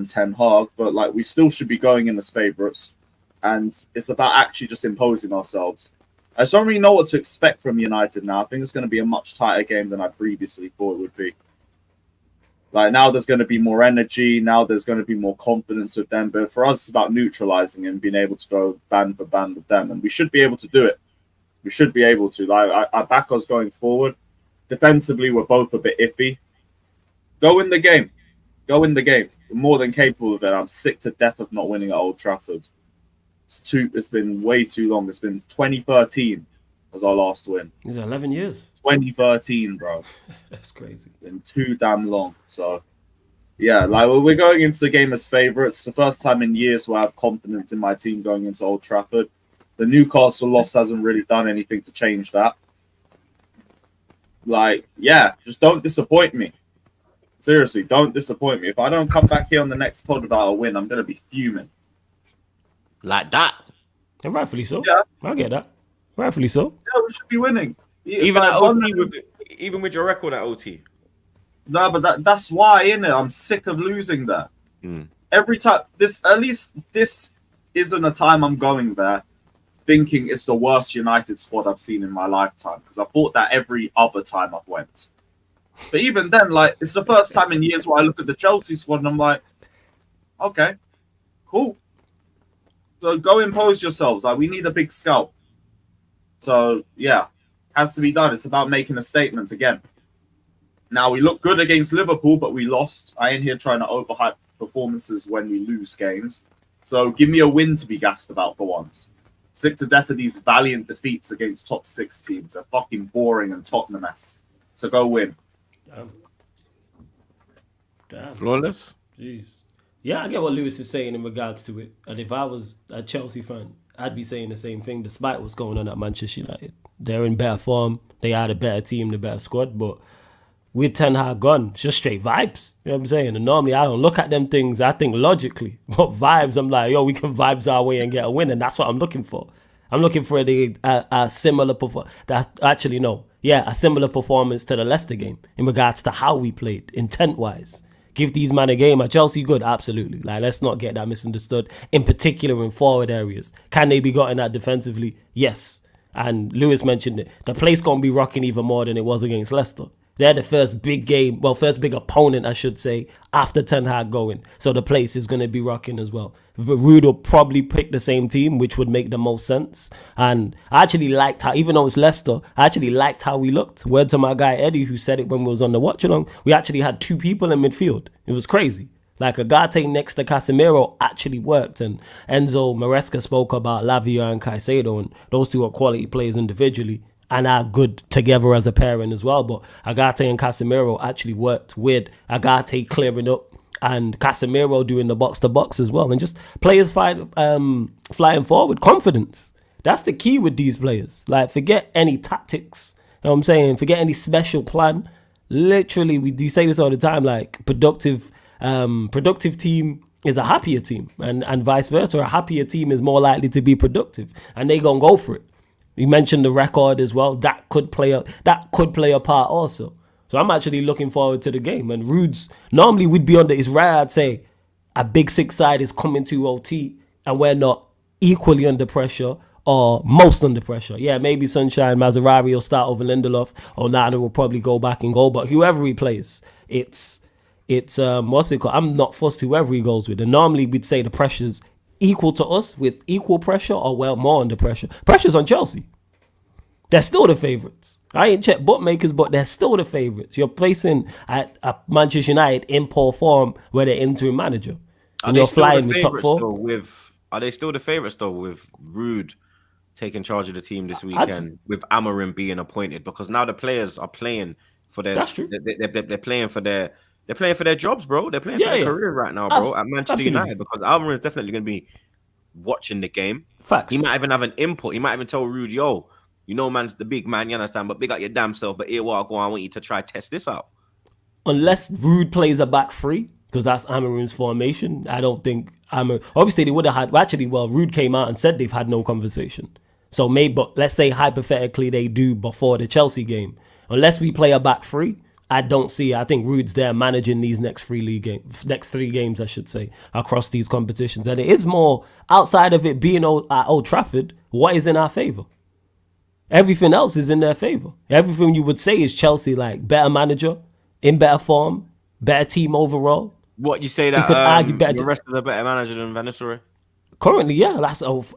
[SPEAKER 4] Ten Hag. But, like, we still should be going in as favourites. And it's about actually just imposing ourselves. I just don't really know what to expect from United now. I think it's going to be a much tighter game than I previously thought it would be. Like, now there's going to be more energy. Now there's going to be more confidence with them. But for us, it's about neutralizing and being able to go band for band with them. And we should be able to do it. We should be able to. Like, I back us going forward. Defensively, we're both a bit iffy. Go in the game. We're more than capable of it. I'm sick to death of not winning at Old Trafford. It's been way too long. It's been 2013 was our last win.
[SPEAKER 3] It's 11 years.
[SPEAKER 4] 2013, bro.
[SPEAKER 3] That's crazy.
[SPEAKER 4] It's been too damn long. So, yeah, like we're going into the game as favourites. It's the first time in years where I have confidence in my team going into Old Trafford. The Newcastle loss hasn't really done anything to change that. Like, yeah, just don't disappoint me. Seriously, don't disappoint me. If I don't come back here on the next pod without a win, I'm going to be fuming.
[SPEAKER 1] Like that?
[SPEAKER 3] And rightfully so.
[SPEAKER 4] Yeah.
[SPEAKER 3] I get that. Rightfully so.
[SPEAKER 4] Yeah, we should be winning.
[SPEAKER 1] Even at OT, even with your record at OT.
[SPEAKER 4] No, but that's why, innit? I'm sick of losing there. Every time, this isn't a time I'm going there thinking it's the worst United squad I've seen in my lifetime, because I thought that every other time I've went. But even then, like, it's the first time in years where I look at the Chelsea squad and I'm like, okay, cool. So go impose yourselves. Like, we need a big scalp. So, yeah, has to be done. It's about making a statement again. Now, we look good against Liverpool, but we lost. I ain't here trying to overhype performances when we lose games. So give me a win to be gassed about for once. Sick to death of these valiant defeats against top 6 teams. They're fucking boring and Tottenham-esque. to go win.
[SPEAKER 3] Damn.
[SPEAKER 1] Flawless.
[SPEAKER 3] Jeez. Yeah, I get what Lewis is saying in regards to it. And if I was a Chelsea fan, I'd be saying the same thing despite what's going on at Manchester United. They're in better form. They had a better team, the better squad. But with Ten Hag gone, it's just straight vibes. You know what I'm saying? And normally I don't look at them things. I think logically. But vibes, I'm like, yo, we can vibes our way and get a win. And that's what I'm looking for. I'm looking for a similar performance. A similar performance to the Leicester game in regards to how we played, intent-wise. Give these men a game. Are Chelsea good? Absolutely. Like, let's not get that misunderstood. In particular, in forward areas, can they be gotten at defensively? Yes. And Lewis mentioned it. The place gonna be rocking even more than it was against Leicester. They're the first big game, first big opponent, I should say, after Ten Hag going. So the place is going to be rocking as well. Ruud will probably pick the same team, which would make the most sense. And I actually liked how, even though it's Leicester, I actually liked how we looked. Word to my guy Eddie, who said it when we was on the watch along, we actually had 2 people in midfield. It was crazy. Like Agate next to Casemiro actually worked. And Enzo Maresca spoke about Lavia and Caicedo, and those 2 are quality players individually and are good together as a pairing as well. But Agate and Casemiro actually worked with Agate clearing up and Casemiro doing the box-to-box as well. And just players flying forward. Confidence. That's the key with these players. Like, forget any tactics. You know what I'm saying? Forget any special plan. Literally, we say this all the time, like, productive team is a happier team. And vice versa. A happier team is more likely to be productive. And they gonna go for it. You mentioned the record as well. That could play a part also. So I'm actually looking forward to the game. And Ruud's normally would be it's rare, I'd say, a big 6 side is coming to OT and we're not equally under pressure or most under pressure. Yeah, maybe Sunshine, Maserati will start over Lindelof, or Nana will probably go back and goal. But whoever he plays, it's what's it called? I'm not fussed whoever he goes with. And normally we'd say the pressure's equal to us with equal pressure or more under pressure. Pressure's on Chelsea. They're still the favourites. I ain't checked bookmakers, but they're still the favourites. You're facing at Manchester United in poor form where they're interim manager. And you're flying the top 4.
[SPEAKER 1] Are they still the favourites though with Ruud taking charge of the team this weekend, with AMORIM being appointed? Because now the players are playing for their they're playing for their jobs, bro. They're playing for their career right now, bro, at Manchester United, because AMORIM is definitely going to be watching the game.
[SPEAKER 3] Facts.
[SPEAKER 1] He might even have an input. He might even tell Ruud, yo, you know, man's the big man, you understand, but big up your damn self. But here, what I want you to try test this out.
[SPEAKER 3] Unless Ruud plays a back 3, because that's AMORIM's formation, I don't think obviously they would have had. Ruud came out and said they've had no conversation. So maybe, but let's say hypothetically they do before the Chelsea game. Unless we play a back 3, I don't see it. I think Ruud's there managing these next 3 games, I should say, across these competitions. And it is more, outside of it being at Old Trafford, what is in our favour? Everything else is in their favour. Everything you would say is Chelsea, like, better manager, in better form, better team overall.
[SPEAKER 1] What, you say that
[SPEAKER 3] you could argue better
[SPEAKER 1] the rest is a better manager than Van Nistelrooy?
[SPEAKER 3] Currently, yeah,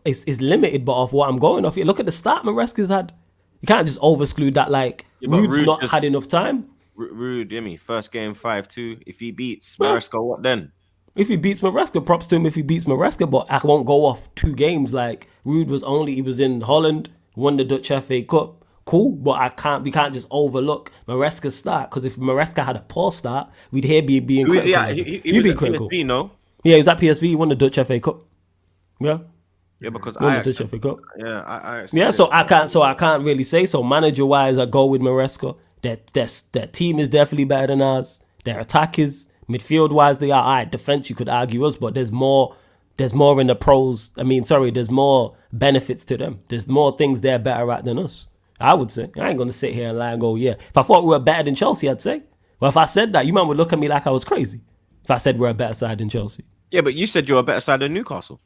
[SPEAKER 3] it's limited, but off what I'm going off here. Look at the start Maresca's had. You can't just over-exclude that, like, Ruud's not had enough time.
[SPEAKER 1] Ruud, first game 5-2. If he beats Maresca, what then?
[SPEAKER 3] If he beats Maresca, props to him if he beats Maresca, but I won't go off 2 games. Like, Ruud he was in Holland, won the Dutch FA Cup. Cool, but we can't just overlook Maresca's start, because if Maresca had a poor start, we'd hear being critical.
[SPEAKER 1] He was at PSV, no?
[SPEAKER 3] Yeah, he was at PSV, he won the Dutch FA Cup. Yeah.
[SPEAKER 1] Yeah, because
[SPEAKER 3] won the Dutch FA Cup.
[SPEAKER 1] Yeah,
[SPEAKER 3] so I can't really say so. Manager wise, I go with Maresca. Their team is definitely better than ours. Their attack is, midfield wise, they are alright. Defense, you could argue us, but there's more in the pros. There's more benefits to them. There's more things they're better at than us, I would say. I ain't gonna sit here and lie and go, yeah. If I thought we were better than Chelsea, I'd say. Well, if I said that, you man would look at me like I was crazy. If I said we're a better side than Chelsea.
[SPEAKER 1] Yeah, but you said you're a better side than Newcastle.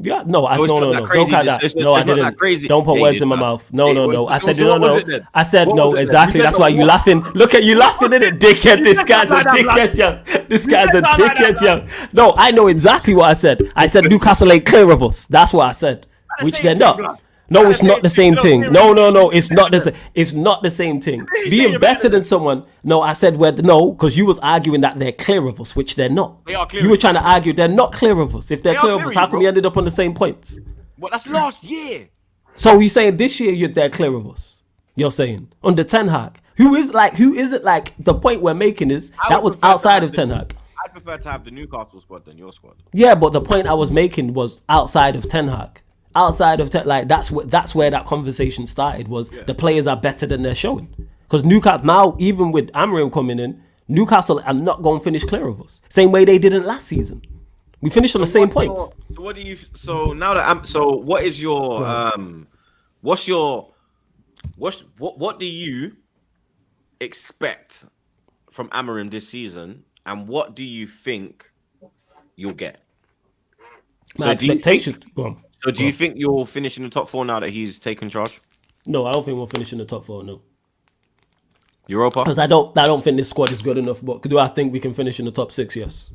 [SPEAKER 3] Yeah, no. Don't count that.
[SPEAKER 1] No,
[SPEAKER 3] I didn't. Don't put words in my mouth. No. I said no. I said no. Exactly. That's why you laughing. Look at you laughing at it, dickhead. This guy's a dickhead, young. This guy's a dickhead, young. No, I know exactly what I said. I said Newcastle ain't clear of us. That's what I said. Which they're not. No, it's not the same thing. No, it's not the same. It's not the same thing. Being better than someone. No, I said because you was arguing that they're clear of us, which they're not.
[SPEAKER 1] They are clear.
[SPEAKER 3] You were trying to argue they're not clear of us. If they're clear of us, how come we ended up on the same points?
[SPEAKER 1] Well, that's last year.
[SPEAKER 3] So you're saying this year they're clear of us? You're saying under Ten Hag, Who is it like the point we're making is that was outside of Ten Hag.
[SPEAKER 1] I'd prefer to have the Newcastle squad than your squad.
[SPEAKER 3] Yeah, but the point I was making was outside of Ten Hag. Outside of that's where that conversation started, was the players are better than they're showing. Because Newcastle now, even with AMORIM coming in, Newcastle are not going to finish clear of us. Same way they didn't last season. We finished on the same points.
[SPEAKER 1] So what do you? So now that what is your what do you expect from AMORIM this season, and what do you think you'll get?
[SPEAKER 3] My expectations.
[SPEAKER 1] Do you think you'll finish in the top 4 now that he's taken charge?
[SPEAKER 3] No, I don't think we'll finish in the top 4. No.
[SPEAKER 1] Europa?
[SPEAKER 3] Because I don't think this squad is good enough. But do I think we can finish in the top 6? Yes.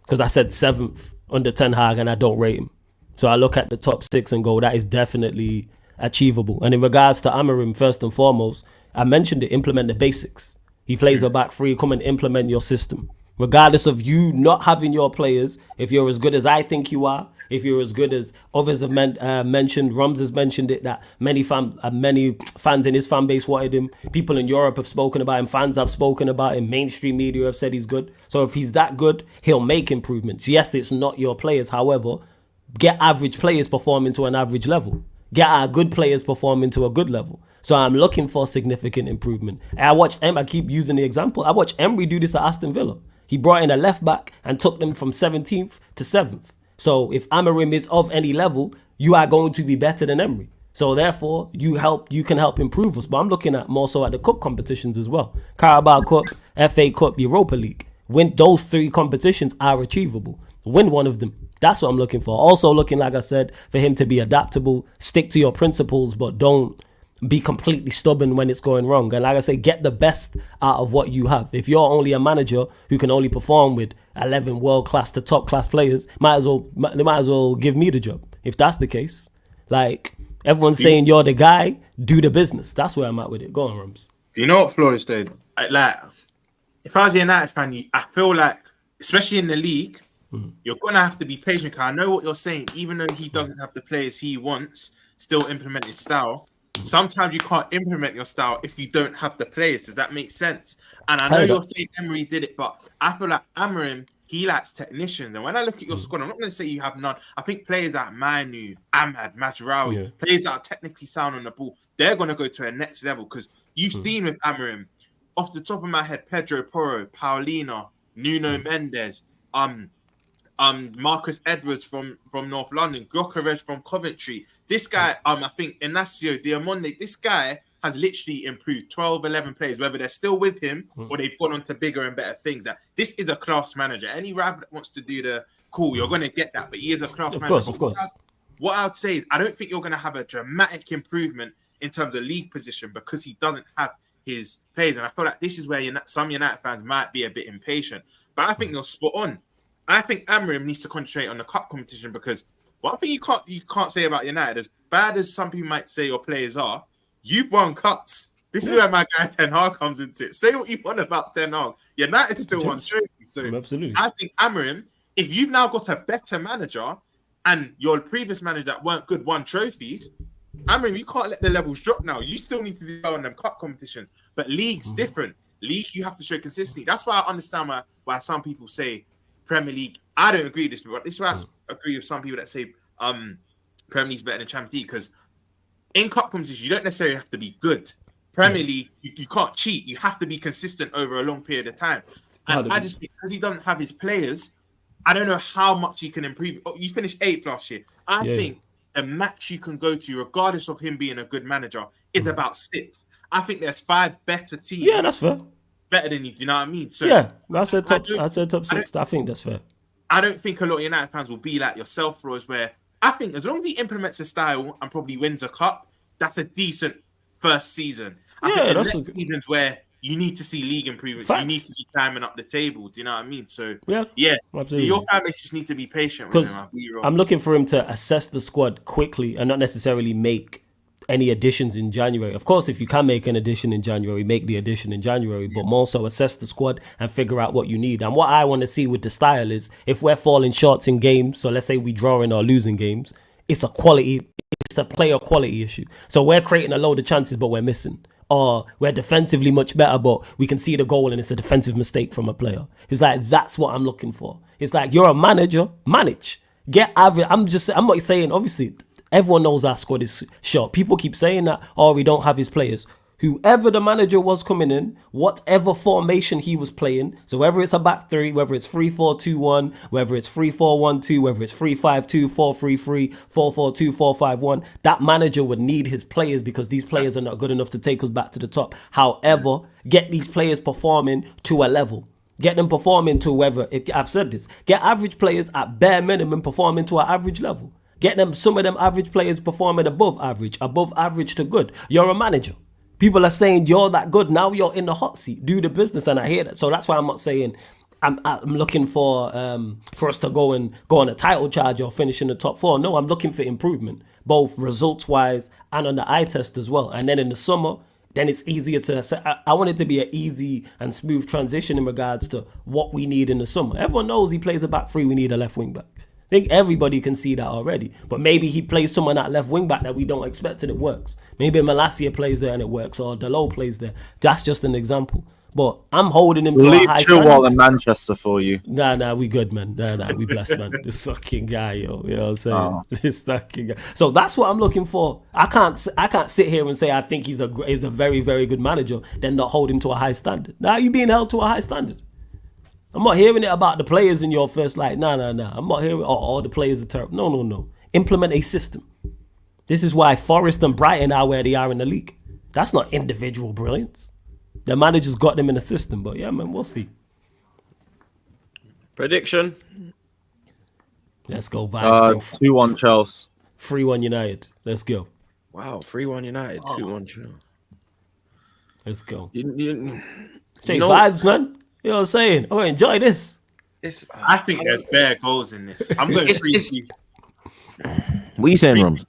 [SPEAKER 3] Because I said 7th under Ten Hag and I don't rate him. So I look at the top 6 and go, that is definitely achievable. And in regards to AMORIM, first and foremost, I mentioned it, implement the basics. He plays a back 3, come and implement your system. Regardless of you not having your players, if you're as good as I think you are, if you're as good as others have mentioned, Rums has mentioned it, that many fans in his fan base wanted him. People in Europe have spoken about him. Fans have spoken about him. Mainstream media have said he's good. So if he's that good, he'll make improvements. Yes, it's not your players. However, get average players performing to an average level. Get our good players performing to a good level. So I'm looking for significant improvement. I keep using the example. I watched Emery do this at Aston Villa. He brought in a left back and took them from 17th to 7th. So if AMORIM is of any level, you are going to be better than Emery. So therefore, you can help improve us. But I'm looking at more so at the cup competitions as well. Carabao Cup, FA Cup, Europa League. Win those 3 competitions are achievable. Win one of them. That's what I'm looking for. Also looking, like I said, for him to be adaptable, stick to your principles, but don't be completely stubborn when it's going wrong. And like I say, get the best out of what you have. If you're only a manager who can only perform with 11 world-class to top-class players, might as well give me the job. If that's the case. Like, everyone's saying you're the guy, do the business. That's where I'm at with it. Go on, Rums.
[SPEAKER 2] Do you know what, Flores, though? Like, if I was a United fan, I feel like, especially in the league, you're going to have to be patient. Because I know what you're saying. Even though he doesn't have the players he wants, still implement his style. Sometimes you can't implement your style if you don't have the players. Does that make sense? And I know you're saying Emery did it, but I feel like AMORIM, he lacks technicians. And when I look at your squad, I'm not going to say you have none. I think players like Manu, Ahmad, Majraoui, players that are technically sound on the ball, they're going to go to a next level. Because you've seen with AMORIM, off the top of my head, Pedro Porro, Paulina, Nuno Mendes, Marcus Edwards from North London, Gyökeres from Coventry. This guy, I think Inacio Diamonde, this guy has literally improved 12, 11 players, whether they're still with him or they've gone on to bigger and better things. That this is a class manager. Any rival that wants to do the cool, you're going to get that, but he is a class manager. Of course. What I would say is I don't think you're going to have a dramatic improvement in terms of league position because he doesn't have his players. And I feel like this is where some United fans might be a bit impatient. But I think you're spot on. I think AMORIM needs to concentrate on the cup competition because one thing you can't say about United, as bad as some people might say your players are, you've won cups. This is where my guy Ten Hag comes into it. Say what you want about Ten Hag. United still won trophies. So absolutely. I think AMORIM, if you've now got a better manager and your previous manager that weren't good won trophies, AMORIM, you can't let the levels drop now. You still need to do well in them cup competitions. But league's different. League, you have to show consistency. That's why I understand why some people say Premier League. I don't agree with this, but this is why I agree with some people that say Premier League's better than Champions League because in cup competitions, you don't necessarily have to be good. Premier League, you can't cheat. You have to be consistent over a long period of time. And I just think because he doesn't have his players, I don't know how much he can improve. Oh, you finished 8th last year. I think the max you can go to, regardless of him being a good manager, is about 6th. I think there's 5 better teams. Yeah,
[SPEAKER 3] that's fair.
[SPEAKER 2] Better than you know what I mean? So
[SPEAKER 3] yeah, I said top 6. I think that's fair.
[SPEAKER 2] I don't think a lot of United fans will be like yourself, Rose, where I think as long as he implements a style and probably wins a cup, that's a decent first season. I think the next seasons where you need to see league improvements, you need to be climbing up the table. Do you know what I mean? So yeah, absolutely. Your fan base just need to be patient with him.
[SPEAKER 3] I'm looking for him to assess the squad quickly and not necessarily make any additions in January. Of course, if you can make an addition in January, make the addition in January, but more so assess the squad and figure out what you need. And what I want to see with the style is if we're falling short in games, so let's say we drawing or losing games, it's a player quality issue. So we're creating a load of chances, but we're missing. or we're defensively much better, but we can see the goal and it's a defensive mistake from a player. It's like, that's what I'm looking for. It's like, you're a manager, manage. Get average. I'm not saying, obviously, everyone knows our squad is short. People keep saying that, oh, we don't have his players. Whoever the manager was coming in, whatever formation he was playing, so whether it's a back three, whether it's 3-4-2-1, whether it's 3-4-1-2, whether it's 3-5-2, 4-3-3, 4-4-2, 4-5-1, that manager would need his players because these players are not good enough to take us back to the top. However, get these players performing to a level. Get them performing to whether, I've said this, get average players at bare minimum performing to an average level. Get them, some of them average players performing above average to good. You're a manager. People are saying you're that good. Now you're in the hot seat. Do the business, and I hear that. So that's why I'm not saying I'm looking for us to go on a title charge or finish in the top 4. No, I'm looking for improvement, both results-wise and on the eye test as well. And then in the summer, then it's easier to say. I want it to be an easy and smooth transition in regards to what we need in the summer. Everyone knows he plays a back three. We need a left wing back. I think everybody can see that already. But maybe he plays someone at left wing back that we don't expect and it works. Maybe Malacia plays there and it works, or Delo plays there. That's just an example. But I'm holding him to a high standard.
[SPEAKER 4] Leave Chilwell in Manchester for you.
[SPEAKER 3] Nah, we good, man. Nah, we blessed, man. This fucking guy, yo. You know what I'm saying? Oh. This fucking guy. So that's what I'm looking for. I can't sit here and say I think he's a very, very good manager, then not hold him to a high standard. Nah, you being held to a high standard. I'm not hearing it about the players in your first, like, nah. I'm not hearing, all the players are terrible. No. Implement a system. This is why Forest and Brighton are where they are in the league. That's not individual brilliance. The manager's got them in the system, but yeah, man, we'll see.
[SPEAKER 1] Prediction.
[SPEAKER 3] Let's go, vibes.
[SPEAKER 4] 2-1 Chelsea.
[SPEAKER 3] 3-1 United. Let's go.
[SPEAKER 1] Wow, 3-1 United, 2-1 Chelsea.
[SPEAKER 3] Let's go.
[SPEAKER 1] You
[SPEAKER 3] vibes, man. You know what I'm saying? Oh, enjoy this.
[SPEAKER 2] I think there's bare goals in this. I'm going 3-2.
[SPEAKER 1] What are you saying, Rom?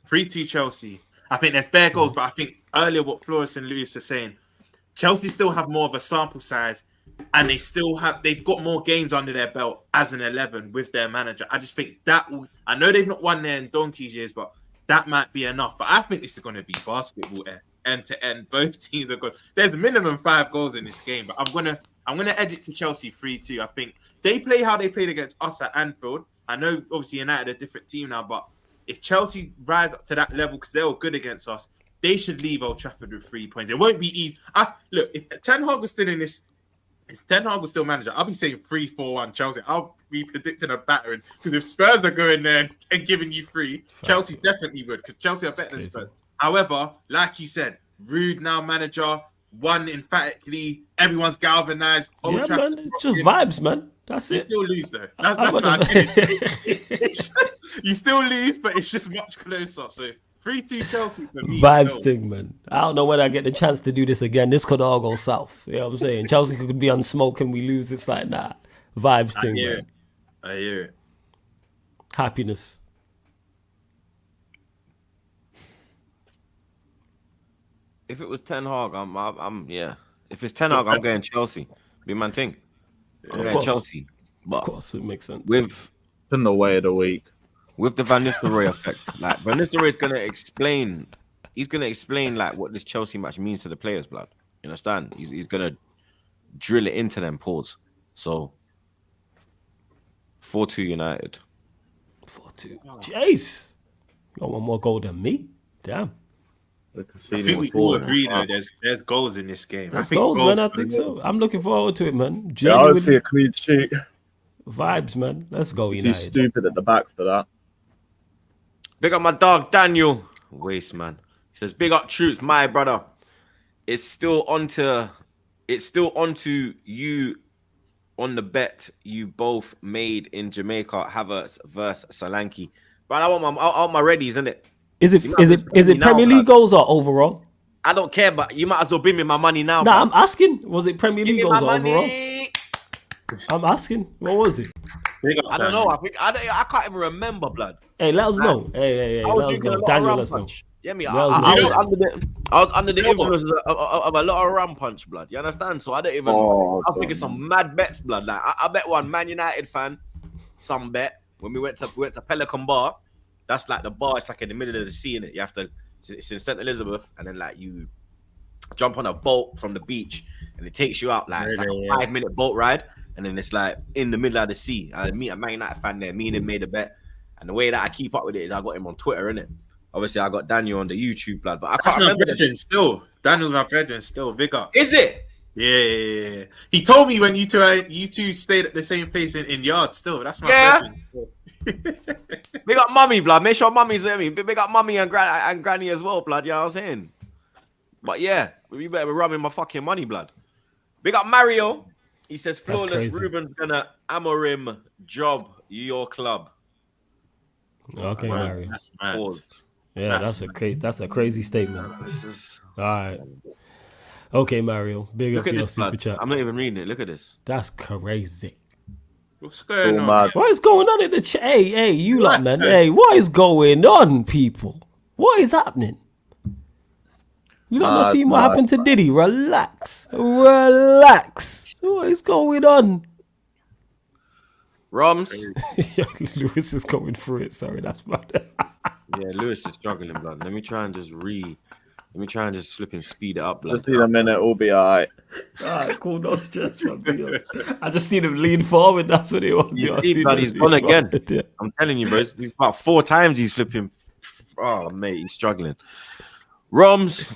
[SPEAKER 2] 3-2 Chelsea. I think there's bare goals, but I think earlier what Flores and Lewis were saying, Chelsea still have more of a sample size, and they've got more games under their belt as an 11 with their manager. I just think I know they've not won there in donkey's years, but that might be enough. But I think this is going to be basketball-esque, end to end. Both teams are good. There's a minimum 5 goals in this game, but I'm gonna edge it to Chelsea 3-2. I think they play how they played against us at Anfield. I know obviously United are a different team now, but if Chelsea rise up to that level because they were good against us, they should leave Old Trafford with 3 points. It won't be easy. Look, if Ten Hag was still in this, if Ten Hag was still manager, I'll be saying 3-4-1 Chelsea. I'll be predicting a battering because if Spurs are going there and giving you 3, Chelsea definitely would because Chelsea are better than Spurs. However, like you said, Rude now manager, won emphatically, everyone's galvanized. Old
[SPEAKER 3] Trafford, man, it's just vibes, man. That's
[SPEAKER 2] you
[SPEAKER 3] it.
[SPEAKER 2] Still lose though. That's what I get. You still lose, but it's just much closer. So 3-2 Chelsea for me.
[SPEAKER 3] Vibes thing, man. I don't know when I get the chance to do this again. This could all go south. You know what I'm saying? Chelsea could be on smoke and we lose. It's like, nah. Vibes thing, man.
[SPEAKER 2] I hear it.
[SPEAKER 3] Happiness.
[SPEAKER 1] If it was Ten Hag, I'm yeah. If it's Ten Hag, I'm going Chelsea. Be my thing. I'm going Chelsea. But
[SPEAKER 3] of course, it makes sense.
[SPEAKER 1] With
[SPEAKER 4] in the way of the week.
[SPEAKER 1] With the Van Nistelrooy effect, like Van Nistelrooy is gonna explain. He's gonna explain like what this Chelsea match means to the players, blood. You understand? He's gonna drill it into them. Pause. So 4-2 United.
[SPEAKER 3] 4-2. Jeez. Got one more goal than me. Damn.
[SPEAKER 2] I think we all agree though. There's goals in this game.
[SPEAKER 3] There's goals, man. I think so. I'm looking forward to it, man.
[SPEAKER 4] Yeah, I would see a clean sheet.
[SPEAKER 3] Vibes, man. Let's go, United.
[SPEAKER 4] He's stupid at the back for that.
[SPEAKER 1] Big up my dog Daniel. Waste man. He says, "Big up troops, my brother. It's still onto you on the bet you both made in Jamaica. Havertz versus Solanke. But I want my readies, isn't it?
[SPEAKER 3] Is it Premier League goals or overall?
[SPEAKER 1] I don't care, but you might as well bring me my money now.
[SPEAKER 3] Nah, I'm asking. Was it Premier League goals or overall? I'm asking. What was it?
[SPEAKER 1] I don't know. I can't even remember, blood.
[SPEAKER 3] Hey, let us know. Hey, let us know. Daniel, let us know.
[SPEAKER 1] Yeah, I was under the influence of a lot of rum punch, blood. You understand? So I don't even. I was thinking some mad bets, blood. Like I bet one Man United fan, some bet when we went to Pelican Bar. That's like the bar. It's like in the middle of the sea, innit? You have to. It's in St. Elizabeth, and then like you jump on a boat from the beach, and it takes you out like, it's like
[SPEAKER 2] Really,
[SPEAKER 1] a 5-minute boat ride, and then it's like in the middle of the sea. I meet a Man United fan there. Me and him made a bet, and the way that I keep up with it is I got him on Twitter, innit? Obviously, I got Daniel on the YouTube, blood, but I
[SPEAKER 2] That's
[SPEAKER 1] can't
[SPEAKER 2] my
[SPEAKER 1] remember.
[SPEAKER 2] brethren still. Daniel's my brethren still. Big up.
[SPEAKER 1] Is it?
[SPEAKER 2] Yeah. He told me when you two stayed at the same place in yard still. That's my brethren still.
[SPEAKER 1] Big up mummy, blood. Make sure mummy's there. Big up mummy and granny as well, blood. You know what I'm saying? But yeah, we better be rubbing my fucking money, blood. Big up Mario. He says, flawless. Ruben's gonna AMORIM job your club.
[SPEAKER 3] Okay, Mario.
[SPEAKER 2] That's mad.
[SPEAKER 3] Yeah, that's a crazy statement. All right. Okay, Mario. Big up
[SPEAKER 1] Look at
[SPEAKER 3] your
[SPEAKER 1] this,
[SPEAKER 3] super
[SPEAKER 1] blood.
[SPEAKER 3] chat.
[SPEAKER 1] I'm not even reading it. Look at this.
[SPEAKER 3] That's crazy.
[SPEAKER 2] What's going on?
[SPEAKER 4] Mad.
[SPEAKER 3] What is going on in the chat? Hey, you lot, man. Hey, what is going on, people? What is happening? You lot not seeing what happened to Diddy? Relax. What is going on?
[SPEAKER 1] Roms.
[SPEAKER 3] Lewis is going through it. Sorry, that's bad.
[SPEAKER 1] Yeah, Lewis is struggling, blood. Let me try and just flip and speed it up, blood.
[SPEAKER 4] Just need a minute, we'll be alright.
[SPEAKER 3] Alright, cool, no stress, man. I just seen him lean forward. That's what he wants.
[SPEAKER 1] He's gone again.
[SPEAKER 3] Yeah.
[SPEAKER 1] I'm telling you, bro. It's about 4 times he's flipping. Oh, mate, he's struggling. Roms,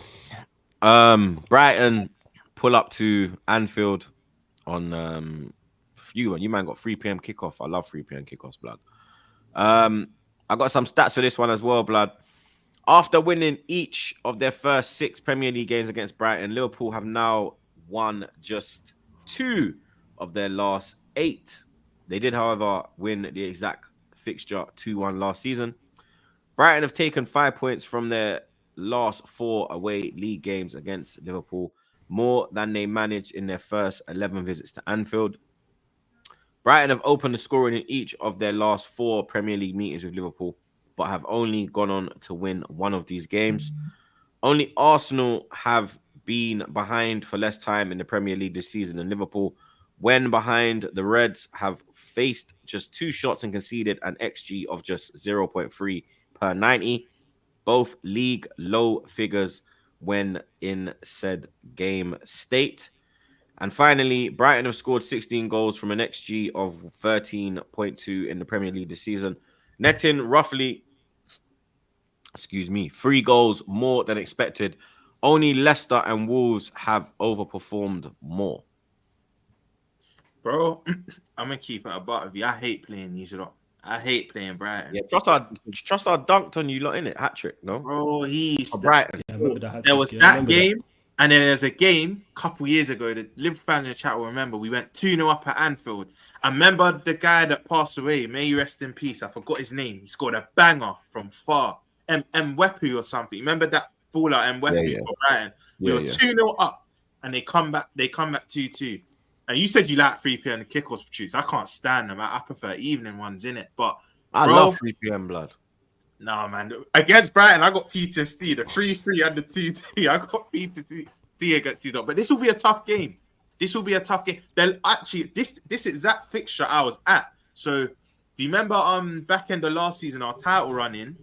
[SPEAKER 1] Brighton pull up to Anfield on you man got 3 p.m. kickoff. I love 3 p.m. kickoffs, blood. I got some stats for this one as well, blood. After winning each of their first 6 Premier League games against Brighton, Liverpool have now won just 2 of their last 8. They did, however, win the exact fixture 2-1 last season. Brighton have taken 5 points from their last 4 away league games against Liverpool, more than they managed in their first 11 visits to Anfield. Brighton have opened the scoring in each of their last 4 Premier League meetings with Liverpool, but have only gone on to win 1 of these games. Only Arsenal have been behind for less time in the Premier League this season than Liverpool. When behind, the Reds have faced just 2 shots and conceded an XG of just 0.3 per 90. Both league low figures when in said game state. And finally, Brighton have scored 16 goals from an XG of 13.2 in the Premier League this season, netting roughly, 3 goals more than expected. Only Leicester and Wolves have overperformed more.
[SPEAKER 2] Bro, I'm going to keep it about with you. I hate playing these lot. I hate playing Brighton.
[SPEAKER 1] Yeah, trust our dunked on you lot, innit? Hat-trick, no?
[SPEAKER 2] Bro,
[SPEAKER 1] Brighton.
[SPEAKER 3] Yeah,
[SPEAKER 2] there was that game. And then there's a game a couple years ago, the Liverpool fans in the chat will remember, we went 2-0 up at Anfield. I remember the guy that passed away, may he rest in peace, I forgot his name. He scored a banger from far. Mwepu or something. Remember that baller Mwepu for Brighton? We were 2-0 up and they come back 2-2. And you said you like 3 p.m. kickoffs for Tuesday. I can't stand them. I prefer evening ones, innit? But
[SPEAKER 1] I love 3 p.m. blood.
[SPEAKER 2] No, man. Against Brighton, I got PTSD. The 3-3 and the 2-2. I got PTSD against you. But this will be a tough game. They'll actually, this exact fixture I was at. So, do you remember back in the last season, our title run-in,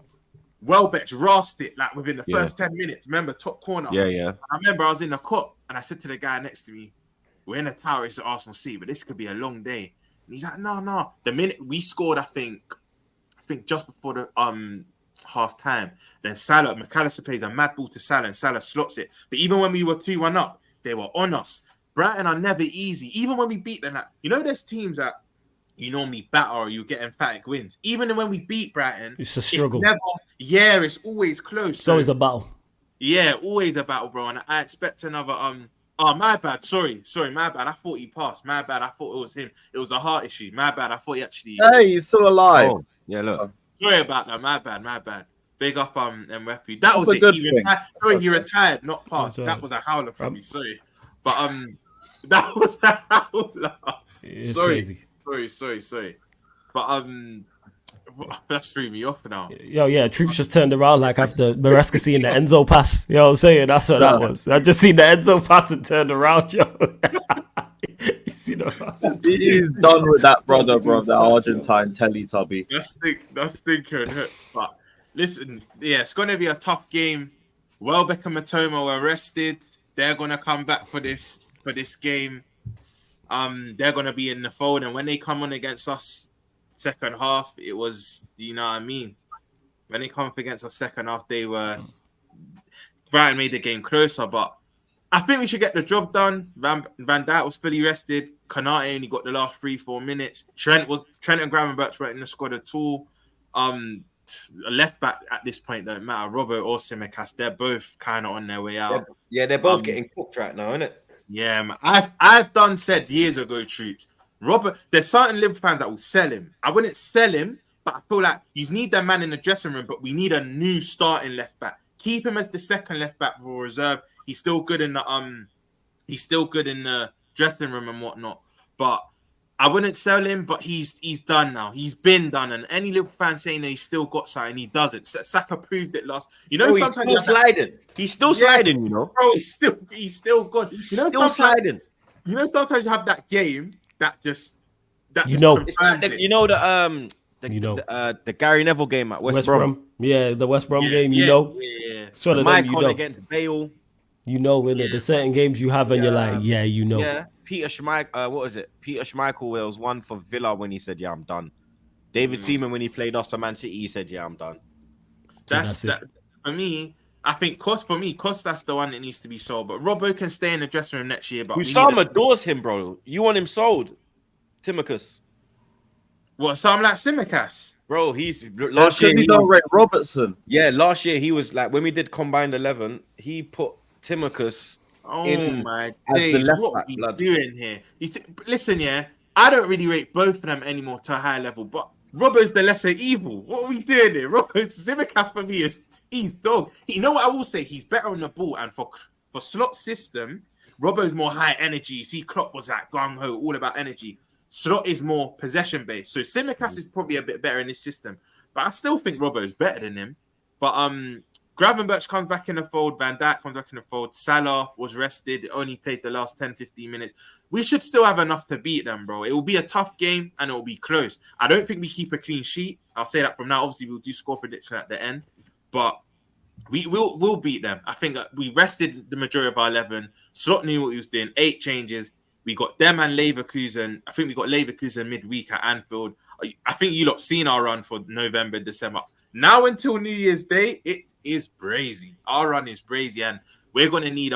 [SPEAKER 2] Welbeck's rasped it like within the first 10 minutes. Remember, top corner.
[SPEAKER 1] Yeah.
[SPEAKER 2] I remember I was in the cup and I said to the guy next to me, we're in a tower, it's the Arsenal seat, but this could be a long day. And he's like, no. The minute we scored, I think just before the half time, then McAllister plays a mad ball to Salah and Salah slots it. But even when we were 2-1 up, they were on us. Brighton are never easy. Even when we beat them, there's teams that you normally batter or you get emphatic wins. Even when we beat Brighton,
[SPEAKER 3] it's a struggle.
[SPEAKER 2] It's always close.
[SPEAKER 3] It's always a battle.
[SPEAKER 2] Yeah, always a battle, bro. And I expect another Oh, my bad. Sorry, my bad. I thought he passed. My bad. I thought it was him. It was a heart issue. My bad. I thought he actually.
[SPEAKER 4] Hey, he's still alive.
[SPEAKER 1] Oh, yeah, look.
[SPEAKER 2] Sorry about that. My bad. Big up Mwepu. That was
[SPEAKER 4] a
[SPEAKER 2] it.
[SPEAKER 4] good
[SPEAKER 2] He
[SPEAKER 4] thing.
[SPEAKER 2] retired. Sorry, he retired, not passed. That was a howler for me. Sorry, but that was a howler.
[SPEAKER 3] It's
[SPEAKER 2] sorry.
[SPEAKER 3] crazy.
[SPEAKER 2] Sorry. But that's threw me off now.
[SPEAKER 3] Yeah, Troops just turned around like after Maresca seeing the Enzo pass. You know what I'm saying? That's what that was. I just seen the Enzo pass and turned around, yo. You see the pass?
[SPEAKER 4] He's done with that brother, that Argentine Teletubby.
[SPEAKER 2] That's stinking hurt. But listen, yeah, it's going to be a tough game. Welbeck and Matoma were rested. they're gonna come back for this game. They're gonna be in the fold, and when they come on against us second half, it was, you know what I mean? When they come up against us second half, Brighton made the game closer, but I think we should get the job done. Van Dijk was fully rested. Konate only got the last 3-4 minutes. Trent and Gravenberch weren't in the squad at all. A left back at this point don't matter. Robbo or Tsimikas, they're both kind of on their way out.
[SPEAKER 1] Yeah, they're both getting cooked right now, isn't it?
[SPEAKER 2] Yeah, man. I've said years ago, Troops. Robert, there's certain Liverpool fans that will sell him. I wouldn't sell him, but I feel like you need that man in the dressing room, but we need a new starting left back. Keep him as the second left back for reserve. He's still good in the dressing room and whatnot. But I wouldn't sell him, but he's done now. He's been done. And any Liverpool fan saying that he's still got something, he doesn't. Saka proved it last. You know,
[SPEAKER 1] he's still sliding. He's still sliding, you know.
[SPEAKER 2] Bro, he's still good.
[SPEAKER 1] He's still sliding.
[SPEAKER 2] You know, sometimes you have that game that just
[SPEAKER 3] you know,
[SPEAKER 1] it's like the Gary Neville game at West Brom.
[SPEAKER 3] Yeah, the West Brom game, you know.
[SPEAKER 2] Yeah.
[SPEAKER 3] It's one of them, you know.
[SPEAKER 1] Against Bale.
[SPEAKER 3] You know, innit? There's certain games you have and you're like, yeah, you know.
[SPEAKER 1] Yeah. Peter Schmeichel, what was it? Peter Schmeichel was one for Villa when he said, yeah, I'm done. David Seaman, when he played us for Man City, he said, yeah, I'm done.
[SPEAKER 2] That's that. For me, I think Cost, that's the one that needs to be sold. But Robbo can stay in the dressing room next year. But
[SPEAKER 1] Usama adores him, bro. You want him sold? Timicus.
[SPEAKER 2] What, something like Tsimikas?
[SPEAKER 1] Bro, last year
[SPEAKER 4] he don't rate Robertson.
[SPEAKER 1] Yeah, last year he was like, when we did combined 11, he put Timicus
[SPEAKER 2] in my days. What are we doing here? Listen, yeah, I don't really rate both of them anymore to a high level, but Robbo's the lesser evil. What are we doing here? Tsimikas for me he's dog. You know what I will say? He's better on the ball, and for Slot's system, Robbo's more high energy. See, Klopp was like gung ho, all about energy. Slot is more possession based, so Tsimikas is probably a bit better in this system. But I still think Robbo's better than him. But Gravenberch comes back in the fold. Van Dijk comes back in the fold. Salah was rested. Only played the last 10-15 minutes. We should still have enough to beat them, bro. It will be a tough game and it will be close. I don't think we keep a clean sheet. I'll say that from now. Obviously, we'll do score prediction at the end. But we'll beat them. I think we rested the majority of our 11. Slot knew what he was doing. 8 changes. We got them and Leverkusen. I think we got Leverkusen midweek at Anfield. I think you lot seen our run for November, December. Now until New Year's Day, it is brazy. Our run is brazy, and we're going to need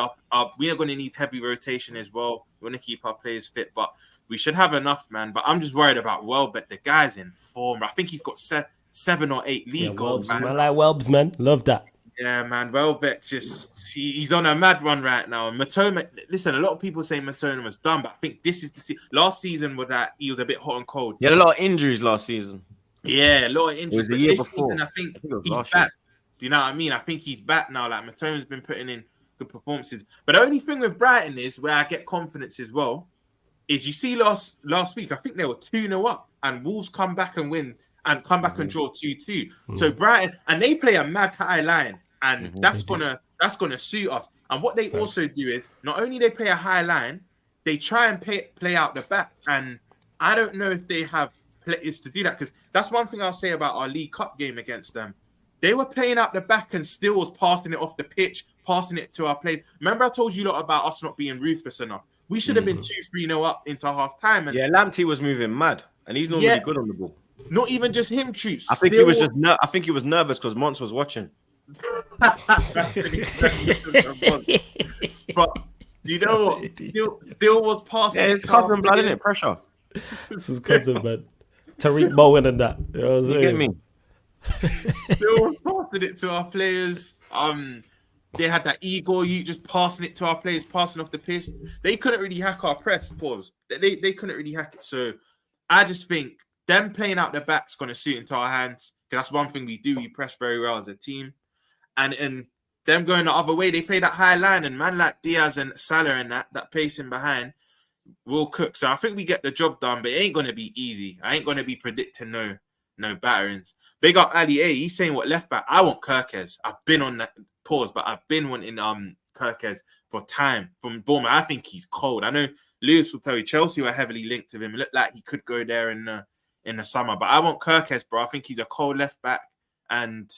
[SPEAKER 2] we are going to need heavy rotation as well. We want to keep our players fit, but we should have enough, man. But I'm just worried about Welbeck. The guy's in form. I think he's got 7 or 8 league goals, man.
[SPEAKER 3] I like Welbs, man. Love that.
[SPEAKER 2] Yeah, man. Welbeck he's on a mad run right now. And Matoma, listen, a lot of people say Matoma was done, but I think this is last season was that he was a bit hot and cold.
[SPEAKER 1] He had a lot of injuries last season.
[SPEAKER 2] Yeah, a lot of injuries.
[SPEAKER 1] It was the year before.
[SPEAKER 2] Season, I think he's back. Do you know what I mean? I think he's back now. Like, Matoma's been putting in good performances. But the only thing with Brighton is where I get confidence as well is you see last week, I think they were 2-0 up and Wolves come back and win and come back and draw 2-2. So Brighton, and they play a mad high line, and that's gonna suit us. And what they also do is not only they play a high line, they try and play out the back. And I don't know if they have players to do that, because that's one thing I'll say about our League Cup game against them. They were playing out the back and still was passing it off the pitch, passing it to our players. Remember I told you a lot about us not being ruthless enough. We should have been 2-3-0 up into half time. And
[SPEAKER 1] Lamptey was moving mad, and he's normally good on the ball.
[SPEAKER 2] Not even just him, Troops.
[SPEAKER 1] I think he was just. I think he was nervous because Mons was watching.
[SPEAKER 2] But you know what? Still was passing.
[SPEAKER 1] Yeah, it's cousin blood, isn't it? Pressure.
[SPEAKER 3] This is cousin, man. Tariq Bowen and that. You know what I'm saying?
[SPEAKER 1] You get me?
[SPEAKER 2] Still passing it to our players. They had that ego. You just passing it to our players, passing off the pitch. They couldn't really hack our press. Pause. They couldn't really hack it. So I just think them playing out the back's going to suit into our hands, because that's one thing we do. We press very well as a team, and them going the other way, they play that high line, and man like Diaz and Salah and that pacing behind will cook. So I think we get the job done, but it ain't going to be easy. I ain't going to be predicting no batterings. Big up Ali A. He's saying what left back. I want Kirkes. I've been on that pause, but I've been wanting Kirkes for time from Bournemouth. I think he's cold. I know Lewis will tell you Chelsea were heavily linked with him. It looked like he could go there in the summer, but I want Kirkes, bro. I think he's a cold left back, and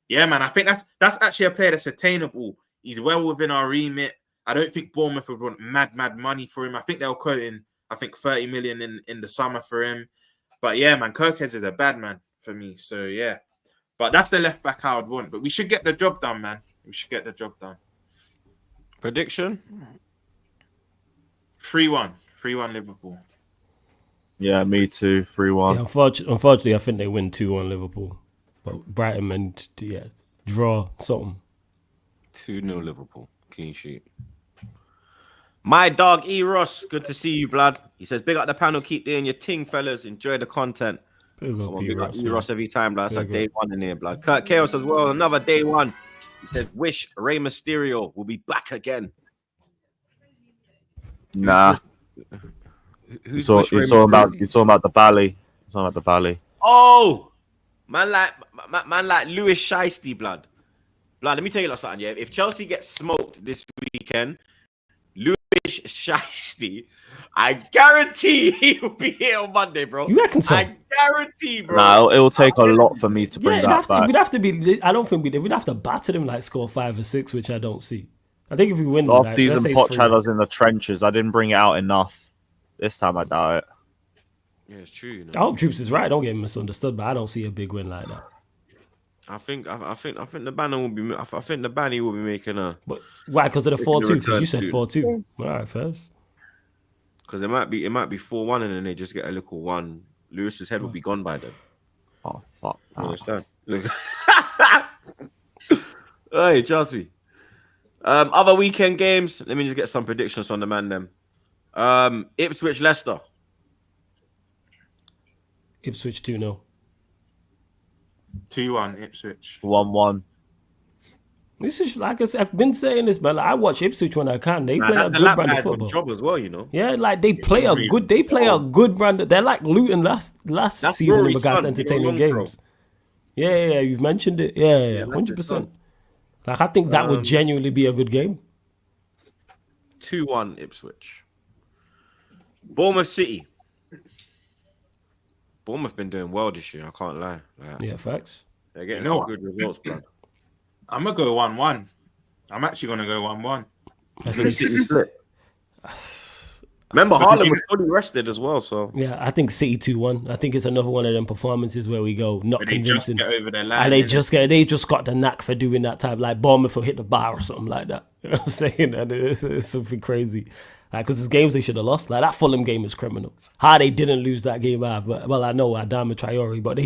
[SPEAKER 2] yeah, man, I think that's actually a player that's attainable. He's well within our remit. I don't think Bournemouth would want mad money for him. I think they were quoting, 30 million in the summer for him. But yeah, man, Kirkes is a bad man for me. So yeah. But that's the left back I would want. But we should get the job done, man. We should get the job done.
[SPEAKER 1] Prediction?
[SPEAKER 2] 3-1. 3-1 Liverpool.
[SPEAKER 4] Yeah, me too. 3-1.
[SPEAKER 3] Yeah, unfortunately, I think they win 2-1 Liverpool. But Brighton and draw something.
[SPEAKER 1] 2-0 Liverpool. Clean sheet. My dog E Ross, good to see you, blood. He says, big up the panel, keep doing your ting, fellas. Enjoy the content. Big up E Ross every time, blood. That's a day one in here, blood. Kurt Chaos as well, another day one. He says, wish Rey Mysterio will be back again.
[SPEAKER 4] Nah.
[SPEAKER 1] Who's
[SPEAKER 4] He's talking about the Bally. He's talking about the Bally.
[SPEAKER 1] Oh, man like Lewis Shiesty, blood. Blood, let me tell you something, yeah. If Chelsea gets smoked this weekend, Lewis Shiesty, I guarantee he will be here on Monday, bro.
[SPEAKER 3] You reckon so?
[SPEAKER 1] I guarantee, bro.
[SPEAKER 4] No, it will take a lot for me to bring that back.
[SPEAKER 3] We'd have to be. I don't think we'd have to batter them, like score 5 or 6, which I don't see. I think if we win,
[SPEAKER 4] last season, Poch had us in the trenches. I didn't bring it out enough. This time, I doubt it.
[SPEAKER 1] Yeah, it's true. You know?
[SPEAKER 3] I hope Troops is right. Don't get misunderstood, but I don't see a big win like that.
[SPEAKER 1] I think the banner will be. I think the banner will be making a.
[SPEAKER 3] But why? Because of the 4-2. Because you said 4-2. All right, first.
[SPEAKER 1] Because it might be 4-1, and then they just get a little one. Lewis's head will be gone by then.
[SPEAKER 4] Oh fuck!
[SPEAKER 1] You understand? Look. Hey, Chelsea. Other weekend games. Let me just get some predictions from the man. Them. Ipswich, Leicester.
[SPEAKER 3] Ipswich 2-0.
[SPEAKER 2] 2-1 Ipswich.
[SPEAKER 4] 1-1.
[SPEAKER 3] This is like I said, I've been saying this, but like, I watch Ipswich when I can. They play a good brand of football.
[SPEAKER 1] Job as well, you know.
[SPEAKER 3] Yeah, like they play a good. They play a good brand. They're like Luton last season in regards to entertaining games. Yeah, you've mentioned it. Yeah, 100%. Like I think that would genuinely be a good game.
[SPEAKER 1] 2-1 Ipswich. Bournemouth City. Bournemouth been doing well this year. I can't lie.
[SPEAKER 3] Yeah, facts.
[SPEAKER 1] They're getting some good results, bro.
[SPEAKER 2] I'm gonna go 1-1. I'm actually gonna go 1-1.
[SPEAKER 1] Remember, Haaland was fully rested as well, so
[SPEAKER 3] yeah, I think City 2-1. I think it's another one of them performances where we go not
[SPEAKER 2] but
[SPEAKER 3] convincing,
[SPEAKER 2] they just get over their line,
[SPEAKER 3] and they just got the knack for doing that type. Like Bournemouth will hit the bar or something like that. You know what I'm saying? And it's something crazy. Like, because it's games they should have lost. Like that Fulham game is criminal. How they didn't lose that game, well, I know Adama Traore, but they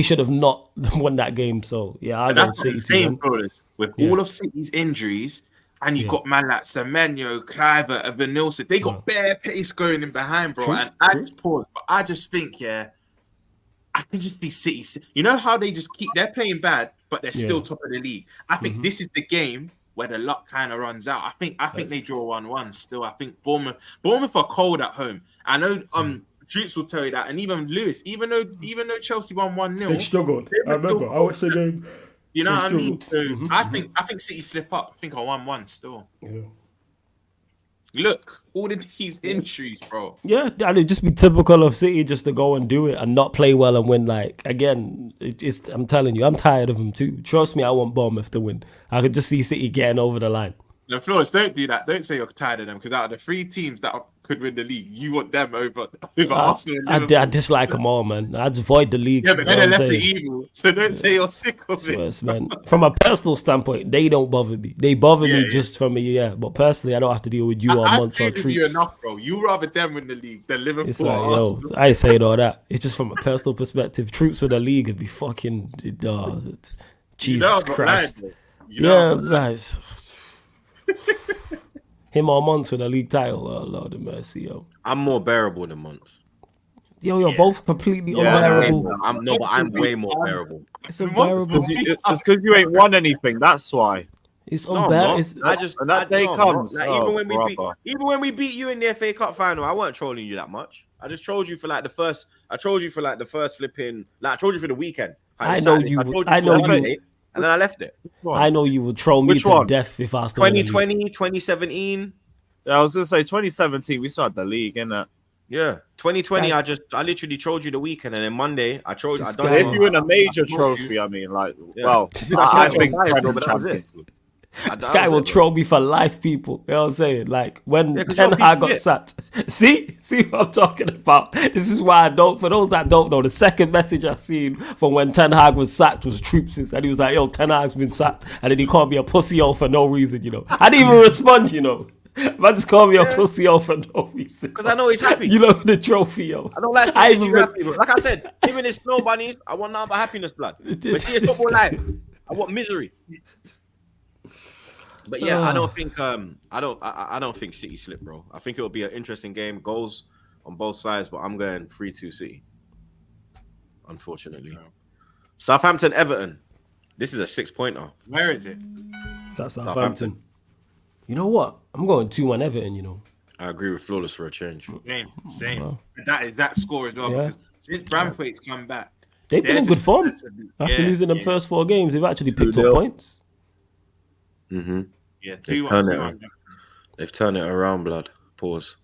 [SPEAKER 3] should have not won that game. So yeah, I got City 2-1.
[SPEAKER 2] With all of City's injuries, and you got man like Semenyo, Kluivert, and Vanilson. They got bare pace going in behind, bro. And I just pause, but I just think, I can just see City. You know how they just they're playing bad, but they're still top of the league. I think this is the game where the luck kind of runs out. I think they draw 1-1 still. I think Bournemouth are cold at home. I know Troops will tell you that, and even Lewis, even though Chelsea won 1-0,
[SPEAKER 3] they struggled. I remember. I watched the game.
[SPEAKER 2] You know what I mean? So I think City slip up. I think I 1-1 still. Yeah. Look, all of these injuries, bro.
[SPEAKER 3] Yeah, and it'd just be typical of City just to go and do it and not play well and win. Like, again, I'm telling you, I'm tired of them too. Trust me, I want Bournemouth to win. I could just see City getting over the line.
[SPEAKER 2] No, Flores, don't do that. Don't say you're tired of them, because out of the 3 teams that could win the league, you want them over Arsenal. I
[SPEAKER 3] dislike them all, man. I'd avoid the league.
[SPEAKER 2] Yeah, but then they're less the evil, so don't say you're sick of it.
[SPEAKER 3] Man. From a personal standpoint, they don't bother me. They bother me just from but personally, I don't have to deal with you on months or Troops.
[SPEAKER 2] You enough, bro. You rather them win the league than Liverpool.
[SPEAKER 3] It's like, I ain't saying all that. It's just from a personal perspective. Troops for the league would be fucking Jesus Christ. Nice. Him or Monts for the league title. Oh, Lord of mercy, yo.
[SPEAKER 1] I'm more bearable than Monts.
[SPEAKER 3] You're both completely unbearable.
[SPEAKER 1] But I'm way more bearable.
[SPEAKER 3] It's unbearable.
[SPEAKER 4] Just because you ain't won anything, that's why.
[SPEAKER 3] It's unbearable.
[SPEAKER 4] When that day comes.
[SPEAKER 1] Like, even when we beat you in the FA Cup final, I weren't trolling you that much. I just trolled you for the first flipping. Like I trolled you for the weekend.
[SPEAKER 3] I know you.
[SPEAKER 1] And then I left it.
[SPEAKER 3] I know you would troll me to death if I was
[SPEAKER 1] 2020, 2017.
[SPEAKER 4] Yeah, I was gonna say 2017. We started the league, innit?
[SPEAKER 1] Yeah, 2020. I literally trolled you the weekend, and then Monday I trolled you.
[SPEAKER 4] If you win a major trophy, I mean, like, well, I think
[SPEAKER 1] that was it.
[SPEAKER 3] This guy will troll me for life, people. You know what I'm saying? Like, when
[SPEAKER 1] Yeah, 'cause
[SPEAKER 3] Ten
[SPEAKER 1] you're a
[SPEAKER 3] Hag got
[SPEAKER 1] piece of
[SPEAKER 3] sacked. See what I'm talking about? This is why I don't, for those that don't know, the second message I seen from when Ten Hag was sacked was Troopz's. And he was like, yo, Ten Hag's been sacked. And then he called me a pussy for no reason, you know. I didn't even respond, you know. Man just called me a pussy for no reason.
[SPEAKER 1] Because I know he's happy.
[SPEAKER 3] You know the trophy, yo.
[SPEAKER 1] I don't like seeing you happy, bro. Like I said, even in snow bunnies, I want nothing but happiness, blood. But see, it's football life. I want misery. But yeah, I don't think I don't think City slip, bro. I think it'll be an interesting game, goals on both sides, but I'm going 3-2 City. Unfortunately. Southampton Everton. This is a 6-pointer.
[SPEAKER 2] Where is it?
[SPEAKER 3] It's at Southampton. You know what? I'm going 2-1 Everton, you know.
[SPEAKER 1] I agree with Flawless for a change.
[SPEAKER 2] Same.
[SPEAKER 3] Wow.
[SPEAKER 2] That is that score as well.
[SPEAKER 3] Yeah.
[SPEAKER 2] Because since Bramthwaite's come back,
[SPEAKER 3] They've been in good form. After losing them first 4 games, they've actually picked up points.
[SPEAKER 1] Mm-hmm.
[SPEAKER 2] Yeah,
[SPEAKER 1] They've turned it around, blood. Pause.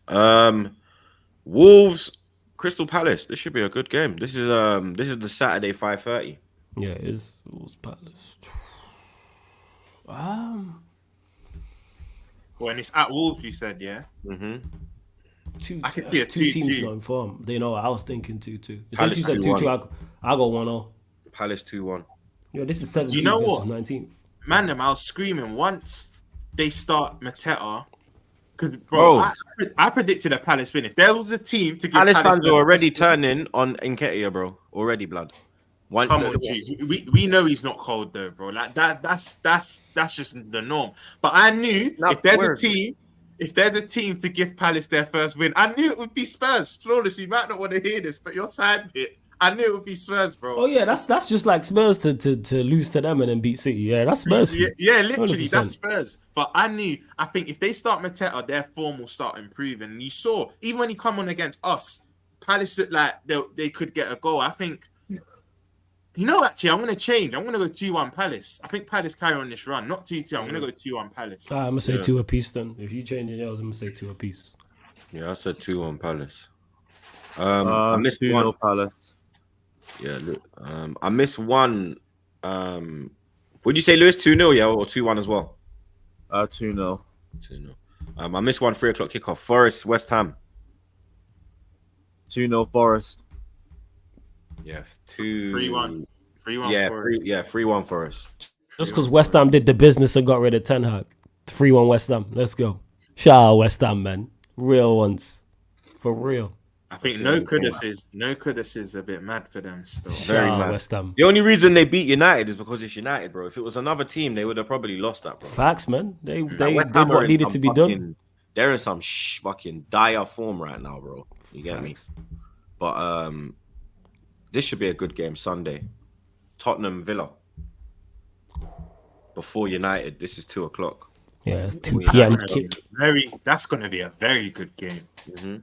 [SPEAKER 1] Wolves, Crystal Palace. This should be a good game. This is the Saturday 5:30.
[SPEAKER 3] Yeah, it is. Wolves Palace.
[SPEAKER 2] When it's at Wolves, you said, yeah.
[SPEAKER 1] Mm-hmm.
[SPEAKER 2] I can see a
[SPEAKER 3] two
[SPEAKER 2] 2-2.
[SPEAKER 3] teams going form. They know I was thinking 2-2.
[SPEAKER 1] Palace
[SPEAKER 3] You said 2-2. I go 1-0.
[SPEAKER 1] Palace 2-1.
[SPEAKER 3] Yo, this is 17th
[SPEAKER 2] you know
[SPEAKER 3] versus
[SPEAKER 2] what?
[SPEAKER 3] 19th.
[SPEAKER 2] Man, I was screaming once they start Mateta. Because,
[SPEAKER 1] Bro.
[SPEAKER 2] I predicted a Palace win. If there was a team to give
[SPEAKER 1] Palace fans
[SPEAKER 2] the
[SPEAKER 1] are already
[SPEAKER 2] best-
[SPEAKER 1] turning on Nketiah, bro. Already, blood.
[SPEAKER 2] Come on, Chiefs. We know he's not cold though, bro. Like that's just the norm. But I knew if there's a team to give Palace their first win, I knew it would be Spurs. Flawless, you might not want to hear this, but your side bit, I knew it would be Spurs, bro.
[SPEAKER 3] Oh yeah, that's just like Spurs to lose to them and then beat City. Yeah, that's Spurs.
[SPEAKER 2] Yeah, literally,
[SPEAKER 3] 100%.
[SPEAKER 2] that's Spurs. But I think if they start Mateta, their form will start improving. And you saw, even when he come on against us, Palace looked like they could get a goal. I think, you know, actually, I'm going to change. I'm going to go 2-1 Palace. I think Palace carry on this run. Not 2-2. I'm going to go 2-1 Palace.
[SPEAKER 3] I'm going to say 2 apiece then. If you change your nails, I'm going to say 2 apiece.
[SPEAKER 1] Yeah, I said 2-1 Palace. I missed
[SPEAKER 4] 2-0
[SPEAKER 1] one.
[SPEAKER 4] Palace.
[SPEAKER 1] Yeah, look, I missed one. Would you say Lewis 2-0, yeah, or 2-1 as well?
[SPEAKER 4] 2-0.
[SPEAKER 1] 2-0. I missed one 3 o'clock kickoff. Forest, West Ham.
[SPEAKER 4] 2-0 Forest.
[SPEAKER 1] Yeah,
[SPEAKER 2] 3-1. 3-1.
[SPEAKER 1] Yeah,
[SPEAKER 2] Forest.
[SPEAKER 1] 3-1 Forest.
[SPEAKER 3] Just because West Ham did the business and got rid of Ten Hag. 3-1 West Ham. Let's go. Shout out West Ham, man. Real ones. For real.
[SPEAKER 2] I think no Kudus is a bit mad for them still.
[SPEAKER 1] Very
[SPEAKER 3] Shout out
[SPEAKER 1] mad.
[SPEAKER 3] West Ham.
[SPEAKER 1] The only reason they beat United is because it's United, bro. If it was another team, they would have probably lost that, bro.
[SPEAKER 3] Facts, man. They
[SPEAKER 1] Like,
[SPEAKER 3] did
[SPEAKER 1] West Ham are
[SPEAKER 3] what
[SPEAKER 1] in
[SPEAKER 3] needed
[SPEAKER 1] some
[SPEAKER 3] to be done.
[SPEAKER 1] They're in some fucking dire form right now, bro. You get me?
[SPEAKER 3] Facts.
[SPEAKER 1] But this should be a good game Sunday. Tottenham Villa. Before United. This is 2 o'clock.
[SPEAKER 3] Yeah, it's 2 p.m.
[SPEAKER 2] That's
[SPEAKER 3] kick.
[SPEAKER 2] That's going to be a very good game.
[SPEAKER 1] Mm-hmm.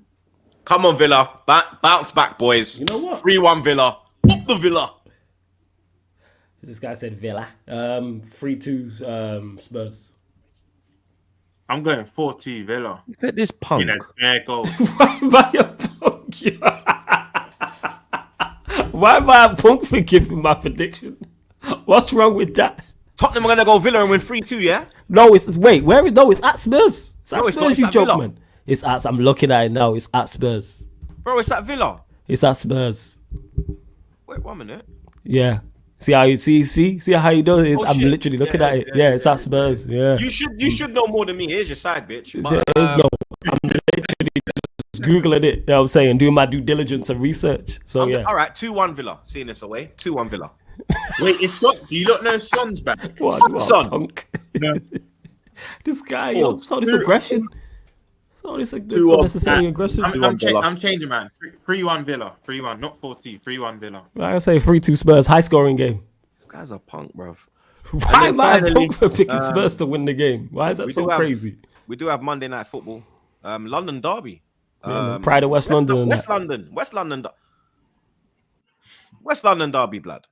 [SPEAKER 1] Come on, Villa. Bounce back, boys.
[SPEAKER 3] You know what?
[SPEAKER 1] 3-1 Villa. Up the Villa.
[SPEAKER 3] This guy said Villa. 3-2 Spurs.
[SPEAKER 2] I'm going 4-2 Villa.
[SPEAKER 1] Look at this punk.
[SPEAKER 2] There goals.
[SPEAKER 3] Why am I a punk? Why am I a punk for giving my prediction? What's wrong with that?
[SPEAKER 1] Tottenham are going to go Villa and win 3-2, yeah?
[SPEAKER 3] No, it's at Spurs. It's at
[SPEAKER 1] No, it's
[SPEAKER 3] Spurs,
[SPEAKER 1] not. It's
[SPEAKER 3] you
[SPEAKER 1] at
[SPEAKER 3] joke,
[SPEAKER 1] Villa.
[SPEAKER 3] man. It's at. I'm looking at it now. It's at Spurs.
[SPEAKER 1] Bro, it's at Villa.
[SPEAKER 3] It's at Spurs.
[SPEAKER 1] Wait 1 minute.
[SPEAKER 3] Yeah. See how you see how you do it?
[SPEAKER 1] Oh,
[SPEAKER 3] I'm
[SPEAKER 1] shit.
[SPEAKER 3] literally looking
[SPEAKER 1] Yeah,
[SPEAKER 3] at it.
[SPEAKER 1] yeah,
[SPEAKER 3] Yeah, it's at Spurs. Yeah.
[SPEAKER 1] You should know more than me. Here's your side, bitch.
[SPEAKER 3] There's no. I'm literally just googling it. You know what I'm saying? Doing my due diligence and research. So yeah.
[SPEAKER 1] All right, 2-1 Villa. Seeing this away. 2-1 Villa.
[SPEAKER 2] Wait, it's Son. Do you not know Son's back?
[SPEAKER 3] What
[SPEAKER 1] Son.
[SPEAKER 3] punk.
[SPEAKER 2] No.
[SPEAKER 3] This guy, yo, saw this aggression. Saw this unnecessary aggression.
[SPEAKER 2] I'm changing, man. 3-1 Villa. 3-1, not 4-2. 3-1 Villa.
[SPEAKER 3] I say 3-2 Spurs. High scoring game.
[SPEAKER 1] This guy's a punk, bruv.
[SPEAKER 3] Why am I a
[SPEAKER 1] finally,
[SPEAKER 3] punk for picking Spurs to win the game? Why is that so crazy?
[SPEAKER 1] We do have Monday Night Football. London Derby.
[SPEAKER 3] Pride of West London. and
[SPEAKER 1] West
[SPEAKER 3] that.
[SPEAKER 1] London. West London Derby, blood.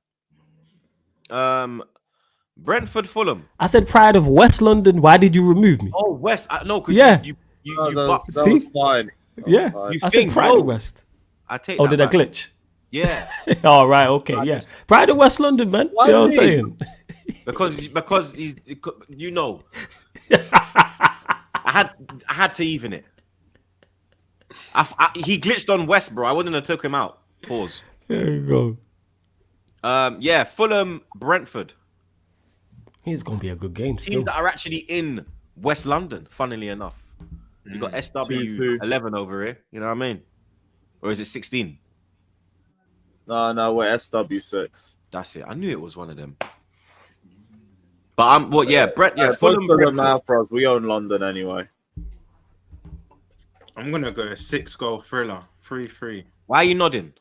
[SPEAKER 1] Brentford Fulham.
[SPEAKER 3] I said Pride of West London. Why did you remove me?
[SPEAKER 1] Oh, West. No, because
[SPEAKER 3] Yeah.
[SPEAKER 1] you
[SPEAKER 4] That
[SPEAKER 3] See?
[SPEAKER 4] was fine.
[SPEAKER 3] Yeah,
[SPEAKER 1] You
[SPEAKER 3] I
[SPEAKER 1] think,
[SPEAKER 3] said Pride
[SPEAKER 1] bro?
[SPEAKER 3] of West.
[SPEAKER 1] I take
[SPEAKER 3] Oh,
[SPEAKER 1] that
[SPEAKER 3] did I
[SPEAKER 1] back.
[SPEAKER 3] glitch?
[SPEAKER 1] Yeah.
[SPEAKER 3] All right, okay, yeah. Pride of West London, man.
[SPEAKER 4] Why
[SPEAKER 3] you know what I'm
[SPEAKER 4] me?
[SPEAKER 3] saying?
[SPEAKER 1] because he's, you know, I had to even it. He glitched on West, bro. I wouldn't have took him out. Pause.
[SPEAKER 3] There you go.
[SPEAKER 1] Yeah, Fulham, Brentford.
[SPEAKER 3] It's gonna be a good game. Still.
[SPEAKER 1] Teams that are actually in West London. Funnily enough, you got SW 11 over here. You know what I mean? Or is it 16?
[SPEAKER 4] No, we're SW6.
[SPEAKER 1] That's it. I knew it was one of them. But Fulham,
[SPEAKER 4] Brentford. We own London anyway.
[SPEAKER 2] I'm gonna go a 6-goal thriller, 3-3.
[SPEAKER 1] Why are you nodding?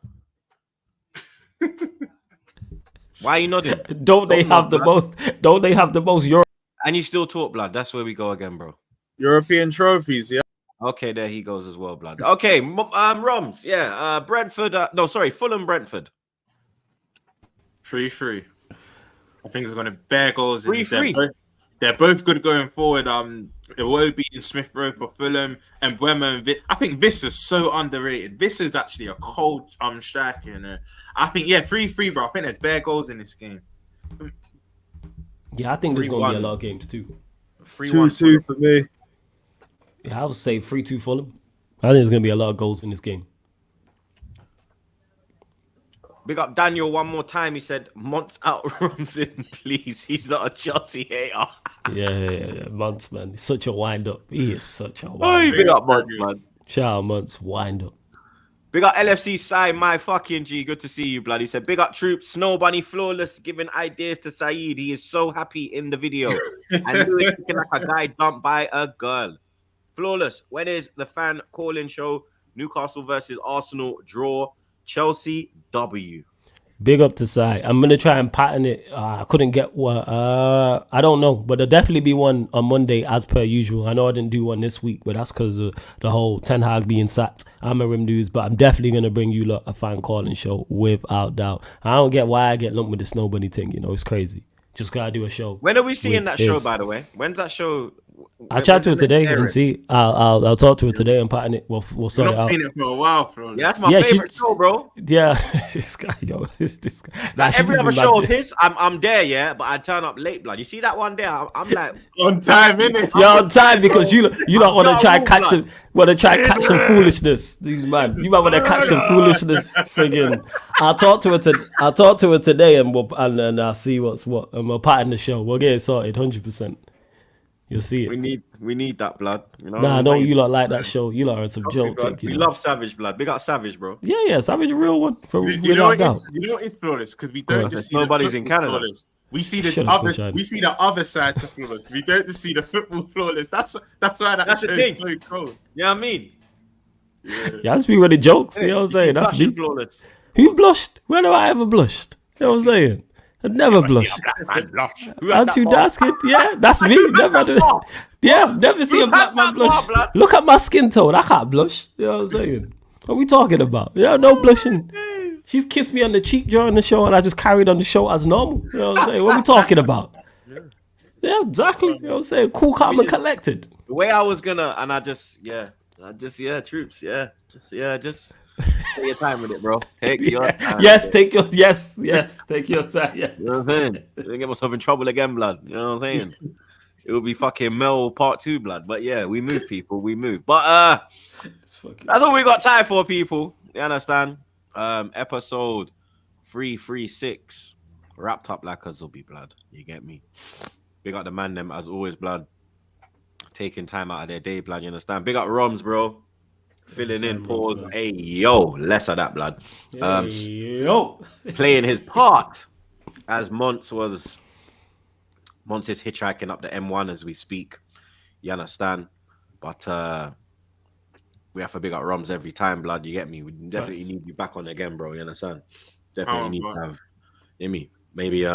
[SPEAKER 1] Why are you nodding?
[SPEAKER 3] Don't they have the most Euro?
[SPEAKER 1] And you still talk, blood. That's where we go again, bro.
[SPEAKER 4] European trophies, yeah.
[SPEAKER 1] Okay, there he goes as well, blood. Okay, Roms, yeah. Brentford. Fulham, Brentford.
[SPEAKER 2] 3-3. I think it's going to bear goals.
[SPEAKER 1] 3-3.
[SPEAKER 2] They're both good going forward. It will be in Smith Rowe for Fulham and Bremer. I think this is so underrated. This is actually a cold striker, you know. I think 3-3, bro. I think there's bare goals in this game.
[SPEAKER 3] Yeah, I think there's gonna be a lot of games too.
[SPEAKER 4] 2-2 for me.
[SPEAKER 3] Yeah, I would say 3-2 Fulham. I think there's gonna be a lot of goals in this game.
[SPEAKER 1] Big up Daniel one more time. He said, Monts out, Roms in, please. He's not a Chelsea hater.
[SPEAKER 3] Yeah. Monts, man. He's such a wind-up. He is such a
[SPEAKER 1] Oh,
[SPEAKER 3] wind-up.
[SPEAKER 1] big up Monts, man.
[SPEAKER 3] Shout out Monts, wind-up.
[SPEAKER 1] Big up LFC side, my fucking G. Good to see you, blood. He said, big up Troops, Snow Bunny Flawless, giving ideas to Saeed. He is so happy in the video. And Lewis looking like a guy dumped by a girl. Flawless, when is the fan calling show? Newcastle versus Arsenal draw. Chelsea W.
[SPEAKER 3] Big up to Sai. I'm gonna try and pattern it. I couldn't get what. I don't know, but there'll definitely be one on Monday as per usual. I know I didn't do one this week, but that's because of the whole Ten Hag being sacked. AMORIM news, but I'm definitely gonna bring you lot a fan calling show without doubt. I don't get why I get lumped with the Snow Bunny thing. You know, it's crazy. Just gotta do a show.
[SPEAKER 1] When are we seeing that show, by the way? When's that show?
[SPEAKER 3] I'll chat to her today and see. I'll talk to her today and pattern it. We'll sort it out.
[SPEAKER 2] I've not seen it for a while, bro.
[SPEAKER 1] Yeah, that's my favorite show, bro.
[SPEAKER 3] Yeah, this guy, yo, this guy.
[SPEAKER 1] Like every other show of his, I'm there, yeah, but I turn up late, blood. You see that one there? I'm like
[SPEAKER 2] on time, innit?
[SPEAKER 3] You're on time because you don't want to try and catch some. Want to try and catch some foolishness, these man. You might want to catch some foolishness, friggin'. I'll talk to her today, and I'll see what's what, and we'll pattern the show. We'll get it sorted, 100%. You'll see it.
[SPEAKER 1] We need that blood. You know.
[SPEAKER 3] Nah, don't you lot like that show? You lot are some joke.
[SPEAKER 1] We love Savage blood. Big up Savage, bro.
[SPEAKER 3] Yeah, Savage, a real one.
[SPEAKER 2] You know what is flawless? Because we don't just see
[SPEAKER 1] nobody's in Canada.
[SPEAKER 2] Flawless. We see the other side to flawless. We don't just see the football flawless. That's why that show is so cold.
[SPEAKER 1] You know what I mean?
[SPEAKER 3] Yeah, that's me with the jokes. You know what I'm saying? That's me.
[SPEAKER 1] Flawless.
[SPEAKER 3] Who blushed? When have I ever blushed? You know what I'm saying? I never blushed. Aren't you asking? Yeah, that's me. Never see a black man blush. Look at my skin tone. I can't blush. You know what I'm saying? What are we talking about? Yeah, no blushing. She's kissed me on the cheek during the show, and I just carried on the show as normal. You know what I'm saying? What are we talking about? Yeah, exactly. You know what I'm saying? Cool, calm, and collected.
[SPEAKER 1] The way I was gonna, and troops. Just take your time with it, bro. Take your time.
[SPEAKER 3] Take your time. Yeah.
[SPEAKER 1] You know what I'm saying? I didn't get myself in trouble again, blood. You know what I'm saying? It would be fucking Mel Part 2, blood. But yeah, we move, people. We move. But that's all we got time for, people. You understand? Episode 336 wrapped up like a zombie, blood. You get me? Big up the man, them as always, blood. Taking time out of their day, blood. You understand? Big up Roms, bro. Filling in, pause. Hey, yo, less of that, blood. Playing his part as Monts is hitchhiking up the M1 as we speak. You understand? But we have to big up Roms every time, blood. You get me? We definitely need you back on again, bro. You understand? Definitely need to have. You get me? Maybe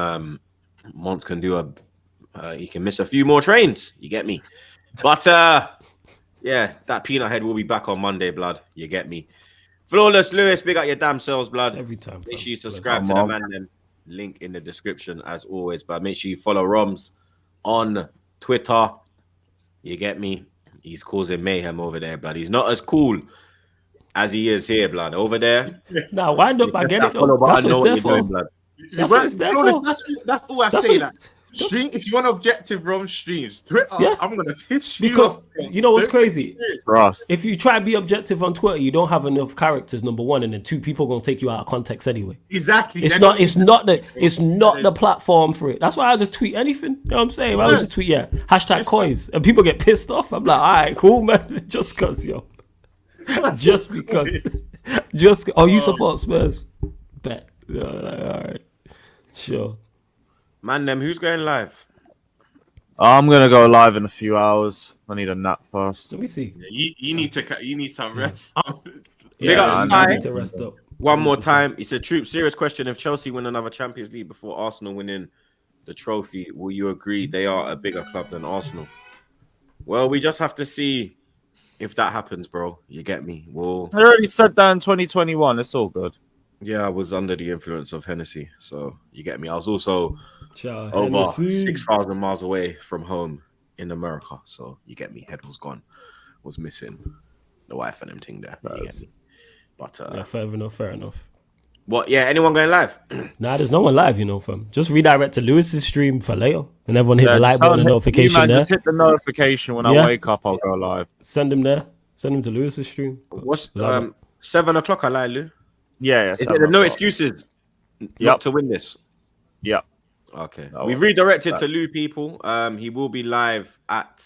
[SPEAKER 1] Monts can do he can miss a few more trains. You get me? But yeah, that peanut head will be back on Monday, blood. You get me? Flawless Lewis, big up your damn selves, blood.
[SPEAKER 3] Every time.
[SPEAKER 1] Make sure you subscribe to the man. Then link in the description as always. But make sure you follow Roms on Twitter. You get me? He's causing mayhem over there, blood. He's not as cool as he is here, blood. Over there.
[SPEAKER 3] Nah, wind up. I get it. That's what it's there for. That's what it's there for.
[SPEAKER 2] That's all I say. Stream if you want objective Rom streams. Twitter,
[SPEAKER 3] Yeah.
[SPEAKER 2] I'm gonna piss you
[SPEAKER 3] Because
[SPEAKER 2] off.
[SPEAKER 3] you know what's
[SPEAKER 2] Don't take me
[SPEAKER 3] crazy?
[SPEAKER 2] serious.
[SPEAKER 4] Ross.
[SPEAKER 3] If you try to be objective on Twitter, you don't have enough characters. Number one, and then two, people gonna take you out of context anyway.
[SPEAKER 2] Exactly.
[SPEAKER 3] It's
[SPEAKER 2] They're
[SPEAKER 3] not.
[SPEAKER 2] gonna
[SPEAKER 3] It's
[SPEAKER 2] use
[SPEAKER 3] not
[SPEAKER 2] that.
[SPEAKER 3] the. It's not the platform for it. That's why I just tweet anything. You know what I'm saying? I just tweet hashtag coins, and people get pissed off. I'm like, all right, cool, man. Just cause just because, you support Spurs? Bet. Yeah, like, all right, sure.
[SPEAKER 1] Man, them, who's going live?
[SPEAKER 4] I'm gonna go live in a few hours. I need a nap first.
[SPEAKER 3] Let me see.
[SPEAKER 2] You need some rest.
[SPEAKER 1] Big up
[SPEAKER 3] I
[SPEAKER 1] Sai.
[SPEAKER 3] need to rest up.
[SPEAKER 1] One more time. He said, Troop, serious question. If Chelsea win another Champions League before Arsenal winning the trophy, will you agree they are a bigger club than Arsenal? Well, we just have to see if that happens, bro. You get me? Well,
[SPEAKER 4] I already said that in 2021. It's all good.
[SPEAKER 1] yeah, I was under the influence of Hennessy. So you get me? I was also
[SPEAKER 3] Ciao,
[SPEAKER 1] over
[SPEAKER 3] Hennessy.
[SPEAKER 1] 6,000 miles away from home in America. So you get me? Head was gone. Was missing the wife and them thing there. You get me? But
[SPEAKER 3] Yeah, fair enough. Fair enough.
[SPEAKER 1] what? Yeah, anyone going live?
[SPEAKER 3] Nah, there's no one live, fam. Just redirect to Lewis's stream for later, and everyone hit the like
[SPEAKER 4] just
[SPEAKER 3] button and
[SPEAKER 4] hit-
[SPEAKER 3] notification
[SPEAKER 4] you, man,
[SPEAKER 3] there.
[SPEAKER 4] Just hit the notification when
[SPEAKER 3] Yeah.
[SPEAKER 4] I wake up. I'll go live.
[SPEAKER 3] Send him there. Send him to Lewis's stream.
[SPEAKER 1] What's
[SPEAKER 3] that
[SPEAKER 1] 7 o'clock? I lie, Lou.
[SPEAKER 4] Yeah.
[SPEAKER 1] Is there no excuses not to win this?
[SPEAKER 4] Yep.
[SPEAKER 1] Okay.
[SPEAKER 4] No,
[SPEAKER 1] We've redirected to Lou, people. He will be live at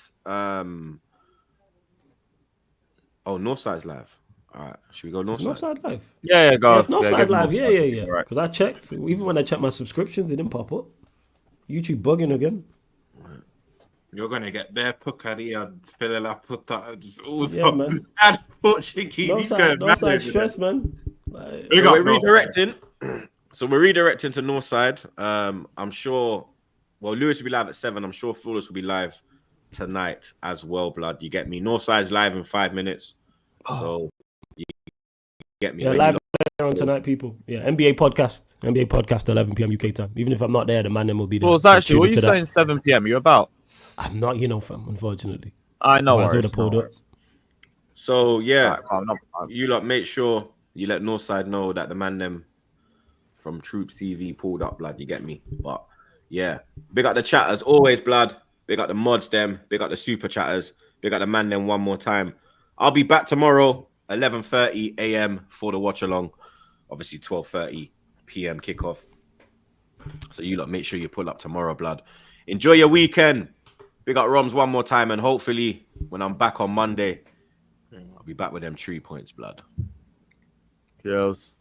[SPEAKER 1] Northside's live. All right. Should we go Northside?
[SPEAKER 3] Northside live.
[SPEAKER 4] Yeah, go.
[SPEAKER 3] Yeah, if Northside
[SPEAKER 4] give
[SPEAKER 3] live,
[SPEAKER 4] Northside.
[SPEAKER 3] yeah.
[SPEAKER 4] Right.
[SPEAKER 3] Because I checked. Even when I checked my subscriptions, it didn't pop up. YouTube bugging again.
[SPEAKER 2] You're gonna get there, Pucaria, Filella, Puta, just all
[SPEAKER 3] Yeah, man.
[SPEAKER 2] sad Portuguese. He's going mad
[SPEAKER 3] Northside
[SPEAKER 2] over
[SPEAKER 3] stress, man. Like,
[SPEAKER 2] Big
[SPEAKER 1] So
[SPEAKER 2] up
[SPEAKER 1] we're
[SPEAKER 2] Northside.
[SPEAKER 1] redirecting. So we're redirecting to Northside. I'm sure. Well, Lewis will be live at 7. I'm sure Flawless will be live tonight as well. Blood, you get me. Northside's live in 5 minutes. So you get me.
[SPEAKER 3] yeah,
[SPEAKER 1] When
[SPEAKER 3] live
[SPEAKER 1] you
[SPEAKER 3] later on tonight, people. Yeah, NBA podcast 11 p.m. UK time. Even if I'm not there, the man then will be there.
[SPEAKER 4] Well, it's
[SPEAKER 3] So
[SPEAKER 4] actually,
[SPEAKER 3] tune
[SPEAKER 4] what are
[SPEAKER 3] into
[SPEAKER 4] you
[SPEAKER 3] that.
[SPEAKER 4] saying? 7 p.m. You about?
[SPEAKER 3] I'm not, fam. Unfortunately.
[SPEAKER 4] I know.
[SPEAKER 3] Otherwise I
[SPEAKER 4] Worries,
[SPEAKER 3] would've pulled
[SPEAKER 4] no
[SPEAKER 3] up.
[SPEAKER 4] worries.
[SPEAKER 1] So yeah,
[SPEAKER 4] Alright, calm, no problem.
[SPEAKER 1] you lot make sure you let Northside know that the man them from TroopzTV pulled up, blood. You get me? But yeah, big up the chat as always, blood. Big up the mods them. Big up the super chatters. Big up the man them one more time. I'll be back tomorrow, 11:30 a.m. for the watch along. Obviously 12:30 p.m. kickoff. So you lot make sure you pull up tomorrow, blood. Enjoy your weekend. Big up Roms one more time, and hopefully when I'm back on Monday, I'll be back with them 3 points, blood.
[SPEAKER 4] Cheers.